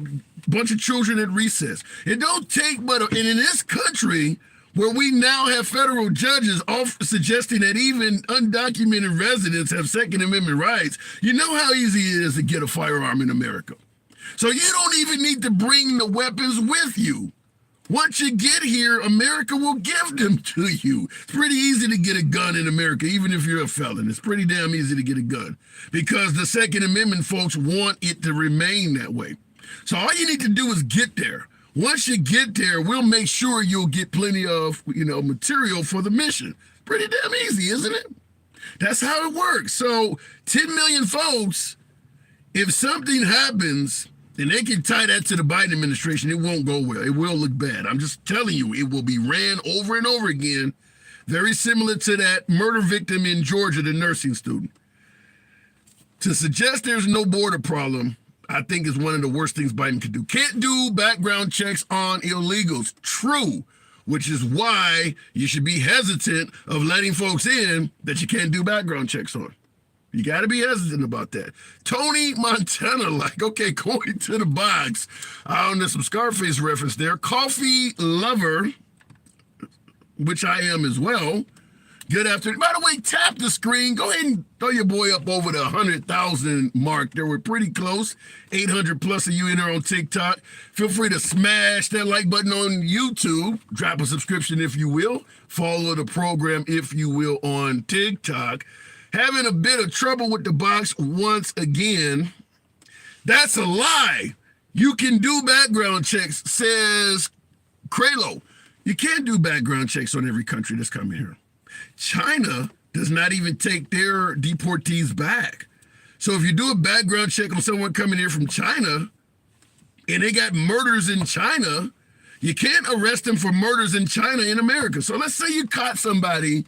bunch of children at recess. It don't take but, and in this country, where we now have federal judges suggesting that even undocumented residents have Second Amendment rights, you know how easy it is to get a firearm in America. So you don't even need to bring the weapons with you. Once you get here, America will give them to you. It's pretty easy to get a gun in America, even if you're a felon. It's pretty damn easy to get a gun because the Second Amendment folks want it to remain that way. So all you need to do is get there. Once you get there, we'll make sure you'll get plenty of, material for the mission. Pretty damn easy, isn't it? That's how it works. So 10 million folks, if something happens, and they can tie that to the Biden administration, it won't go well. It will look bad. I'm just telling you, it will be ran over and over again, very similar to that murder victim in Georgia, the nursing student. To suggest there's no border problem, I think is one of the worst things Biden could do. Can't do background checks on illegals. True, which is why you should be hesitant of letting folks in that you can't do background checks on. You got to be hesitant about that. Tony Montana, okay, going to the box. There's some Scarface reference there. Coffee lover, which I am as well. Good afternoon. By the way, tap the screen. Go ahead and throw your boy up over the 100,000 mark. There, we're pretty close. 800 plus of you in there on TikTok. Feel free to smash that like button on YouTube. Drop a subscription if you will. Follow the program if you will on TikTok. Having a bit of trouble with the box once again. That's a lie. You can do background checks, says Kralo. You can't do background checks on every country that's coming here. China does not even take their deportees back. So if you do a background check on someone coming here from China and they got murders in China, you can't arrest them for murders in China in America. So let's say you caught somebody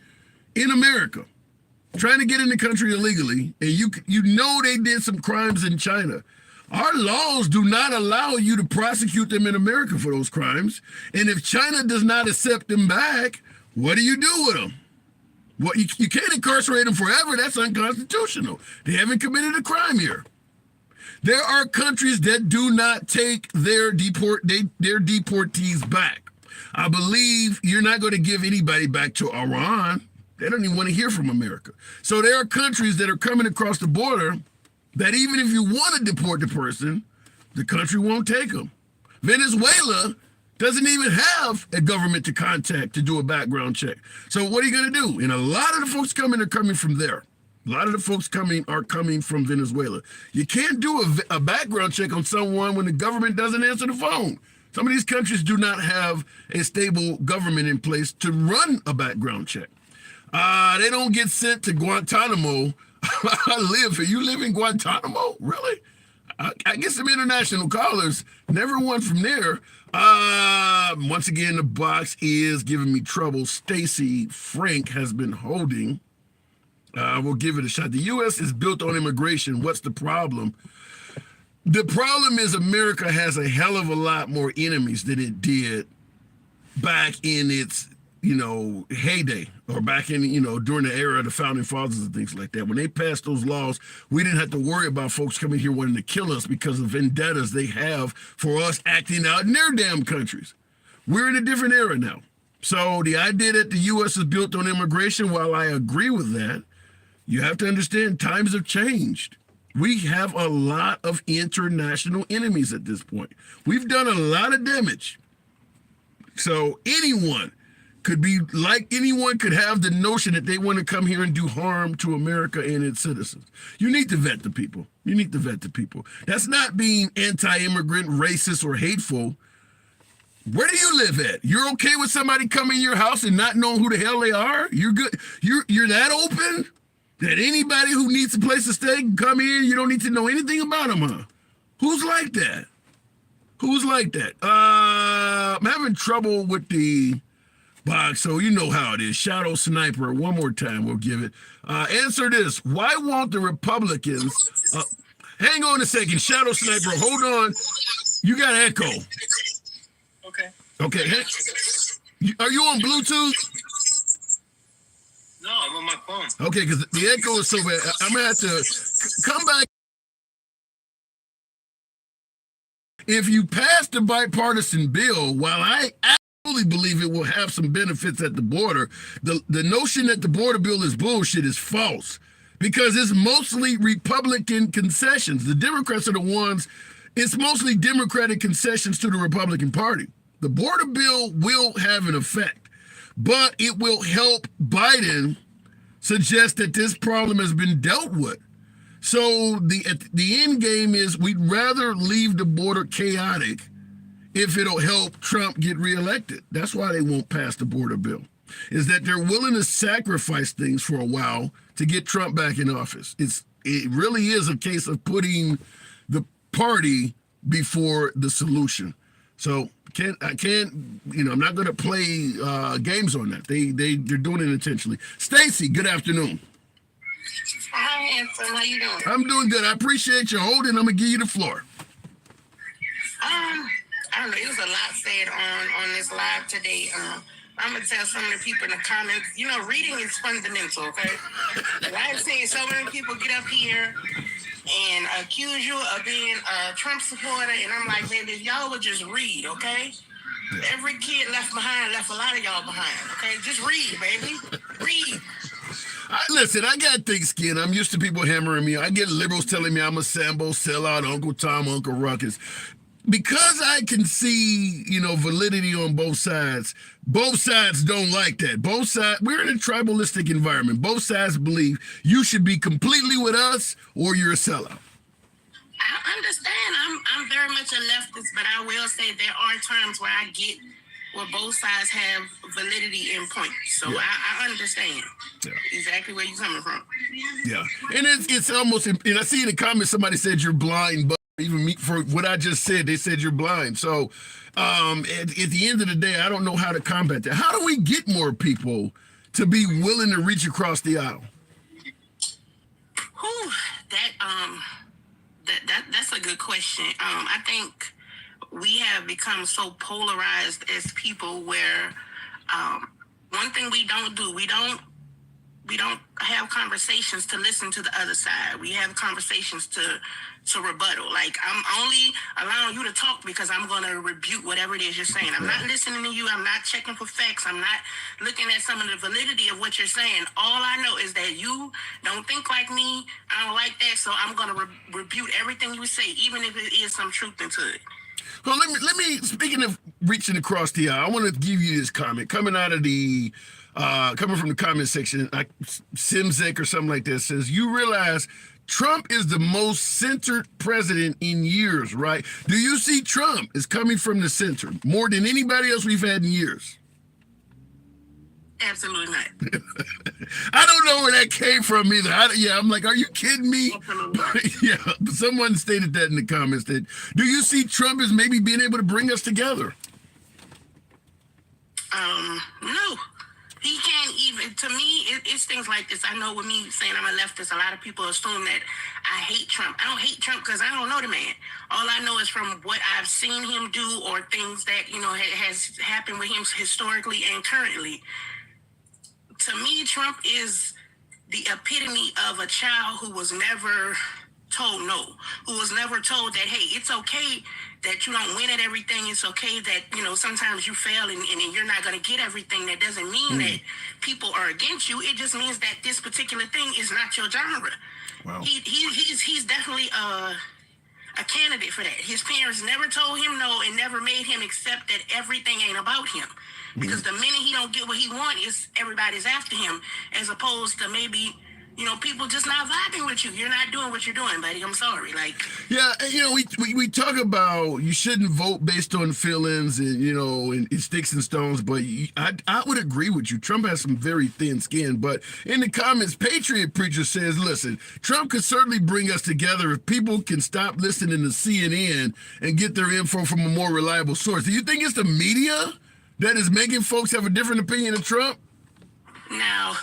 in America trying to get in the country illegally, and you know they did some crimes in China. Our laws do not allow you to prosecute them in America for those crimes. And if China does not accept them back, what do you do with them? Well, you can't incarcerate them forever. That's unconstitutional. They haven't committed a crime here. There are countries that do not take their deportees back. I believe you're not going to give anybody back to Iran. They don't even want to hear from America. So there are countries that are coming across the border that even if you want to deport the person, the country won't take them. Venezuela doesn't even have a government to contact to do a background check. So what are you going to do? And a lot of the folks coming are coming from there. A lot of the folks coming are coming from Venezuela. You can't do a background check on someone when the government doesn't answer the phone. Some of these countries do not have a stable government in place to run a background check. They don't get sent to Guantanamo. I live here. You live in Guantanamo? Really? I get some international callers. Never one from there. Once again, the box is giving me trouble. Stacy Frank has been holding. We'll give it a shot. The U.S. is built on immigration. What's the problem? The problem is America has a hell of a lot more enemies than it did back in its heyday, or back in, during the era of the founding fathers and things like that. When they passed those laws, we didn't have to worry about folks coming here wanting to kill us because of vendettas they have for us acting out in their damn countries. We're in a different era now. So the idea that the U.S. is built on immigration, while I agree with that, you have to understand times have changed. We have a lot of international enemies at this point. We've done a lot of damage. So anyone could have the notion that they want to come here and do harm to America and its citizens. You need to vet the people. That's not being anti-immigrant, racist, or hateful. Where do you live at? You're okay with somebody coming in your house and not knowing who the hell they are? You're good. You're that open that anybody who needs a place to stay can come in. You don't need to know anything about them, huh? Who's like that? I'm having trouble with the box, so you know how it is. Shadow Sniper, one more time, we'll give it. Answer this. Why won't the Republicans... Hang on a second. Shadow Sniper, hold on. You got echo. Okay. Okay. Are you on Bluetooth? No, I'm on my phone. Okay, because the echo is so bad. I'm going to have to come back. If you pass the bipartisan bill, while I absolutely believe it will have some benefits at the border, the notion that the border bill is bullshit is false, because it's mostly Republican concessions. The Democrats are the ones, it's mostly Democratic concessions to the Republican Party. The border bill will have an effect, but it will help Biden suggest that this problem has been dealt with. So the end game is we'd rather leave the border chaotic if it'll help Trump get reelected. That's why they won't pass the border bill, is that they're willing to sacrifice things for a while to get Trump back in office. It really is a case of putting the party before the solution. So I can't, I'm not going to play games on that. They're doing it intentionally. Stacy, good afternoon. Hi, Anson. How you doing? I'm doing good. I appreciate you holding. I'm gonna give you the floor. I don't know. It was a lot said on this live today. I'm gonna tell some of the people in the comments. Reading is fundamental. Okay, but I've seen so many people get up here and accuse you of being a Trump supporter, and I'm like, man, if y'all would just read, okay? Yeah. Every kid left behind left a lot of y'all behind. Okay, just read, baby. Read. Listen, I got thick skin. I'm used to people hammering me. I get liberals telling me I'm a Sambo sellout, Uncle Tom, Uncle Ruckus. Because I can see, validity on both sides don't like that. Both sides, we're in a tribalistic environment. Both sides believe you should be completely with us or you're a sellout. I understand. I'm very much a leftist, but I will say there are times where I get where both sides have validity in points. So yeah. I understand exactly where you're coming from. Yeah. And it's almost, and I see in the comments somebody said you're blind, but even me, for what I just said, they said you're blind. So at the end of the day, I don't know how to combat that. How do we get more people to be willing to reach across the aisle? That's a good question. I think we have become so polarized as people where one thing we don't do, we don't have conversations to listen to the other side. We have conversations to rebuttal. Like, I'm only allowing you to talk because I'm going to rebuke whatever it is you're saying. I'm not listening to you. I'm not checking for facts. I'm not looking at some of the validity of what you're saying. All I know is that you don't think like me. I don't like that. So I'm going to rebuke everything you say, even if it is some truth into it. Well, let me. Speaking of reaching across the aisle, I want to give you this comment coming out of the, coming from the comment section. Like Simzek or something like that says, you realize Trump is the most centered president in years, right? Do you see Trump is coming from the center more than anybody else we've had in years? Absolutely not. I don't know where that came from either. I'm like, are you kidding me? Yeah, someone stated that in the comments. That do you see Trump as maybe being able to bring us together? No. He can't even, to me, it's things like this. I know with me saying I'm a leftist, a lot of people assume that I hate Trump. I don't hate Trump because I don't know the man. All I know is from what I've seen him do or things that, has happened with him historically and currently. To me, Trump is the epitome of a child who was never told no, who was never told that, hey, it's okay that you don't win at everything. It's okay that, sometimes you fail and you're not going to get everything. That doesn't mean that people are against you. It just means that this particular thing is not your genre. Wow. He's definitely a candidate for that. His parents never told him no and never made him accept that everything ain't about him. Because the minute he don't get what he wants, is everybody's after him, as opposed to maybe, people just not vibing with you. You're not doing what you're doing, buddy. I'm sorry. Yeah, we talk about you shouldn't vote based on feelings and, and sticks and stones, but I would agree with you. Trump has some very thin skin, but in the comments, Patriot Preacher says, listen, Trump could certainly bring us together if people can stop listening to CNN and get their info from a more reliable source. Do you think it's the media that is making folks have a different opinion of Trump? Now,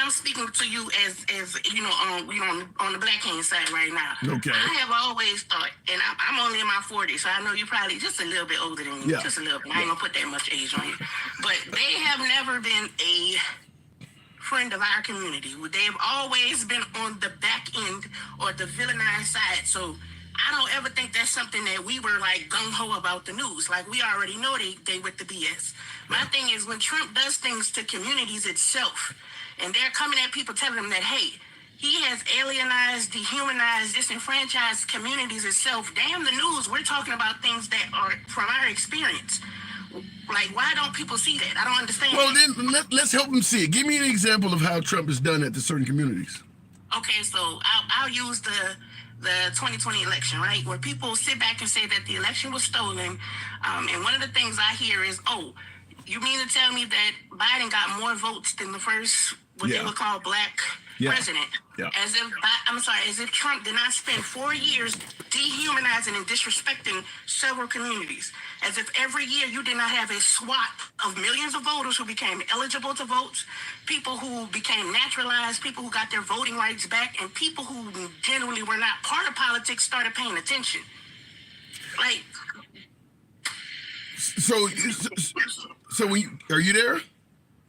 I'm speaking to you as on the black hand side right now. Okay. I have always thought, and I'm only in my 40s, so I know you're probably just a little bit older than me, just a little bit. I ain't gonna put that much age on you, but they have never been a friend of our community. They've always been on the back end or the villainized side. So I don't ever think that's something that we were like gung-ho about the news. Like, we already know they with the BS. My thing is, when Trump does things to communities itself, and they're coming at people telling them that, hey, he has alienized, dehumanized, disenfranchised communities itself. Damn the news. We're talking about things that are from our experience. Like, why don't people see that? I don't understand. Well, then let's help them see it. Give me an example of how Trump has done that to certain communities. Okay, so I'll use the 2020 election, right? Where people sit back and say that the election was stolen. And one of the things I hear is, oh, you mean to tell me that Biden got more votes than the first, what they would call black president? Yeah. As if Trump did not spend 4 years dehumanizing and disrespecting several communities. As if every year you did not have a swath of millions of voters who became eligible to vote, people who became naturalized, people who got their voting rights back, and people who generally were not part of politics started paying attention. Like, so when are you there?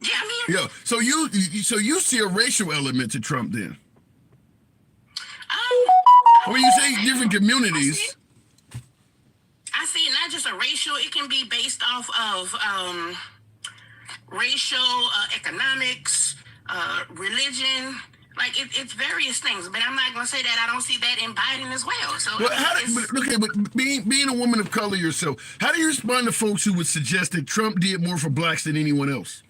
yeah, I mean, Yeah. So you see a racial element to Trump then? When you say different communities, I see it not just a racial. It can be based off of racial, economics, religion. Like, it's various things. But I'm not going to say that I don't see that in Biden as well. So, but being a woman of color yourself, how do you respond to folks who would suggest that Trump did more for blacks than anyone else?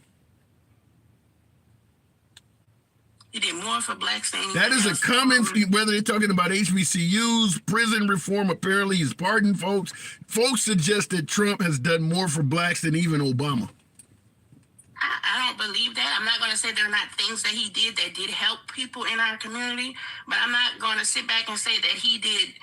He did more for blacks than anyone That is else. a common, whether they're talking about HBCUs, prison reform, apparently he's pardoned folks. Folks suggest that Trump has done more for blacks than even Obama. I don't believe that. I'm not going to say there are not things that he did that did help people in our community, but I'm not going to sit back and say that he did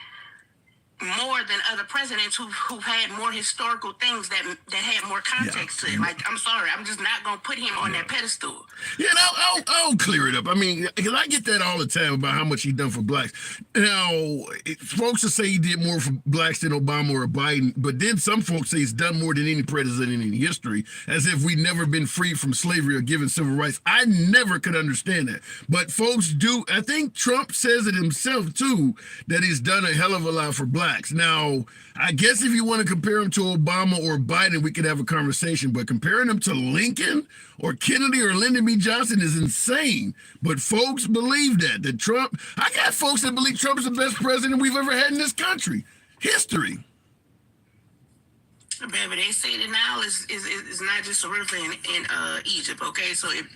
more than other presidents who've had more historical things that had more context to it. Like, I'm sorry, I'm just not going to put him on that pedestal. Yeah, and I'll clear it up. I mean, because I get that all the time about how much he done for blacks. Now, folks will say he did more for blacks than Obama or Biden, but then some folks say he's done more than any president in history, as if we've never been freed from slavery or given civil rights. I never could understand that. But folks do. I think Trump says it himself, too, that he's done a hell of a lot for blacks. Now, I guess if you want to compare him to Obama or Biden, we could have a conversation, but comparing him to Lincoln or Kennedy or Lyndon B. Johnson is insane. But folks believe that Trump, I got folks that believe Trump's the best president we've ever had in this country. History. Baby, they say the Nile is not just a river in Egypt, okay? So if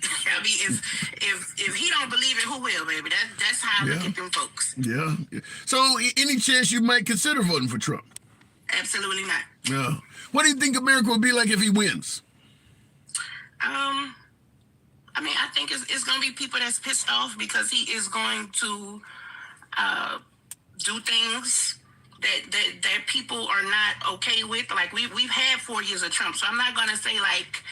he don't believe it, who will, baby? That's how I look at them folks. Yeah. So any chance you might consider voting for Trump? Absolutely not. No. What do you think America will be like if he wins? I mean, I think it's going to be people that's pissed off because he is going to do things that people are not okay with. Like, we've had 4 years of Trump, so I'm not going to say, like,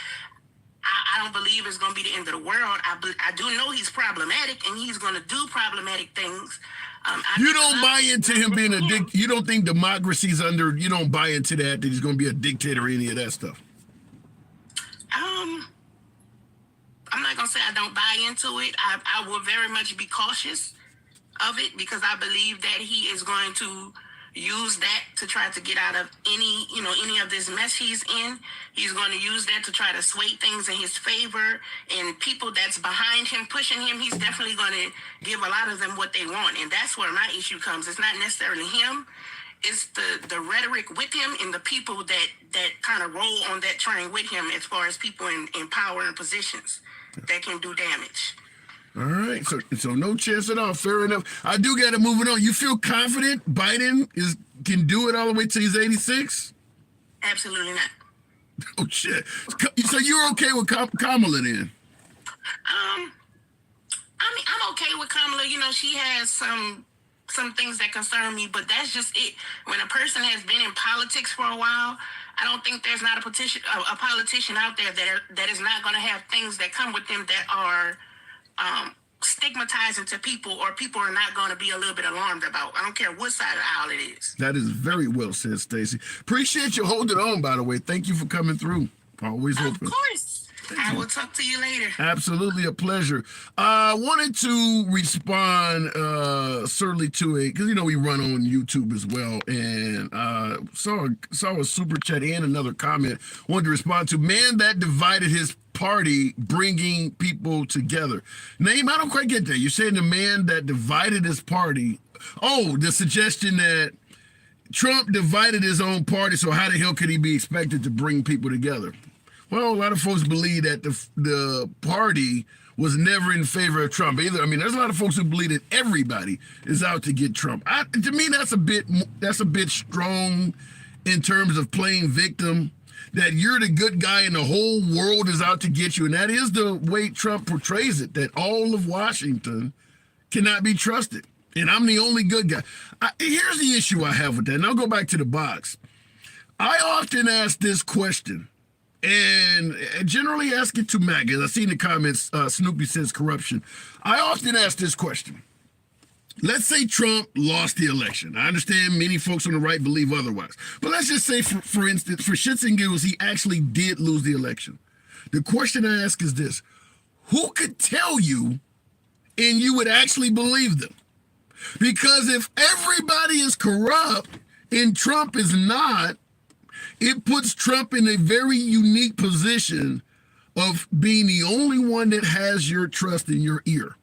I don't believe it's going to be the end of the world. I do know he's problematic, and he's going to do problematic things. You don't buy into him being a dictator. You don't think democracy's under, you don't buy into that he's going to be a dictator or any of that stuff? I'm not going to say I don't buy into it. I will very much be cautious of it because I believe that he is going to use that to try to get out of any of this mess he's in. He's going to use that to try to sway things in his favor, and people that's behind him, pushing him, he's definitely going to give a lot of them what they want. And that's where my issue comes. It's not necessarily him. It's the rhetoric with him and the people that kind of roll on that train with him as far as people in power and positions that can do damage. All right, so no chance at all. Fair enough. I do got to move it on. You feel confident Biden can do it all the way till he's 86? Absolutely not. Oh shit! So you're okay with Kamala then? I mean, I'm okay with Kamala. You know, she has some things that concern me, but that's just it. When a person has been in politics for a while, I don't think there's not a politician out there that is not going to have things that come with them that are stigmatizing to people, or people are not going to be a little bit alarmed about. I don't care what side of the aisle it is. That is very well said, Stacey. Appreciate you holding on, by the way. Thank you for coming through. Always open. Of course. I will talk to you later. Absolutely a pleasure. I wanted to respond certainly to it, because, you know, we run on YouTube as well, and saw a super chat and another comment. Wanted to respond to, man that divided his party bringing people together. Name, I don't quite get that. You're saying the man that divided his party. Oh, the suggestion that Trump divided his own party, so how the hell could he be expected to bring people together? Well, a lot of folks believe that the party was never in favor of Trump either. I mean, there's a lot of folks who believe that everybody is out to get Trump. To me, that's a bit strong in terms of playing victim, that you're the good guy and the whole world is out to get you. And that is the way Trump portrays it, that all of Washington cannot be trusted. And I'm the only good guy. Here's the issue I have with that. And I'll go back to the box. I often ask this question, and generally ask it to MAGA. I've seen the comments, Snoopy says corruption. I often ask this question. Let's say Trump lost the election. I understand many folks on the right believe otherwise. But let's just say, for instance, for shits and giggles, he actually did lose the election. The question I ask is this. Who could tell you and you would actually believe them? Because if everybody is corrupt and Trump is not, it puts Trump in a very unique position of being the only one that has your trust in your ear.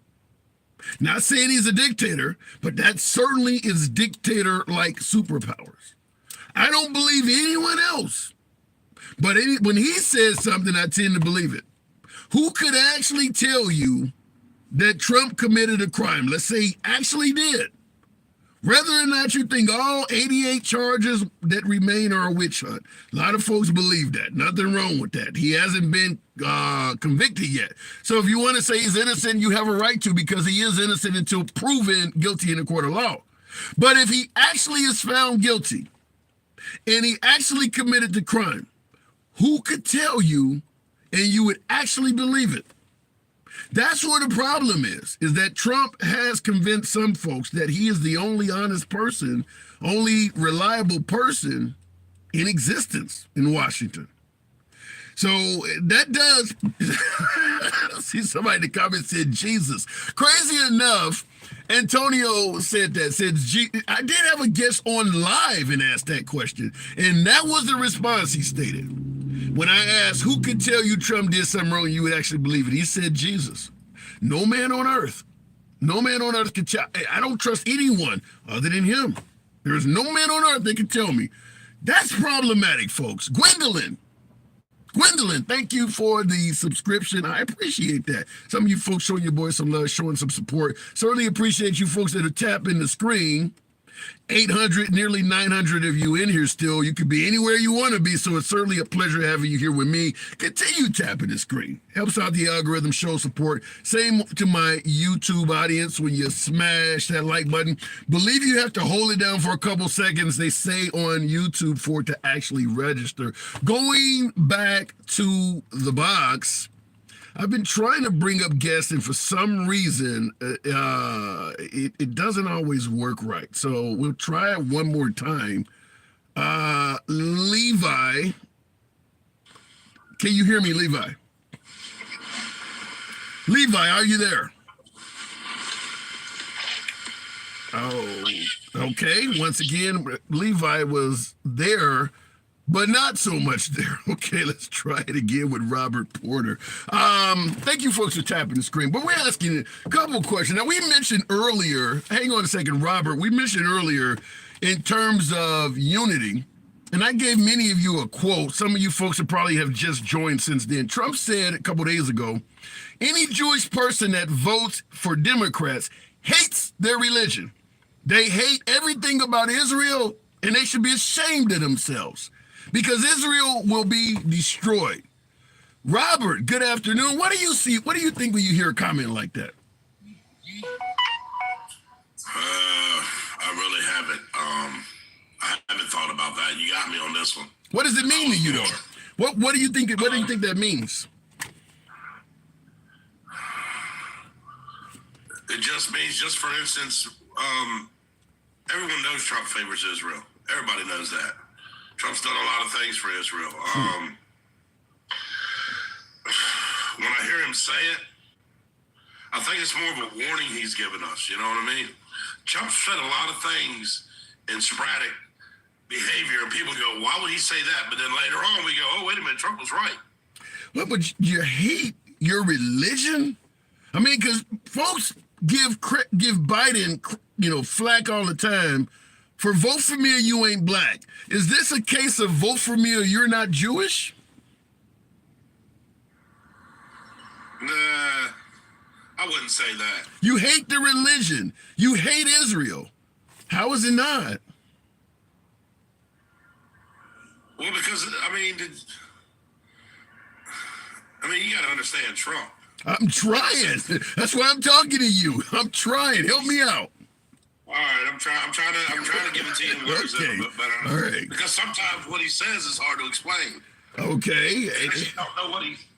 Not saying he's a dictator, but that certainly is dictator-like superpowers. I don't believe anyone else, but when he says something, I tend to believe it. Who could actually tell you that Trump committed a crime? Let's say he actually did. Whether or not you think all 88 charges that remain are a witch hunt. A lot of folks believe that. Nothing wrong with that. He hasn't been convicted yet. So if you want to say he's innocent, you have a right to, because he is innocent until proven guilty in a court of law. But if he actually is found guilty and he actually committed the crime, who could tell you and you would actually believe it? That's where the problem is that Trump has convinced some folks that he is the only honest person, only reliable person in existence in Washington. So that does, see somebody in the comments said Jesus. Crazy enough, Antonio said that, I did have a guest on live and asked that question, and that was the response he stated. When I asked who could tell you Trump did something wrong, you would actually believe it. He said Jesus. No man on earth could tell. I don't trust anyone other than him. There is no man on earth that can tell me. That's problematic, folks. Gwendolyn, thank you for the subscription. I appreciate that. Some of you folks showing your boy some love, showing some support. Certainly appreciate you folks that are tapping the screen. 800, nearly 900 of you in here still. You could be anywhere you want to be, so it's certainly a pleasure having you here with me. Continue tapping the screen. Helps out the algorithm, show support. Same to my YouTube audience. When you smash that like button, believe you have to hold it down for a couple seconds, they say on YouTube, for it to actually register. Going back to the box, I've been trying to bring up guests, and for some reason, it doesn't always work right. So we'll try it one more time. Levi, can you hear me, Levi? Levi, are you there? Oh, okay. Once again, Levi was there, but not so much there. Okay, let's try it again with Robert Porter. Thank you folks for tapping the screen. But we're asking a couple of questions. Now, we mentioned earlier, hang on a second, Robert, we mentioned earlier in terms of unity, and I gave many of you a quote. Some of you folks will probably have just joined since then. Trump said a couple of days ago, any Jewish person that votes for Democrats hates their religion. They hate everything about Israel, and they should be ashamed of themselves, because Israel will be destroyed. Robert, good afternoon. What do you see? What do you think when you hear a comment like that? I really haven't. I haven't thought about that. You got me on this one. What does it mean to you, though? What do you think? What do you think that means? It just means, just for instance, everyone knows Trump favors Israel. Everybody knows that. Trump's done a lot of things for Israel. When I hear him say it, I think it's more of a warning he's given us. You know what I mean? Trump said a lot of things in sporadic behavior, and people go, "Why would he say that?" But then later on, we go, "Oh, wait a minute, Trump was right." Well, but you hate your religion? I mean, because folks give Biden, flack all the time for vote for me or you ain't black. Is this a case of vote for me or you're not Jewish? Nah, I wouldn't say that. You hate the religion. You hate Israel. How is it not? Well, because, I mean, you got to understand Trump. I'm trying. That's why I'm talking to you. I'm trying. Help me out. All right, I'm trying to give it to you in words that are a bit better. All right. Because sometimes what he says is hard to explain. Okay. Because you don't know what he's thinking.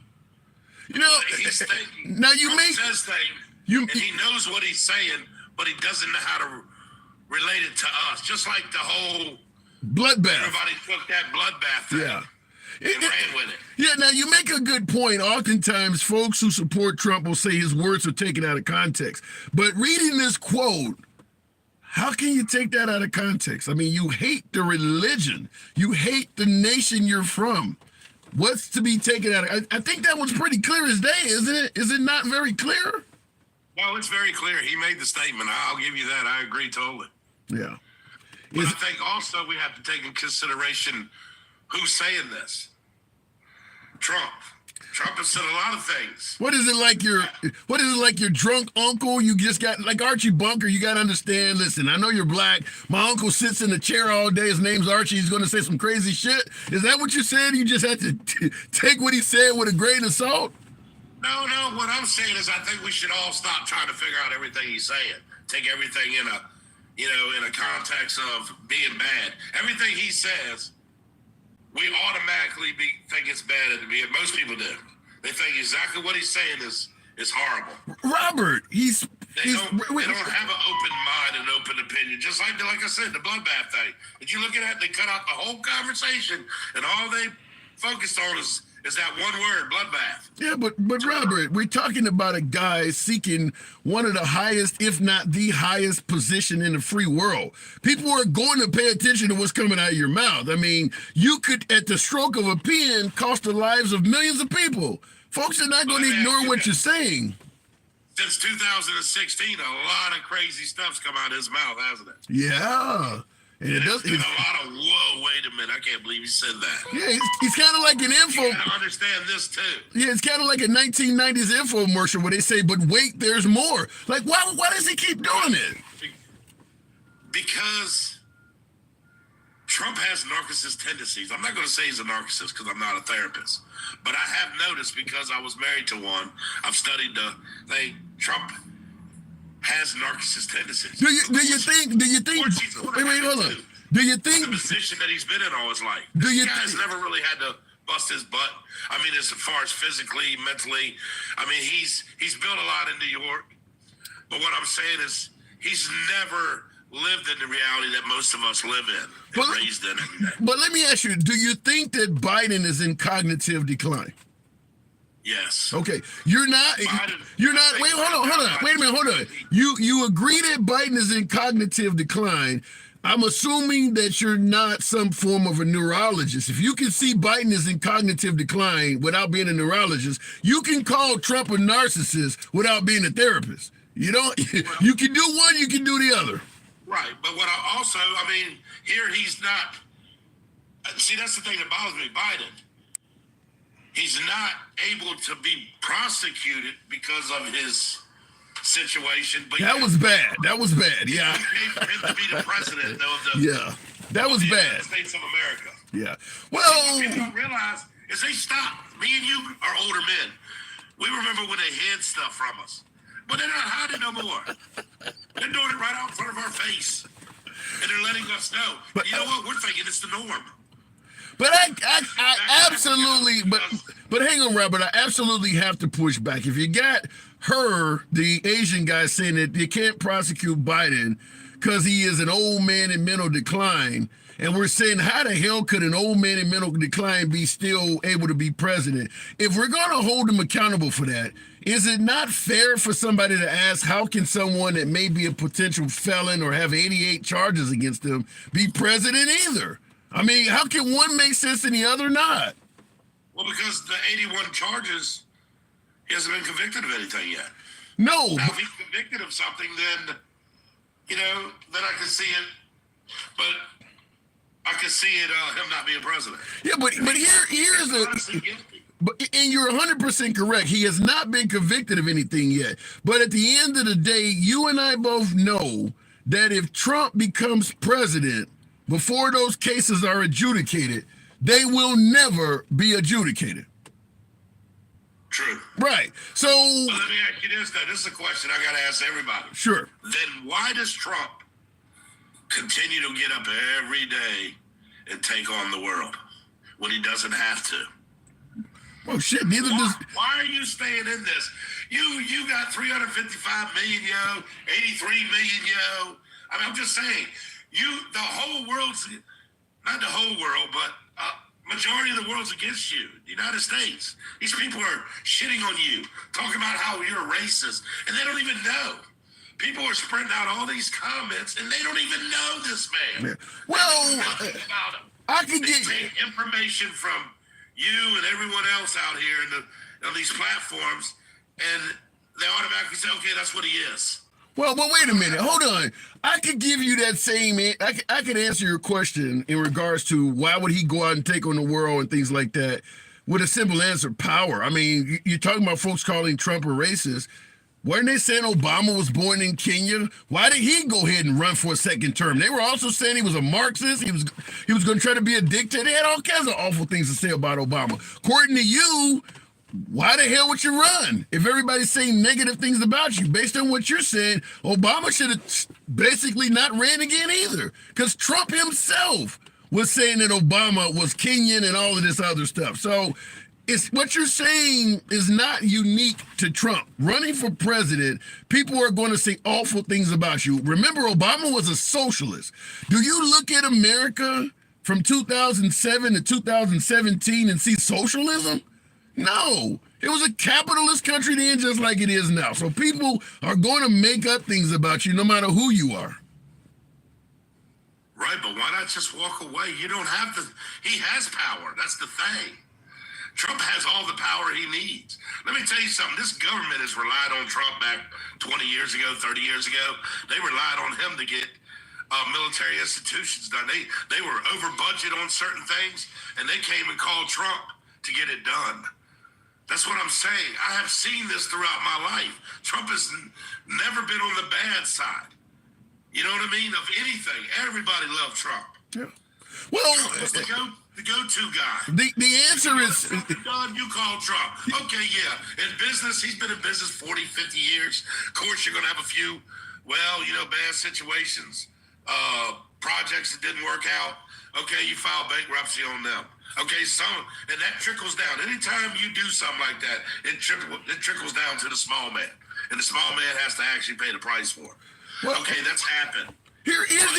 Now Trump says things, and he knows what he's saying, but he doesn't know how to relate it to us. Just like the whole bloodbath. Everybody took that bloodbath thing. Yeah. And ran with it. Yeah, now you make a good point. Oftentimes, folks who support Trump will say his words are taken out of context. But reading this quote, how can you take that out of context? I mean, you hate the religion. You hate the nation you're from. What's to be taken out of? I think that was pretty clear as day, isn't it? Is it not very clear? No, it's very clear. He made the statement. I'll give you that. I agree totally. Yeah. But I think also we have to take in consideration who's saying this. Trump. Trump has said a lot of things. What is it like your drunk uncle? You just got, like Archie Bunker, you got to understand, listen, I know you're black. My uncle sits in the chair all day. His name's Archie. He's going to say some crazy shit. Is that what you said? You just had to take what he said with a grain of salt? No. What I'm saying is I think we should all stop trying to figure out everything he's saying. Take everything in a context of being bad. Everything he says, we automatically think it's bad at the beginning. Most people do. They think exactly what he's saying is horrible. Robert, they don't have an open mind and open opinion. Just like I said, the bloodbath thing. Did you look at that? They cut out the whole conversation, and all they focused on is that one word, bloodbath. Yeah, but Robert, we're talking about a guy seeking one of the highest, if not the highest position in the free world. People are going to pay attention to what's coming out of your mouth. I mean, you could, at the stroke of a pen, cost the lives of millions of people. Folks are not going to ignore what you're saying. Since 2016, a lot of crazy stuff's come out of his mouth, hasn't it? Yeah. And it does. Been a lot of, whoa, wait a minute, I can't believe he said that. Yeah, he's kind of like an info. You gotta understand this too. Yeah, it's kind of like a 1990s infomercial where they say, but wait, there's more. Like, why does he keep doing it? Because Trump has narcissist tendencies. I'm not going to say he's a narcissist because I'm not a therapist. But I have noticed, because I was married to one, I've studied the thing, Trump has narcissist tendencies. Do you think? Wait, hold on. Do you think the position that he's been in all his life? This guy's never really had to bust his butt. I mean, as far as physically, mentally. I mean, he's built a lot in New York. But what I'm saying is, he's never lived in the reality that most of us live in and raised in every day. But let me ask you: do you think that Biden is in cognitive decline? Yes. Okay. You're not. Wait, hold on. Wait a minute. Hold on. You agree that Biden is in cognitive decline. I'm assuming that you're not some form of a neurologist. If you can see Biden is in cognitive decline without being a neurologist, you can call Trump a narcissist without being a therapist. You know, you can do one, you can do the other. Right. But here he's not. See, that's the thing that bothers me. Biden. He's not able to be prosecuted because of his situation. But that was bad. That was bad. Yeah. For him to be the president, though. That was bad. United States of America. Yeah. Well, what people don't realize is they stop. Me and you are older men. We remember when they hid stuff from us, but they're not hiding no more. They're doing it right out in front of our face, and they're letting us know. But you know what? We're thinking it's the norm. But I absolutely, but But hang on, Robert, I absolutely have to push back. If you got the Asian guy, saying that you can't prosecute Biden because he is an old man in mental decline, and we're saying, how the hell could an old man in mental decline be still able to be president? If we're going to hold him accountable for that, is it not fair for somebody to ask, how can someone that may be a potential felon or have 88 charges against them be president either? I mean, how can one make sense and the other not? Well, because the 81 charges, he hasn't been convicted of anything yet. No. Now, if he's convicted of something, then, then I can see it. But I can see it, him not being president. Yeah, but here's and you're 100% correct. He has not been convicted of anything yet. But at the end of the day, you and I both know that if Trump becomes president, before those cases are adjudicated, they will never be adjudicated. True. Right. So but let me ask you this, though. This is a question I got to ask everybody. Sure. Then why does Trump continue to get up every day and take on the world when he doesn't have to? Well, shit, neither does. Why are you staying in this? You got 355 million, 83 million, I mean, I'm just saying, the whole world's, not the whole world, but majority of the world's against you, the United States. These people are shitting on you, talking about how you're racist, and they don't even know. People are spreading out all these comments, and they don't even know this man. Yeah. Well, I can get information from you and everyone else out here on these platforms, and they automatically say, okay, that's what he is. Well, wait a minute. Hold on. I could give you that same. I could answer your question in regards to why would he go out and take on the world and things like that with a simple answer: power. I mean, you're talking about folks calling Trump a racist. Weren't they saying Obama was born in Kenya? Why did he go ahead and run for a second term? They were also saying he was a Marxist. He was going to try to be a dictator. They had all kinds of awful things to say about Obama. According to you, why the hell would you run if everybody's saying negative things about you? Based on what you're saying, Obama should have basically not ran again either, because Trump himself was saying that Obama was Kenyan and all of this other stuff. So it's what you're saying is not unique to Trump. Running for president, people are going to say awful things about you. Remember, Obama was a socialist. Do you look at America from 2007 to 2017 and see socialism? No, it was a capitalist country then, just like it is now. So people are going to make up things about you no matter who you are. Right, but why not just walk away? You don't have to. He has power. That's the thing. Trump has all the power he needs. Let me tell you something. This government has relied on Trump back 20 years ago, 30 years ago. They relied on him to get military institutions done. They were over budget on certain things, and they came and called Trump to get it done. That's what I'm saying. I have seen this throughout my life. Trump has never been on the bad side. You know what I mean? Of anything. Everybody loved Trump. Yeah. Well, Trump was the go-to guy. The answer is... Done, you call Trump. Okay, yeah. In business, he's been in business 40, 50 years. Of course, you're going to have a few, bad situations, projects that didn't work out. Okay, you file bankruptcy on them. Okay, and that trickles down. Anytime you do something like that, it trickles down to the small man. And the small man has to actually pay the price for it. Well, okay, that's happened. Here's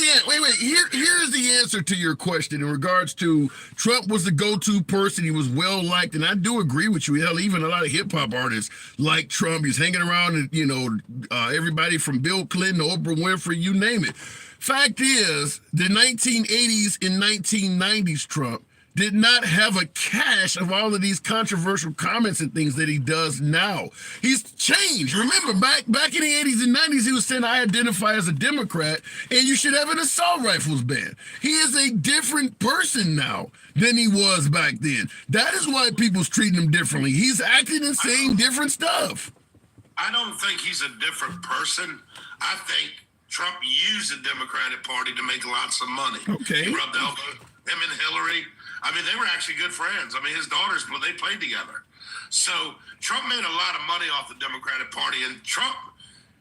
the answer to your question in regards to Trump was the go-to person. He was well-liked, and I do agree with you. Hell, even a lot of hip-hop artists like Trump. He's hanging around, everybody from Bill Clinton to Oprah Winfrey, you name it. Fact is, the 1980s and 1990s Trump did not have a cache of all of these controversial comments and things that he does now. He's changed. Remember, back in the 80s and 90s, he was saying, I identify as a Democrat, and you should have an assault rifles ban. He is a different person now than he was back then. That is why people's treating him differently. He's acting and saying different stuff. I don't think he's a different person. I think Trump used the Democratic Party to make lots of money. Okay. He rubbed elbows, him and Hillary. I mean, they were actually good friends. I mean, his daughters, they played together. So Trump made a lot of money off the Democratic Party, and Trump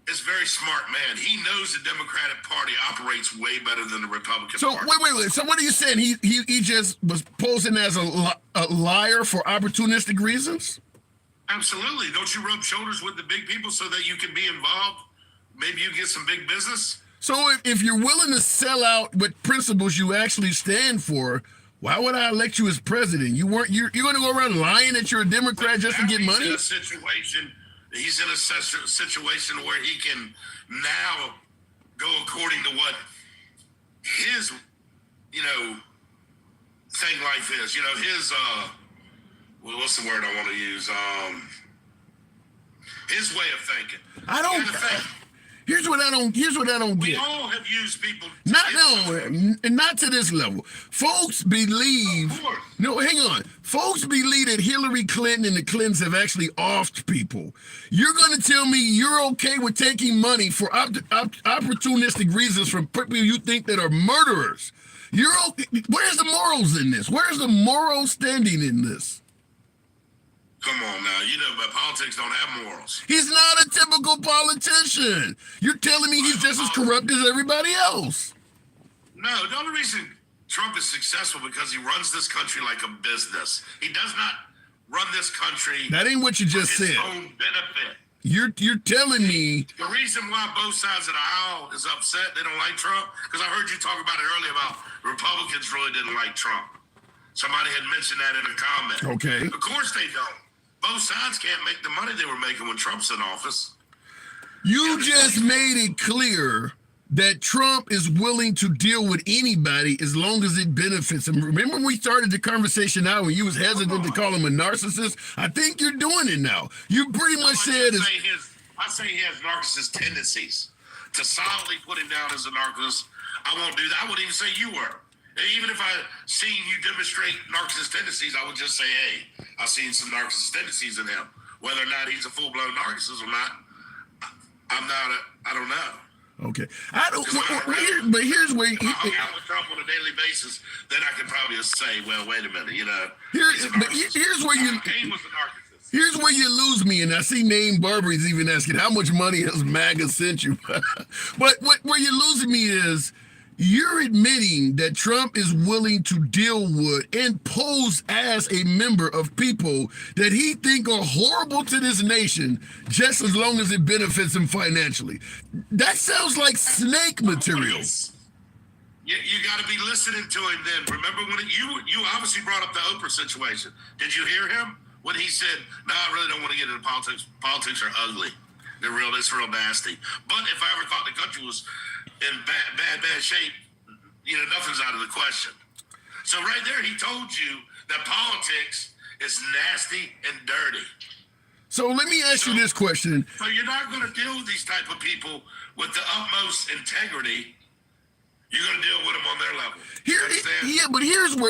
is a very smart man. He knows the Democratic Party operates way better than the Republican So Party. wait. So what are you saying? He just was posing as a liar for opportunistic reasons? Absolutely. Don't you rub shoulders with the big people so that you can be involved? Maybe you get some big business. So if you're willing to sell out what principles you actually stand for, why would I elect you as president? You're going to go around lying that you're a Democrat just to get money? He's in a situation where he can now go according to what his, thing life is. His what's the word I want to use? His way of thinking. Here's what I don't get. We all have used people. Not to this level. Folks believe. No, hang on. Folks believe that Hillary Clinton and the Clintons have actually offed people. You're going to tell me you're okay with taking money for opportunistic reasons from people you think that are murderers? You're okay. Where's the morals in this? Where's the moral standing in this? Come on now, but politics don't have morals. He's not a typical politician. You're telling me he's just as corrupt as everybody else. No, the only reason Trump is successful because he runs this country like a business. He does not run this country. That ain't what you just for said. his own benefit. You're telling me the reason why both sides of the aisle is upset, they don't like Trump, because I heard you talk about it earlier about Republicans really didn't like Trump. Somebody had mentioned that in a comment. Okay. Of course they don't. Both sides can't make the money they were making when Trump's in office. You just made it clear that Trump is willing to deal with anybody as long as it benefits him. Remember when we started the conversation out when you was hesitant to call him a narcissist? I think you're doing it now. You pretty much said I say he has narcissist tendencies. To solidly put him down as a narcissist, I won't do that. I wouldn't even say you were. Even if I seen you demonstrate narcissist tendencies, I would just say, hey, I've seen some narcissist tendencies in him. Whether or not he's a full-blown narcissist or not, I don't know. Okay. I don't. But here's where. If I hung out with Trump on a daily basis, then I could probably say, well, wait a minute, Here's where you. He was a narcissist. Here's where you lose me, and I see Name Barber's even asking how much money has MAGA sent you. But where you're losing me is. You're admitting that Trump is willing to deal with and pose as a member of people that he think are horrible to this nation just as long as it benefits him financially. That sounds like snake material. You got to be listening to him then. Remember when you obviously brought up the Oprah situation. Did you hear him when he said, no, I really don't want to get into politics. Politics are ugly. It's real nasty. But if I ever thought the country was in bad shape, nothing's out of the question. So right there, he told you that politics is nasty and dirty. So let me ask you this question. So you're not going to deal with these type of people with the utmost integrity. You're going to deal with them on their level. But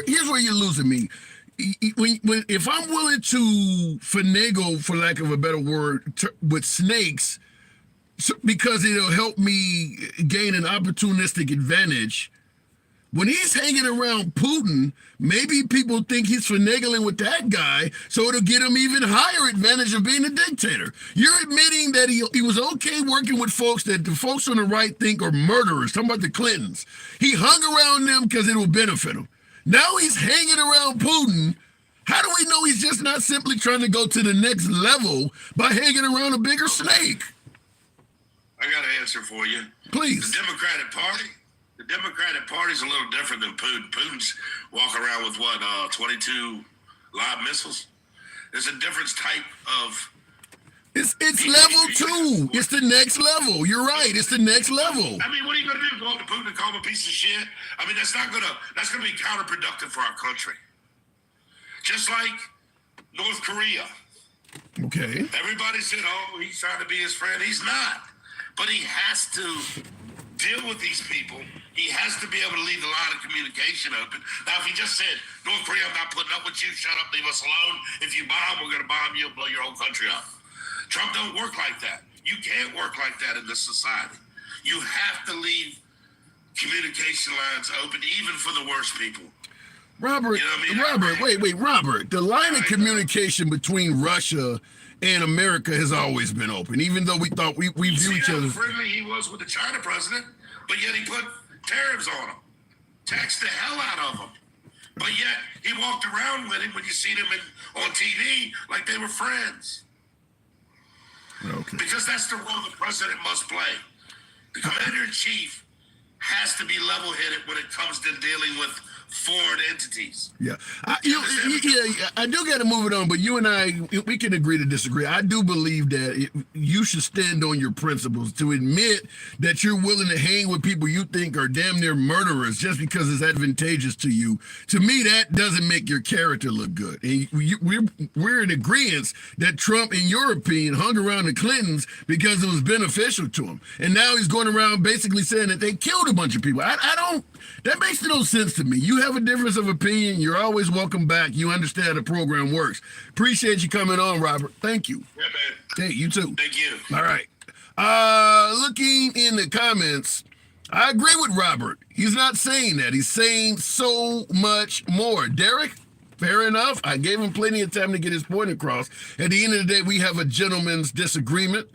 here's where you're losing me. If I'm willing to finagle, for lack of a better word, with snakes, because it'll help me gain an opportunistic advantage. When he's hanging around Putin, maybe people think he's finagling with that guy, so it'll get him even higher advantage of being a dictator. You're admitting that he was okay working with folks that the folks on the right think are murderers. Talking about the Clintons. He hung around them because it will benefit him. Now he's hanging around Putin. How do we know he's just not simply trying to go to the next level by hanging around a bigger snake? I got an answer for you. Please. The Democratic Party is a little different than Putin. Putin's walking around with 22 live missiles. There's a different type of. It's level 2. It's the next level. You're right. It's the next level. I mean, what are you going to do? Go up to Putin and call him a piece of shit? I mean, that's going to be counterproductive for our country. Just like North Korea. Okay. Everybody said, oh, he's trying to be his friend. He's not. But he has to deal with these people. He has to be able to leave the line of communication open. Now, if he just said, North Korea, I'm not putting up with you, shut up, leave us alone. If you bomb, we're going to bomb you and blow your whole country up. Trump don't work like that. You can't work like that in this society. You have to leave communication lines open, even for the worst people. Robert, Robert, wait, Robert. The line of communication between Russia and America has always been open, even though we thought we view See each how other. friendly he was with the China president, but yet he put tariffs on him, taxed the hell out of him. But yet he walked around with him when you see them on TV like they were friends. Okay. Because that's the role the president must play. The commander-in-chief has to be level-headed when it comes to dealing with foreign entities. Yeah, I do got to move it on, but you and I, we can agree to disagree. I do believe that you should stand on your principles. To admit that you're willing to hang with people you think are damn near murderers just because it's advantageous to you, to me, that doesn't make your character look good. And we're in agreement that Trump, in your opinion, hung around the Clintons because it was beneficial to him. And now he's going around basically saying that they killed a bunch of people. I don't, that makes no sense to me. You have a difference of opinion. You're always welcome back. You understand how the program works. Appreciate you coming on, Robert. Thank you. Yeah, man. Hey, you too. Thank you. All right. Looking in the comments, I agree with Robert. He's not saying that. He's saying so much more. Derek, fair enough. I gave him plenty of time to get his point across. At the end of the day, we have a gentleman's disagreement.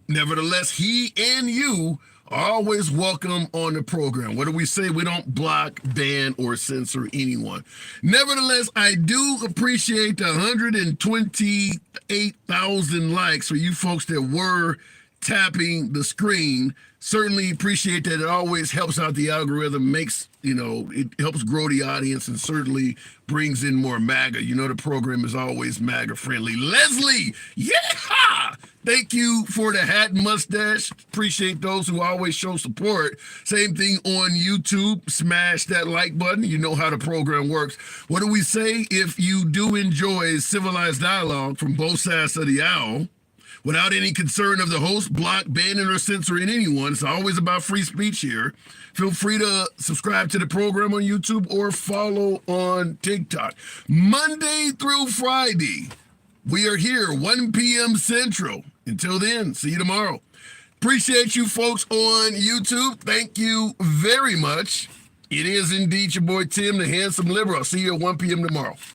Nevertheless, he and you are always welcome on the program. What do we say? We don't block, ban, or censor anyone. Nevertheless, I do appreciate the 128,000 likes for you folks that were tapping the screen. Certainly appreciate that. It always helps out the algorithm, makes, it helps grow the audience, and certainly brings in more MAGA. The program is always MAGA friendly. Leslie, yeah! Thank you for the hat and mustache. Appreciate those who always show support. Same thing on YouTube. Smash that like button. You know how the program works. What do we say? If you do enjoy civilized dialogue from both sides of the aisle, without any concern of the host, block, banning, or censoring anyone, it's always about free speech here. Feel free to subscribe to the program on YouTube or follow on TikTok. Monday through Friday, we are here, 1 p.m. Central. Until then, see you tomorrow. Appreciate you folks on YouTube. Thank you very much. It is indeed your boy Tim, the handsome liberal. I'll see you at 1 p.m. tomorrow.